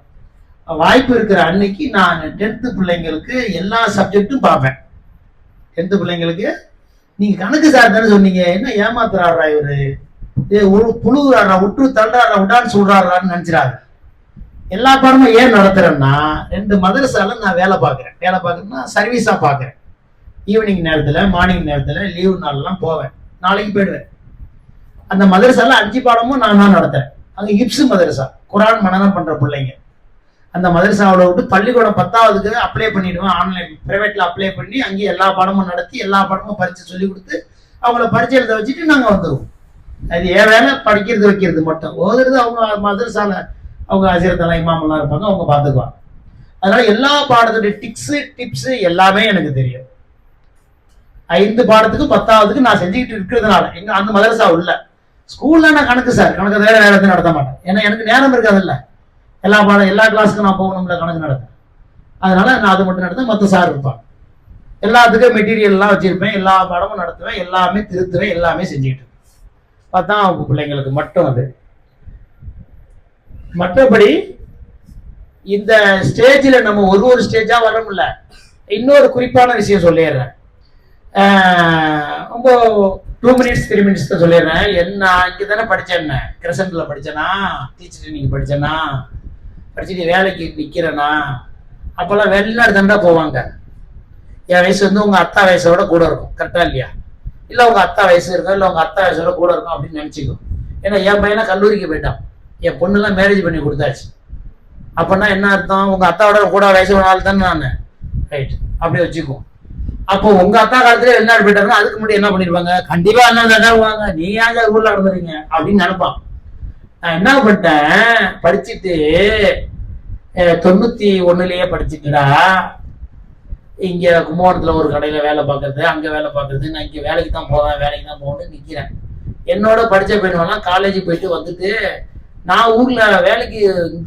வாய்ப்பு இருக்கிற அன்னைக்கு நான் 10th பிள்ளைங்களுக்கு எல்லா சப்ஜெக்டும் பார்ப்பேன். 10th பிள்ளைங்களுக்கு நீங்க கணக்கு சார் தானே சொன்னீங்க, என்ன ஏமாத்துறாரா இவரு, புழுகுறாரா, விட்டு தள்ளுறாரா, விடான்னு சொல்றாரான்னு நினைச்சிடாரு. எல்லா பாடமும் ஏன் நடத்துறேன்னா, 2 மதரசால நான் வேலை பார்க்கறேன்னா சர்வீஸா பார்க்கறேன். ஈவினிங் நேரத்துல, மார்னிங் நேரத்துல, லீவு நாள்லாம் போவேன். நாளைக்கு போயிடுவேன். அந்த மதரசால 5 பாடமும் நான் தான் நடத்துறேன். அங்க ஹிப்ஸ் மதரசா, குரான் மனனம் பண்ற பிள்ளைங்க. அந்த மதரசாவோட விட்டு பள்ளிக்கூடம் 10ஆவதுக்கு அப்ளை பண்ணிடுவேன். ஆன்லைன் பிரைவேட்ல அப்ளை பண்ணி அங்கேயே எல்லா பாடமும் நடத்தி எல்லா பாடமும் பரிச்சை சொல்லி கொடுத்து அவங்கள பரிச்சை எழுத வச்சுட்டு நாங்க வந்துடுவோம். அது ஏன் வேலை, படிக்கிறது வைக்கிறது மட்டும். ஓதுறது அவங்க மதரசால அவங்க அஜரத்தலா இமாமெல்லாம் இருப்பாங்க, அவங்க பார்த்துக்குவாங்க. அதனால எல்லா பாடத்துடைய டிப்ஸ் எல்லாமே எனக்கு தெரியும். 5 பாடத்துக்கு 10ஆவதுக்கு நான் செஞ்சுக்கிட்டு இருக்கிறதுனால எங்க அந்த மதரசா உள்ள ஸ்கூல்ல நான் கணக்கு சார், கணக்கு வேற நேரத்தை நடத்த மாட்டேன். ஏன்னா எனக்கு நேரம் இருக்காதுல்ல. எல்லா கிளாஸுக்கும் நான் போகணும்ல கணக்கு நடத்த. அதனால நான் அது மட்டும் நடத்த, மற்ற சார் இருப்பான். எல்லாத்துக்கும் மெட்டீரியல் எல்லாம் வச்சிருப்பேன். எல்லா பாடமும் நடத்துவேன், எல்லாமே திருத்துவேன், எல்லாமே செஞ்சுக்கிட்டு இருப்பேன். 10ஆம் வகுப்பு பிள்ளைங்களுக்கு மட்டும் அது. மற்றபடி இந்த ஸ்டேஜில் நம்ம ஒரு ஸ்டேஜா வரோம்ல. இன்னொரு குறிப்பான விஷயம் சொல்லிடுறேன். ரொம்ப 2 minutes 3 minutes தான் சொல்லிடுறேன். என்ன இங்கே தானே படித்தேன், என்ன கிரசன்ட்ல படித்தேனா, டீச்சர் ட்ரைனிங் படித்தேனா, படிச்சுட்டு வேலைக்கு நிற்கிறேனா. அப்போல்லாம் வெளிநாடு தாண்டா போவாங்க. என் வயசு வந்து உங்க அத்தா வயசோட கூட இருக்கும், கரெக்டா இல்லையா? இல்ல உங்க அத்தா வயசு இருக்கும், இல்ல உங்க அத்தா வயசோட கூட இருக்கும் அப்படின்னு நினைச்சுக்கோ. ஏன்னா என் பையனை கல்லூரிக்கு போயிட்டான், என் பொண்ணுலாம் மேரேஜ் பண்ணி கொடுத்தாச்சு. அப்படின்னா என்ன அர்த்தம்? உங்க அத்தாவோட கூட வயசு ஒரு நாள் தானே நான், ரைட், அப்படி வச்சுக்குவோம். அப்போ உங்க அத்தா காலத்துல வெளிநாடு போயிட்டாருன்னா அதுக்கு முன்னாடி என்ன பண்ணிருப்பாங்க? கண்டிப்பா அண்ணா தட்டாவுவாங்க, நீ ஏங்க ஊர்ல நடந்துறீங்க அப்படின்னு நினைப்பான். நான் என்ன பண்ணிட்டேன், படிச்சுட்டு 91லயே படிச்சுட்டுடா இங்க கும்பகோணத்துல ஒரு கடையில வேலை பார்க்கறது, அங்க வேலை பார்க்கறது, நான் இங்க வேலைக்கு தான் போவேன், வேலைக்கு தான் போகணும்னு நிக்கிறேன். என்னோட படிச்ச பையன்லாம் காலேஜ் போயிட்டு வந்துட்டு நான் ஊர்ல வேலைக்கு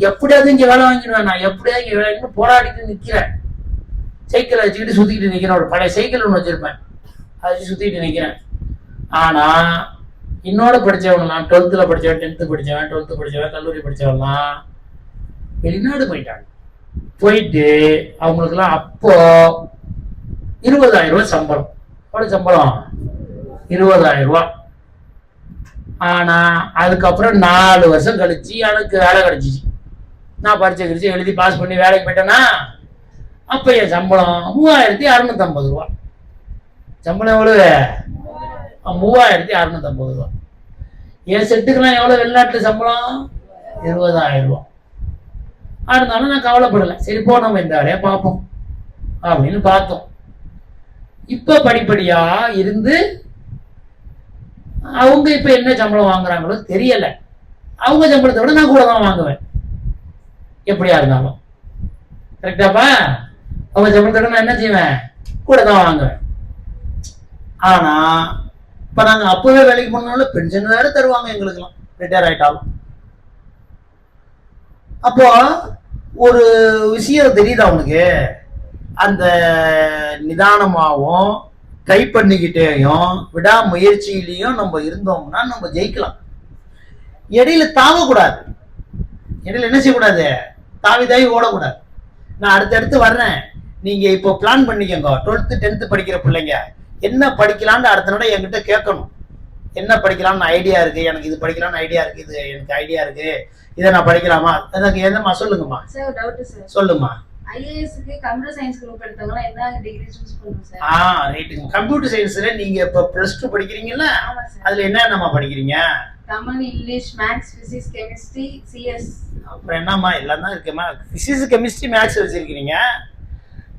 எப்படியாவது இங்க வேலை வாங்கிடுவேன், நான் எப்படியாவது இங்க வேலைக்கு போராடிட்டு நிக்கிறேன். சைக்கிளை வச்சுக்கிட்டு சுத்திக்கிட்டு நிக்கிறேன், ஒரு பழைய சைக்கிள் ஒன்று வச்சிருப்பேன், அதை வச்சு சுத்திட்டு நிக்கிறேன். ஆனா என்னோட படிச்சவங்கலாம் 12th படிச்சவன், 10th படிச்சவன், 12th படிச்சவன், கல்லூரி படிச்சவன்லாம் வெளிநாடு போயிட்டாங்க. போயிட்டு அவங்களுக்குலாம் அப்போ 20,000 ரூபாய் சம்பளம். எவ்வளவு சம்பளம்? 20,000 ரூபாய். ஆனா அதுக்கப்புறம் 4 வருஷம் கழிச்சு எனக்கு வேலை கிடைச்சிச்சு. நான் பரீட்சை கழிச்சு எழுதி பாஸ் பண்ணி வேலைக்கு போயிட்டேன்னா அப்ப என் சம்பளம் 3,650 ரூபா. சம்பளம் எவ்வளவு? 3,650 ரூபா. என் செட்டுக்கெல்லாம் எவ்வளவு வெளிநாட்டுல சம்பளம்? 20,000 ரூபா. அதனால நான் கவலைப்படலை, சரி போ நம்ம இந்த வேலையை பார்ப்போம் அப்படின்னு பார்த்தோம். இப்ப படிப்படியா இருந்து அவங்க இப்ப என்ன சம்பளம் வாங்குறாங்களோ தெரியல. அவங்க சம்பளத்தை விட நான் கூட தான் வாங்குவேன் எப்படியா இருந்தாலும், கரெக்டாப்பா? அவங்க சம்பளத்தை விட நான் என்ன செய்வேன்? கூட தான் வாங்குவேன். ஆனா இப்ப நாங்க அப்பவே வேலைக்கு போனாலும் பென்ஷன் வேற தருவாங்க எங்களுக்கெல்லாம், ரிட்டையர் ஆயிட்டாலும். அப்போ ஒரு விஷயம் தெரியுதா அவனுக்கு? அந்த நிதானமாகவும் கை பண்ணிக்கிட்டேயும் விடாமுயற்சியிலையும் நம்ம இருந்தோம்னா நம்ம ஜெயிக்கலாம். இடையில தாவக்கூடாது. இடையில என்ன செய்யக்கூடாது? தாவி தாவி ஓடக்கூடாது. நான் அடுத்தடுத்து வர்றேன், நீங்க இப்போ பிளான் பண்ணிக்கோங்க. 12th 10th படிக்கிற பிள்ளைங்க என்ன படிக்கலான்னு அடுத்த நாள் என்கிட்ட கேட்கணும். என்ன படிக்கலாம்னு ஐடியா இருக்கு, எனக்கு இது படிக்கலாம்னு ஐடியா இருக்கு, இது எனக்கு ஐடியா இருக்கு, இதை நான் படிக்கலாமா? எனக்கு என்னம்மா சொல்லுங்கம்மா. Sir doubt sir. சொல்லுமா. ஐஏஎஸ்க்கு கம்ப்யூட்டர் சயின்ஸ் குரூப் எடுத்தவங்க என்ன டிகிரி சூஸ் பண்ணனும் சார்? ரைட்டுங்க. கம்ப்யூட்டர் சயின்ஸ்ல நீங்க இப்ப +2 படிக்கிறீங்கல்ல, அதுல என்னமா படிக்கிறீங்க? Tamil, English, maths, physics, chemistry, CS. அப்புறம் என்னம்மா எல்லாம் தான் இருக்குமா? பிசிக்ஸ், கெமிஸ்ட்ரி, மேத்ஸ் வச்சிருக்கீங்க.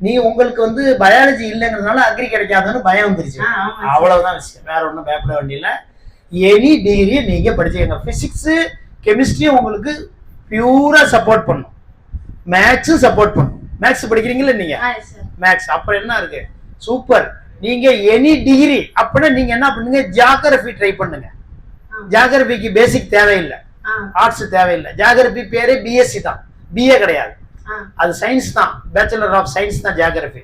நீ உங்களுக்கு வந்து பயாலஜி இல்லைங்கிறதுனால அக்ரி கிடைக்காதுன்னு பயம் வந்துருச்சு, அவ்வளவுதான் விஷயம். வேற ஒன்றும் பயப்பட வேண்டியதில்லை. எனி டிகிரியை நீங்க படிச்சுக்கங்க. பிசிக்ஸ் கெமிஸ்ட்ரியும் உங்களுக்கு பியூரா சப்போர்ட் பண்ணும், மேத்ஸும் சப்போர்ட் பண்ணும். மேத்ஸ் படிக்கிறீங்களா நீங்க? மேத்ஸ் அப்புறம் என்ன இருக்கு? சூப்பர். நீங்க எனி டிகிரி அப்படின்னா நீங்க என்ன பண்ணுங்க, ஜியாகிரபி ட்ரை பண்ணுங்க. ஜியாகிரபிக்கு பேசிக் தேவையில்லை, ஆர்ட்ஸ் தேவையில்லை. ஜியாகிரபி பேரே பிஎஸ்சி தான், பிஏ கிடையாது. அது சயின்ஸ் தான், பேச்சுலர் ஆஃப் சயின்ஸ் தான் ஜியாகிரபி.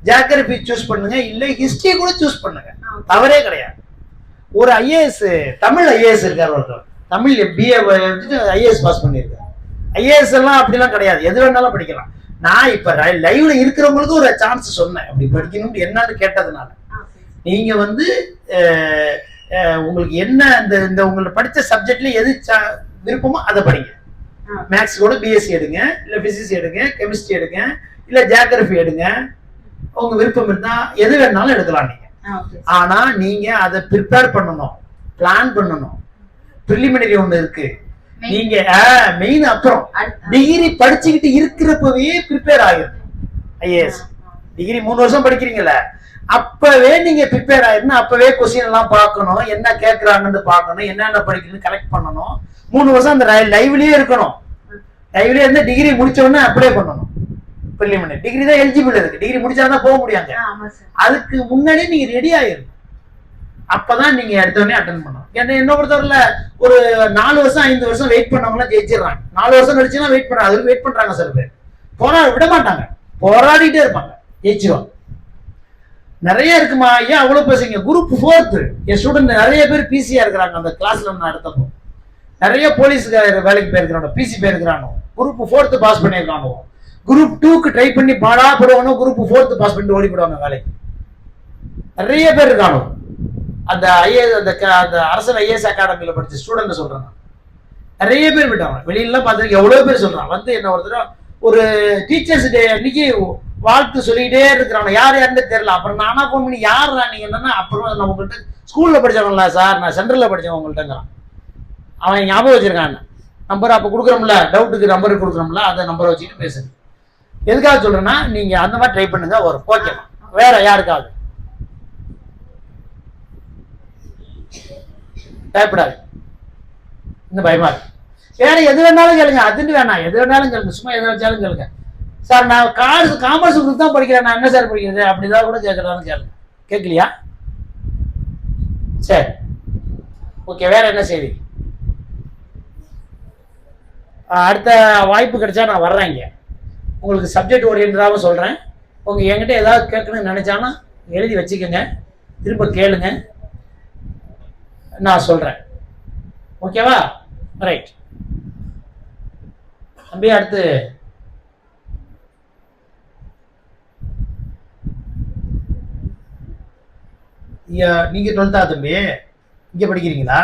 ஜியாகிரபி சூஸ் பண்ணுங்க, இல்லை ஹிஸ்டரி கூட சூஸ் பண்ணுங்க, தவறே கிடையாது. ஒரு ஐஏஎஸ், தமிழ் ஐஏஎஸ் இருக்காரு ஒருத்தர், தமிழ் பிஏ ஐஏஎஸ் பாஸ் பண்ணியிருக்காரு. ஐஏஎஸ் எல்லாம் அப்படிலாம் கிடையாது, எது வேணாலும் படிக்கலாம். நான் இப்ப லைவ்ல இருக்கிறவங்களுக்கு ஒரு சான்ஸ் சொன்னேன், அப்படி படிக்கணும்னு என்னன்னு கேட்டதுனால. நீங்க வந்து உங்களுக்கு என்ன இந்த உங்களுக்கு படிச்ச சப்ஜெக்ட்ல எது விருப்பமோ அதை படிங்க. மேத்ஸ் கூட பிஎஸ்சி எடுங்க, இல்ல பிசிக்ஸ் எடுங்க, கெமிஸ்ட்ரி எடுங்க, இல்ல ஜியோகிராஃபி எடுங்க. உங்க விருப்பம் இருந்தா எது வேணாலும் எடுக்கலாம் நீங்க. ஆனா நீங்க அதை ப்ரிப்பேர் பண்ணணும், பிளான் பண்ணணும். ப்ரிலிமினரி ஒண்ணு இருக்கு, நீங்க மெயின். அப்புறம் டிகிரி படிச்சுக்கிட்டு இருக்கிறப்பவே ப்ரிப்பேர் ஆகிடும். ஐஏஎஸ் டிகிரி 3 வருஷம் படிக்கிறீங்கல்ல, அப்பவே நீங்க ப்ரிப்பேர் ஆயிருந்து. அப்பவே கொஸ்டின் எல்லாம் பார்க்கணும், என்ன கேட்கறாங்கன்னு பார்க்கணும், என்னென்ன படிக்கணும்னு கலெக்ட் பண்ணணும். 3 வருஷம் அந்த லைவ்லயே இருக்கணும். லைவ்லயே இருந்து டிகிரி முடிச்ச உடனே அப்ளை பண்ணணும். ப்ரிலிமினரி டிகிரி தான் எலிஜிபிள் இருக்கு, டிகிரி முடிச்சாதான் போக முடியாங்க. அதுக்கு முன்னாடியே நீங்க ரெடி ஆயிரும், அப்பதான் நீங்க எடுத்தோடனே அட்டன் பண்ணணும். என்ன பொறுத்தவரையில ஒரு 4 வருஷம் 5 வருஷம் வெயிட் பண்ணவங்களாம் ஜெயிச்சிடறாங்க. 4 வருஷம் கழிச்சுன்னா வெயிட் பண்றாங்க, அதுக்கு வெயிட் பண்றாங்க. சில பேர் விட மாட்டாங்க, போராடிட்டே இருப்பாங்க, ஜெயிச்சிருவாங்க. நிறைய இருக்குமா? ஏன் அவ்வளவு பேசுறீங்க? குரூப் 4th என் ஸ்டூடெண்ட் நிறைய பேர் பிசியா இருக்கிறாங்க. அந்த கிளாஸ்ல நான் எடுத்தப்போ நிறைய போலீஸ்கார வேலைக்கு போயிருக்கிறானோ, பிசி போயிருக்கிறானோ, குரூப் 4th பாஸ் பண்ணியிருக்கானோ, குரூப் 2க்கு ட்ரை பண்ணி பாடா போடுவானோ, குரூப் 4th பாஸ் பண்ணிட்டு ஓடி போடுவாங்க வேலைக்கு. நிறைய பேர் இருக்கானோ. அந்த ஐஏஎஸ் அந்த அரசு ஐஏஎஸ் அகாடமியில படிச்ச ஸ்டூடெண்ட் சொல்றாங்க, நிறைய பேர் விட்டாங்க. வெளியிலாம் பார்த்துருக்கு, எவ்வளவு பேர் சொல்றான். வந்து என்ன ஒருத்தர் ஒரு டீச்சர்ஸ் டே அன்னைக்கு வாழ்த்து சொல்லிக்கிட்டே இருக்கிறான். யார் யாருன்னு தெரியல. அப்புறம் நானா ஃபோன் பண்ணி யாருடா நீங்க என்னன்னா, அப்புறம் நான் உங்கள்கிட்ட ஸ்கூல்ல படிச்சவங்களா சார், நான் சென்ட்ரல்ல படிச்சவங்க உங்கள்கிட்டங்கிறான். அவன் ஞாபகம் வச்சிருக்கான் நம்பர். அப்போ கொடுக்குறோம்ல, டவுட்டுக்கு நம்பர் கொடுக்குறோம்ல, அந்த நம்பரை வச்சுட்டு பேசுங்க. எதுக்காக சொல்றேன்னா, நீங்க அந்த மாதிரி ட்ரை பண்ணுங்க, வரும். ஓகேமா. வேற யாருக்காவது பயப்படாது, இன்னும் பயமா இருக்கு. வேற எது வேணாலும் கேளுங்க, அதுன்னு வேணாம், எது வேணாலும் கேளுங்க, சும்மா எதை வச்சாலும் கேளுங்க. சார் நான் காமர்ஸ் குரூப் தான் படிக்கிறேன், நான் என்ன சார் படிக்கிறது அப்படிதான் கூட கேட்கறான்னு கேளுங்க. கேட்கலையா? சரி, ஓகே. வேற என்ன செய்தி? அடுத்த வாய்ப்பு கிடைச்சா நான் வர்றேன் இங்க. உங்களுக்கு சப்ஜெக்ட் ஓரியன்டாகவும் சொல்றேன். உங்க என்கிட்ட ஏதாவது கேட்கணும்னு நினைச்சானா எழுதி வச்சுக்கோங்க, திரும்ப கேளுங்க, நான் சொல்றேன். ஓகேவா? ரைட் தம்பி. அடுத்து நீங்க 12th தம்பி? இங்க படிக்கிறீங்களா?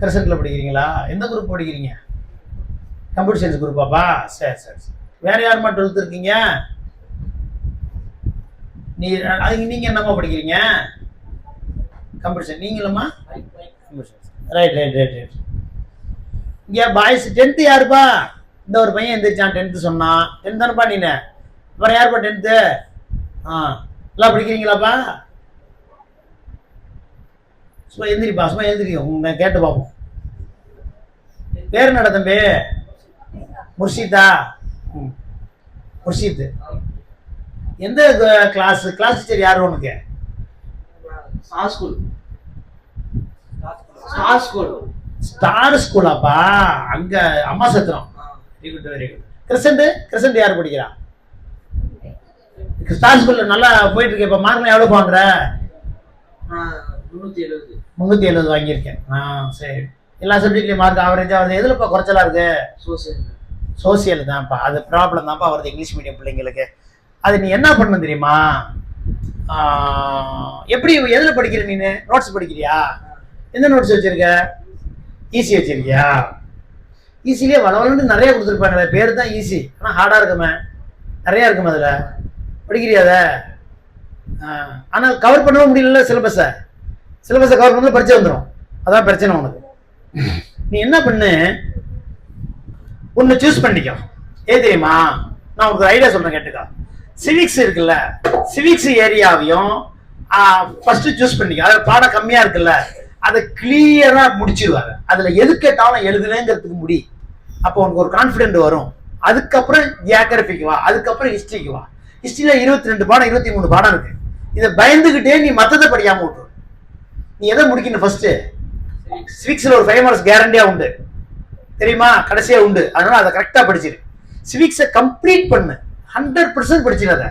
கிரசன்ட்ல படிக்கிறீங்களா? எந்த குரூப் படிக்கிறீங்க? கம்ப்யூட்டர் சயின்ஸ் குரூப்பாப்பா? சரி சரி சரி. வேற யாருமா 12th இருக்கீங்க? நீங்க என்னம்மா படிக்கிறீங்க? Computer science. நீங்களும்மா? Right right right right. இங்க பாய்ஸ் 10th யாருப்பா? இந்த ஒரு பையன் எந்திரிச்சான், 10th சொன்னான். 10th தானப்பா நீனு? வேற யாருப்பா 10th? எல்லாம் படிக்கிறீங்களாப்பா? சும்மா எந்திரிப்பா, சும்மா எந்திரிக்கும், கேட்டு பார்ப்போம். பேர் என்னடா தம்பி? முர்ஷிதா? முர்ஷித். எந்த கிளாஸ் டீச்சர் யாரு உனக்கு? ஸ்டார் ஸ்கூலாப்பா? அங்க அம்மா சத்திரம். Very good very good. Crescent யாரு படிக்கிறா? ஸ்டார் ஸ்கூல்ல நல்லா போயிட்டு இருக்கு. இப்ப மார்க் எவ்வளவு வாங்குற? 370 வாங்கியிருக்கேன். சரி. எல்லா சப்ஜெக்ட்லயும் மார்க் ஆவரேஜா வருது. எதுலப்பா குறைச்சலா இருக்கு? சோசியல் தான்ப்பா. அது ப்ராப்ளம் தான்ப்பா வருது இங்கிலீஷ் மீடியம் பிள்ளைங்களுக்கு. அது நீ என்ன பண்ணணும் தெரியுமா? எப்படி எதுல படிக்கிற நீனு? நோட்ஸ் படிக்கிறியா? எந்த நோட்ஸ் வச்சிருக்க? ஈஸி வச்சிருக்கியா? ஈஸிலேயே வளவலன்னு நிறைய கொடுத்துருப்பாங்களே, பேர் தான் ஈஸி, ஆனா ஹார்டா இருக்குமே, நிறைய இருக்குமே அதுல. படிக்கிறியா அத? ஆனா கவர் பண்ணவே முடியல. சிலபஸை கவர் பண்ணல, பரிச்சை வந்துடும். அதான் பிரச்சனை உனக்கு. நீ என்ன பண்ணு, ஒன்னு சூஸ் பண்ணிக்கோ. ஏன் தெரியுமா? நான் உங்களுக்கு ஐடியா சொல்றேன், கேட்டுக்கா. சிவிக்ஸ் இருக்குல்ல, சிவிக்ஸ் ஏரியாவையும் ஃபர்ஸ்ட் சூஸ் பண்ணிக்கோ. அது பாடம் கம்மியா இருக்குல்ல, அதை கிளியரா முடிச்சிருவாங்க. அதுல எது கேட்டாலும் எழுதுலேங்கிறதுக்கு முடி. அப்போ உனக்கு ஒரு கான்பிடென்ட் வரும். அதுக்கப்புறம் ஜியோகிராபிக்கு வா, அதுக்கப்புறம் ஹிஸ்டரிக்கு வா. ஹிஸ்டரியில 22 பாடம் 23 பாடம் இருக்கு. இதை பயந்துகிட்டே நீ மத்ததை படிக்காம விட்டுரு. நீ எதை முடிக்கணும்? ஃபர்ஸ்ட் சிவிக்ஸ்ல ஒரு 5 மார்க்ஸ் கேரண்டியா உண்டு தெரியுமா, கடைசியா உண்டு. அதனால அதை கரெக்டா படிச்சிரு. சிவிக்ஸை கம்ப்ளீட் பண்ணு, 100% படிச்சிரு. அதை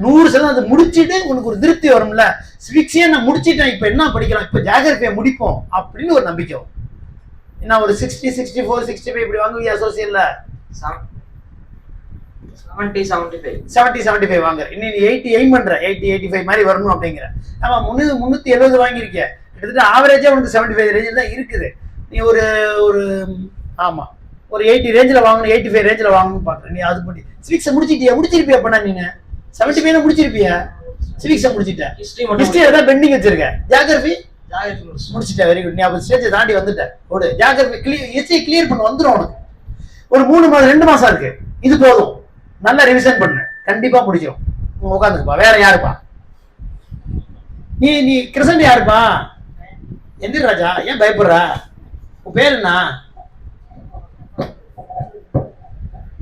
100% அதை முடிச்சுட்டு உனக்கு ஒரு திருப்தி வரும்ல. சிவிக்ஸே நான் முடிச்சுட்டேன், இப்ப என்ன படிக்கலாம், இப்ப ஜியோகிராபியை முடிப்போம் அப்படின்னு ஒரு நம்பிக்கை. என்ன ஒரு 60, 64, 65 இப்படி வாங்குவியா? சோசியல்ல 70, 75 வாங்குற. இன்னும் 80 எய்ம் பண்ற, 80, 85 மாதிரி வரணும் அப்படிங்கிற. ஆமா, 370 வாங்கியிருக்க. கிட்டத்தட்ட ஆவரேஜா உனக்கு 75 ரேஞ்சில் தான் இருக்குது. நீ ஒரு ஆமா ஒரு 80 ரேஞ்சில் வாங்கணும், 85 ரேஞ்சில் வாங்கணும்னு பாக்குற. நீ அது பண்ணி சிவிக்ஸை முடிச்சிருப்பியா? பண்ண நீங்க 75 முடிச்சிருப்பியா? சிவிக்ஸை முடிச்சிட்ட, ஹிஸ்டரி தான் பெண்டிங் வச்சிருக்க. ஜியோகிராபி முடிச்சிட்ட. Very good. நீ அப்ப ஸ்டேஜை தாண்டி வந்துட்ட. ஒரு ஜியோகிராபி ஹிஸ்டரி கிளியர் பண்ண வந்துடும் உனக்கு. ஒரு 2 மாசம் இருக்கு, இது போதும். நல்லா ரிவிஷன் பண்ணு, கண்டிப்பா முடிச்சிடும். உட்காந்துக்குப்பா. வேற யாருப்பா? நீ கிருஷ்ணன் யாருப்பா? எந்திர ராஜா, ஏன் பயப்படுற? உன் பேர் என்ன?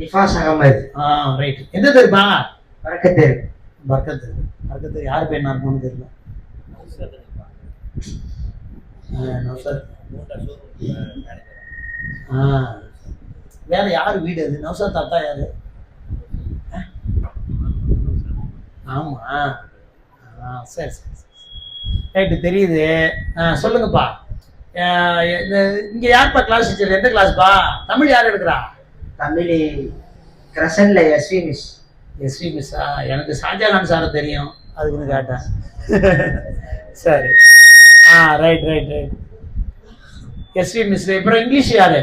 நிஃபாஸ் அகமது. ரைட். எந்த பேருப்பா? பரக்கத்தேர். பரக்கத்தேர் யாரு பேர் இருக்கும்னு தெரியல. வேற யாரு வீடு அது? நௌசாத் தாத்தா யாரு? ஆமா, சரி சரி ரைட்டு, தெரியுது. சொல்லுங்கப்பா. இங்க யாருப்பா கிளாஸ் டீச்சர்? எந்த கிளாஸ்ப்பா? தமிழ் யார் எடுக்கிறா? தமிழ் கிரசன்ட்ல எஸ்வி மிஸ்ஸா? எனக்கு ஷாஜகான் சாரை தெரியும், அதுக்குன்னு கேட்டேன். சரி, right right right. SV miss. அப்புறம் இங்கிலீஷ் யாரு?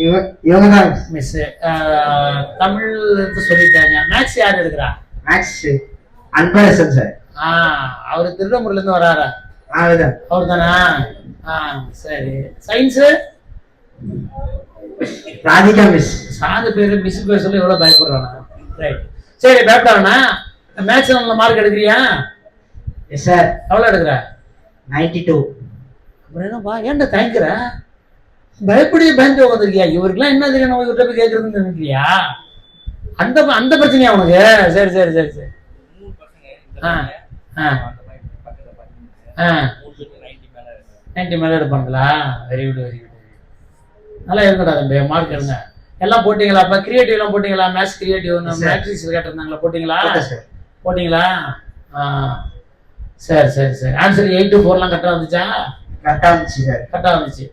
இவங்க தான் மிஸ். தமிழ் சொல்லிட்டாங்க. மேக்ஸ் யார் எடுக்கிறா? Maths Anbarasan sir. அவரு திருவண்ணூர்ல இருந்து வராரா? அதுதான். அவர் தானா? சரி. Science Radhika miss. சாது பேரு மிஸ் பேர் சொல்லி எவ்வளவு பயப்படுறானா? ரைட். சரி, பயப்படானா? மேக்ஸ் நல்ல மார்க் எடுக்கிறியா? Yes sir. எவ்வளவு எடுக்கிற? 92. அப்புறம் என்னப்பா ஏன்டா தயங்குற? பயந்து உட்காந்துருக்கியா? இவருக்குலாம் என்ன தெரியும் நம்ம இவர்கிட்ட போய் கேட்கறதுன்னு நினைக்கிறியா? அந்த அந்த பிரச்சனையா உனக்கு? சரி சரி சரி சரி. ஆ ஆ ஆ 90 மேல எடுப்பாங்களா? Very good very good. நல்லா இருக்கடா தம்பி, மார்க் எடுங்க. எல்லாம் போட்டீங்களா? அப்ப கிரியேட்டிவ் எல்லாம் போட்டீங்களா? மேத்ஸ் கிரியேட்டிவ் மேட்ரிக்ஸ் கேட்டிருந்தாங்களா? போட்டீங்களா? போட்டீங்களா? சரி சரி சரி. ஆன்சர் 8 to 4 கரெக்டா வந்துச்சா? கரெக்டா வந்துச்சு சார். கரெக்டா வந்துச்சு.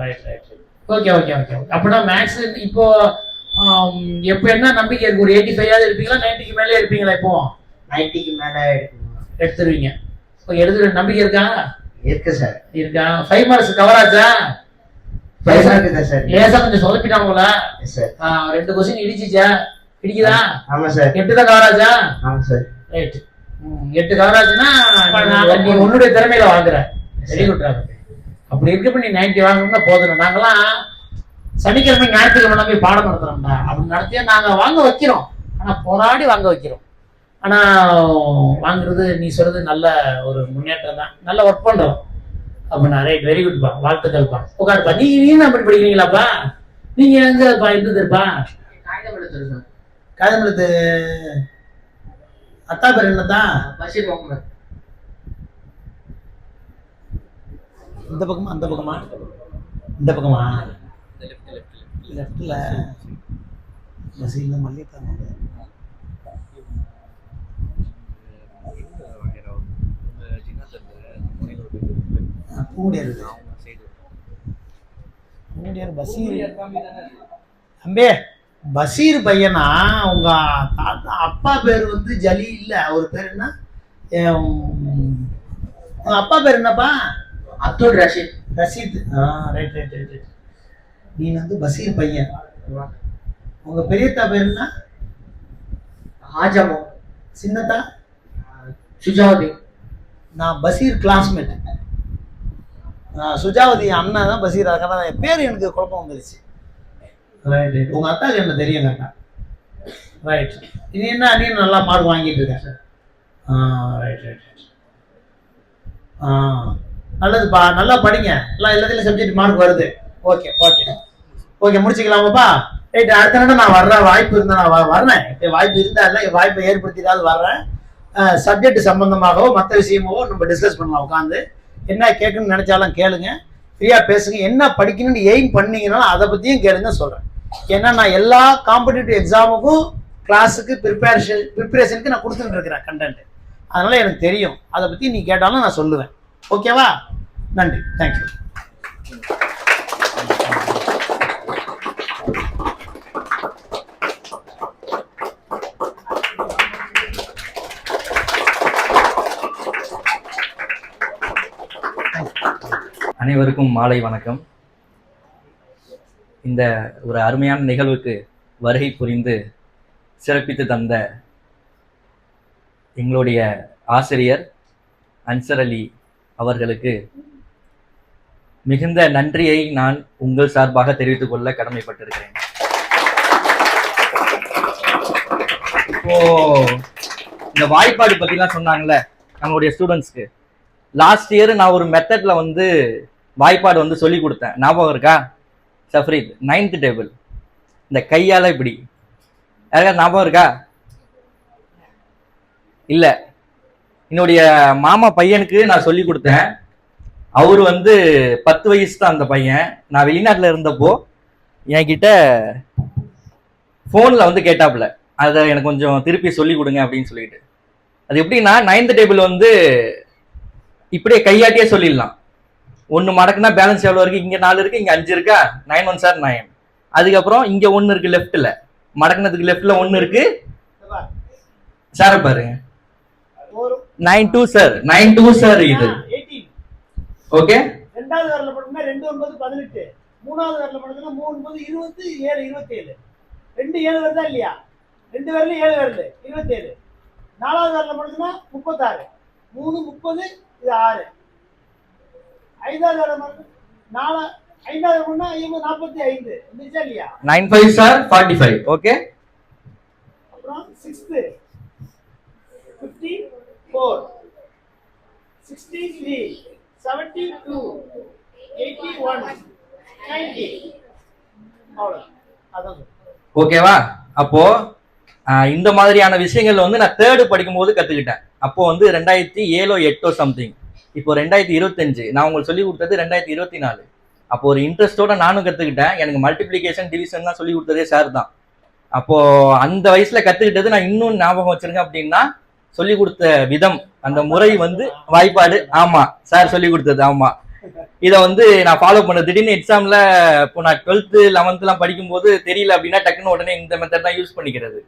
Right right. Okay okay okay. அப்படின்னா மேக்ஸ் இப்போ எப்போ என்ன நம்பிக்கை இருக்கு? ஒரு 85 எடுப்பீங்களா? 90க்கு மேலே எடுப்பீங்களா? இப்போ 90க்கு மேல எடுத்துருவீங்க. இப்போ எடுத்து நம்பிக்கை இருக்கா? இருக்கு சார். இருக்கா? 5 மார்க்ஸ் கவர் ஆச்சா? லேசா கொஞ்சம் சொதப்பிட்டாங்களா? Sir 2 question இடிச்சிச்சா? இடிக்குதா? ஆமா சார். 8 தான் கவர் ஆச்சா? ஆமா சார். ரைட். 8 கவர் ஆச்சுன்னா நீ உன்னுடைய திறமையில வாங்குற. Very good. அப்படி இருக்கப்ப நீ 90 வாங்கணும்னா போதும். நாங்கெல்லாம் சனிக்கிழமை ஞாயிற்றுக்கிழமை போய் பாடம் நடத்துறோம்டா. அப்படி நடத்தியா நாங்க வாங்க வைக்கிறோம். ஆனா போராடி வாங்க வைக்கிறோம். ஆனா வாங்குறது நீ சொல்றது நல்ல ஒரு முன்னேற்றம் தான். நல்லா ஒர்க் பண்றோம் அப்படின்னா. ரைட், வெரி குட்பா, வாழ்த்துக்கள்ப்பா. உட்காருப்பா. நீங்க அப்படி படிக்கிறீங்களாப்பா? நீங்க எங்கப்பா இருந்ததுப்பா? காகிதம் எழுதுறது சார். காகிதம் எழுத்து. அத்தா பேர் என்னதான்? பஷீர் முகமது. இந்த பக்கமா அந்த பக்கமா? இந்த பக்கமா? லெஃப்ட்ல பஸ்ல மல்லிகாங்க. பூண்டியர் பசீர் அம்பே. பசீர் பையனா? உங்க அப்பா பேர் வந்து ஜலி இல்ல, அவர் பேர் என்ன? உங்க அப்பா பேர் என்னப்பா? Abdul Rasheed. Rasheed. Right right right right. நீ வந்து பசீர் பையன். உங்க பெரியத்தா பேர் என்ன? ஹாஜமோ. சின்னத்தா? சுஜாவதி. நான் பசீர் கிளாஸ்மேட். சுஜாவதி அண்ணன் தான் பசீர். அதுக்கான பேர் எனக்கு குழப்பம் வந்துருச்சு. Right right. உங்க அத்தாக்கு என்ன தெரியும் கரெக்டா? ரைட். இது என்ன நீ நல்லா மார்க் வாங்கிட்டு இருக்கேன் சார். Right right right. நல்லதுப்பா, நல்லா படிங்க. எல்லாம் எல்லாத்துலையும் சப்ஜெக்ட் மார்க் வருது. ஓகே ஓகே ஓகே, முடிச்சுக்கலாமாப்பா? ரைட். அடுத்த நாள் நான் வர்ற வாய்ப்பு இருந்தால் நான் வர்றேன். வாய்ப்பு இருந்தால் இல்லை, வாய்ப்பை ஏற்படுத்திடாது வர்றேன். சப்ஜெக்ட் சம்பந்தமாகவோ மற்ற விஷயமாவோ நம்ம டிஸ்கஸ் பண்ணலாம். உட்காந்து என்ன கேட்கணும்னு நினைச்சாலும் கேளுங்க, ஃப்ரீயா பேசுங்க. என்ன படிக்கணும்னு எய்ம் பண்ணீங்கன்னாலும் அதை பற்றியும் கேளுங்க, சொல்கிறேன். ஏன்னா நான் எல்லா காம்படிட்டிவ் எக்ஸாமுக்கும் கிளாஸுக்கு ப்ரிப்பரேஷனுக்கு நான் கொடுத்துட்டு இருக்கிறேன் கண்டென்ட். அதனால எனக்கு தெரியும். அதை பற்றி நீ கேட்டாலும் நான் சொல்லுவேன். ஓகேவா? நன்றி, தேங்க்யூ. அனைவருக்கும் மாலை வணக்கம். இந்த ஒரு அருமையான நிகழ்வுக்கு வருகை புரிந்து சிறப்பித்து தந்த எங்களுடைய ஆசிரியர் அன்சர் அலி அவர்களுக்கு மிகுந்த நன்றியை நான் உங்கள் சார்பாக தெரிவித்துக் கொள்ள கடமைப்பட்டிருக்கிறேன். இப்போ இந்த வாய்ப்பாடு பற்றிலாம் சொன்னாங்கல்ல நம்மளுடைய ஸ்டூடெண்ட்ஸ்க்கு, லாஸ்ட் இயர் நான் ஒரு மெத்தட்ல வந்து வாய்ப்பாடு வந்து சொல்லி கொடுத்தேன். ஞாபகம் இருக்கா சஃப்ரீத்? 9th டேபிள் இந்த கையால இப்படி, யாருக்கா ஞாபகம் இருக்கா? இல்ல, என்னுடைய மாமா பையனுக்கு நான் சொல்லி கொடுத்தேன். அவரு வந்து 10 வயசு தான் அந்த பையன். நான் வெளிநாட்டுல இருந்தப்போ என்கிட்ட போன்ல வந்து கேட்டாப்புல, அதை எனக்கு கொஞ்சம் திருப்பி சொல்லி கொடுங்க அப்படின்னு சொல்லிட்டு. அது எப்படின்னா 9th டேபிள் வந்து இப்படியே கையாட்டியே சொல்லிடலாம். 1 மடக்குனா பேலன்ஸ் எவ்வளவு இருக்கு? இங்க 4 இருக்கு, இங்க 5 இருக்கா? 9 1 சார் 9. அதுக்கப்புறம் இங்க 1 இருக்கு லெஃப்ட்ல, மடக்குனதுக்கு லெஃப்ட்ல 1 இருக்கு சார். பாருங்க 9 2 சார், 9 2 சார். இது ஓகே. ரெண்டாவது வரல போட்டோம்னா 2 9 18. மூணாவது விரல மடக்குனா 3 9 27 27 2 7 வருதா இல்லையா? 2 விரலும் 7 விரல் 27. நாலாவது விரல மடக்குனா 36 3 30 இது 6. ஐந்தாவது விரல மடக்கு 4 ஐந்தாவது மடக்குனா 45 இருந்துச்சா இல்லையா? 9 5 சார் 45. ஓகே. அப்புறம் 6th 54 63 72 81 90 அவ்வளோ அதான். ஓகேவா? அப்போ இந்த மாதிரியான விஷயங்கள் வந்து நான் தேர்டு படிக்கும் போது கத்துக்கிட்டேன். அப்போ வந்து 2007 8 சம்திங். இப்போ 2025. நான் உங்களுக்கு சொல்லி கொடுத்தது 2024. அப்போ ஒரு இன்ட்ரெஸ்டோட நானும் கத்துக்கிட்டேன். எனக்கு மல்டிப்ளிகேஷன் டிவிஷன் தான் சொல்லி கொடுத்ததே சார் தான். அப்போ அந்த வயசுல கத்துக்கிட்டது நான் இன்னும் ஞாபகம் வச்சிருக்கேன். அப்படின்னா சொல்லி கொடுத்த விதம், அந்த முறை வந்து வாய்ப்பாடு, ஆமா சார் சொல்லி கொடுத்தது. ஆமா, இதை வந்து நான் ஃபாலோ பண்ண. திடீர்னு எக்ஸாம்ல இப்போ நான் 12th 11th எல்லாம் படிக்கும்போது தெரியல அப்படின்னா டக்குன்னு உடனே இந்த மெத்தட் தான் யூஸ் பண்ணிக்கிறது.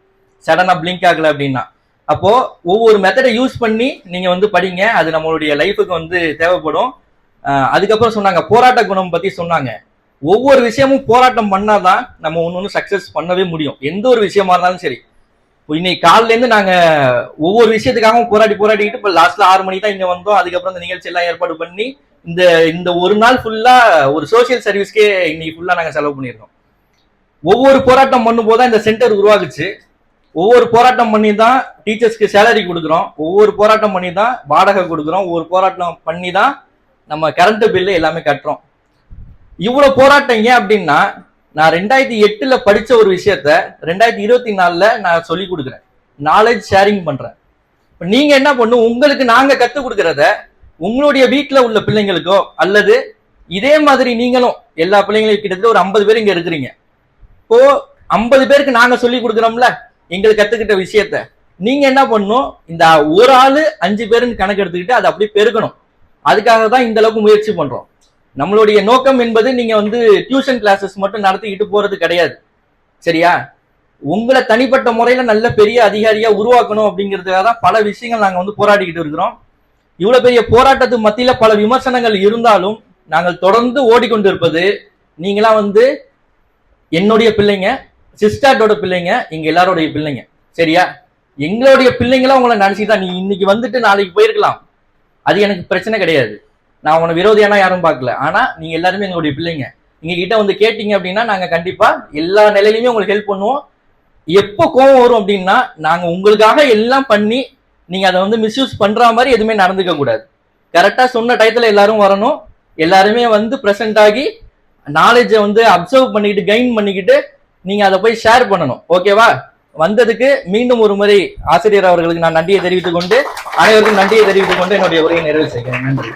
சடனா பிளிங்க் ஆகல அப்படின்னா. அப்போ ஒவ்வொரு மெத்தடை யூஸ் பண்ணி நீங்க வந்து படிங்க, அது நம்மளுடைய லைஃபுக்கு வந்து தேவைப்படும். அதுக்கப்புறம் சொன்னாங்க போராட்ட குணம் பத்தி சொன்னாங்க. ஒவ்வொரு விஷயமும் போராட்டம் பண்ணாதான் நம்ம ஒன்னு சக்சஸ் பண்ணவே முடியும். எந்த ஒரு விஷயமா இருந்தாலும் சரி. இன்னைக்கு காலில இருந்து நாங்க ஒவ்வொரு விஷயத்துக்காகவும் போராடிக்கிட்டு இப்ப லாஸ்ட்ல 6 மணி தான் இங்க வந்தோம். அதுக்கப்புறம் இந்த நிகழ்ச்சி எல்லாம் ஏற்பாடு பண்ணி இந்த ஒரு நாள் ஃபுல்லா ஒரு சோசியல் சர்வீஸ்க்கே இன்னைக்கு ஃபுல்லா நாங்க செலவு பண்ணியிருக்கோம். ஒவ்வொரு போராட்டம் பண்ணும் போதுதான் இந்த சென்டர் உருவாகுச்சு. ஒவ்வொரு போராட்டம் பண்ணி தான் டீச்சர்ஸ்க்கு சேலரி கொடுக்குறோம். ஒவ்வொரு போராட்டம் பண்ணி தான் வாடகை கொடுக்குறோம். ஒவ்வொரு போராட்டம் பண்ணி தான் நம்ம கரண்ட் பில்லு எல்லாமே கட்டுறோம். இவ்வளவு போராட்டம் ஏன் அப்படின்னா, நான் 2008 படிச்ச ஒரு விஷயத்த 2024 நான் சொல்லி கொடுக்குறேன். நாலேஜ் ஷேரிங் பண்றேன். இப்ப நீங்க என்ன பண்ணும், உங்களுக்கு நாங்க கத்துக் கொடுக்கறத உங்களுடைய வீட்டுல உள்ள பிள்ளைங்களுக்கோ அல்லது இதே மாதிரி நீங்களும் எல்லா பிள்ளைங்களையும் கிட்டத்தட்ட ஒரு 50 பேர் இங்க இருக்கிறீங்க. இப்போ 50 பேருக்கு நாங்க சொல்லி கொடுக்குறோம்ல எங்களுக்கு கத்துக்கிட்ட விஷயத்த, நீங்க என்ன பண்ணும், இந்த ஒரு ஆளு 5 பேருன்னு கணக்கு எடுத்துக்கிட்டு அதை அப்படி பெருக்கணும். அதுக்காக தான் இந்த அளவுக்கு முயற்சி பண்றோம். நம்மளுடைய நோக்கம் என்பது நீங்க வந்து டியூஷன் கிளாஸஸ் மட்டும் நடத்திக்கிட்டு போறது கிடையாது. சரியா? உங்களை தனிப்பட்ட முறையில நல்ல பெரிய அதிகாரியா உருவாக்கணும் அப்படிங்கிறதுக்காக தான் பல விஷயங்கள் நாங்க வந்து போராடிக்கிட்டு இருக்கிறோம். இவ்வளவு பெரிய போராட்டத்துக்கு மத்தியில பல விமர்சனங்கள் இருந்தாலும் நாங்கள் தொடர்ந்து ஓடிக்கொண்டிருப்பது, நீங்களாம் வந்து என்னுடைய பிள்ளைங்க, சிஸ்டாட்டோட பிள்ளைங்க, எங்க எல்லாரோடைய பிள்ளைங்க. சரியா? எங்களுடைய பிள்ளைங்களா உங்களை நினைச்சுதான் நீ இன்னைக்கு வந்துட்டு நாளைக்கு போயிருக்கலாம். அது எனக்கு பிரச்சனை கிடையாது. நான் உன விரோதியானா யாரும் பார்க்கல. ஆனா நீங்க எல்லாருமே எங்களுடைய பிள்ளைங்க. நீங்க கிட்ட வந்து கேட்டீங்க அப்படின்னா நாங்க கண்டிப்பா எல்லா நிலையிலுமே உங்களுக்கு ஹெல்ப் பண்ணுவோம். எப்போ கோவம் வரும் அப்படின்னா, நாங்க உங்களுக்காக எல்லாம் பண்ணி நீங்க அதை வந்து மிஸ்யூஸ் பண்ற மாதிரி எதுவுமே நடந்துக்க கூடாது. கரெக்டா சொன்ன டயத்துல எல்லாரும் வரணும். எல்லாருமே வந்து பிரசன்ட் ஆகி நாலேஜை வந்து அப்சர்வ் பண்ணிக்கிட்டு கெயின் பண்ணிக்கிட்டு நீங்க அதை போய் ஷேர் பண்ணணும். ஓகேவா? வந்ததுக்கு மீண்டும் ஒரு முறை ஆசிரியர் அவர்களுக்கு நான் நன்றியை தெரிவித்துக் கொண்டு, அனைவருக்கும் நன்றியை தெரிவித்துக் கொண்டு என்னுடைய உரையை நிறைவு செய்கிறேன். நன்றி.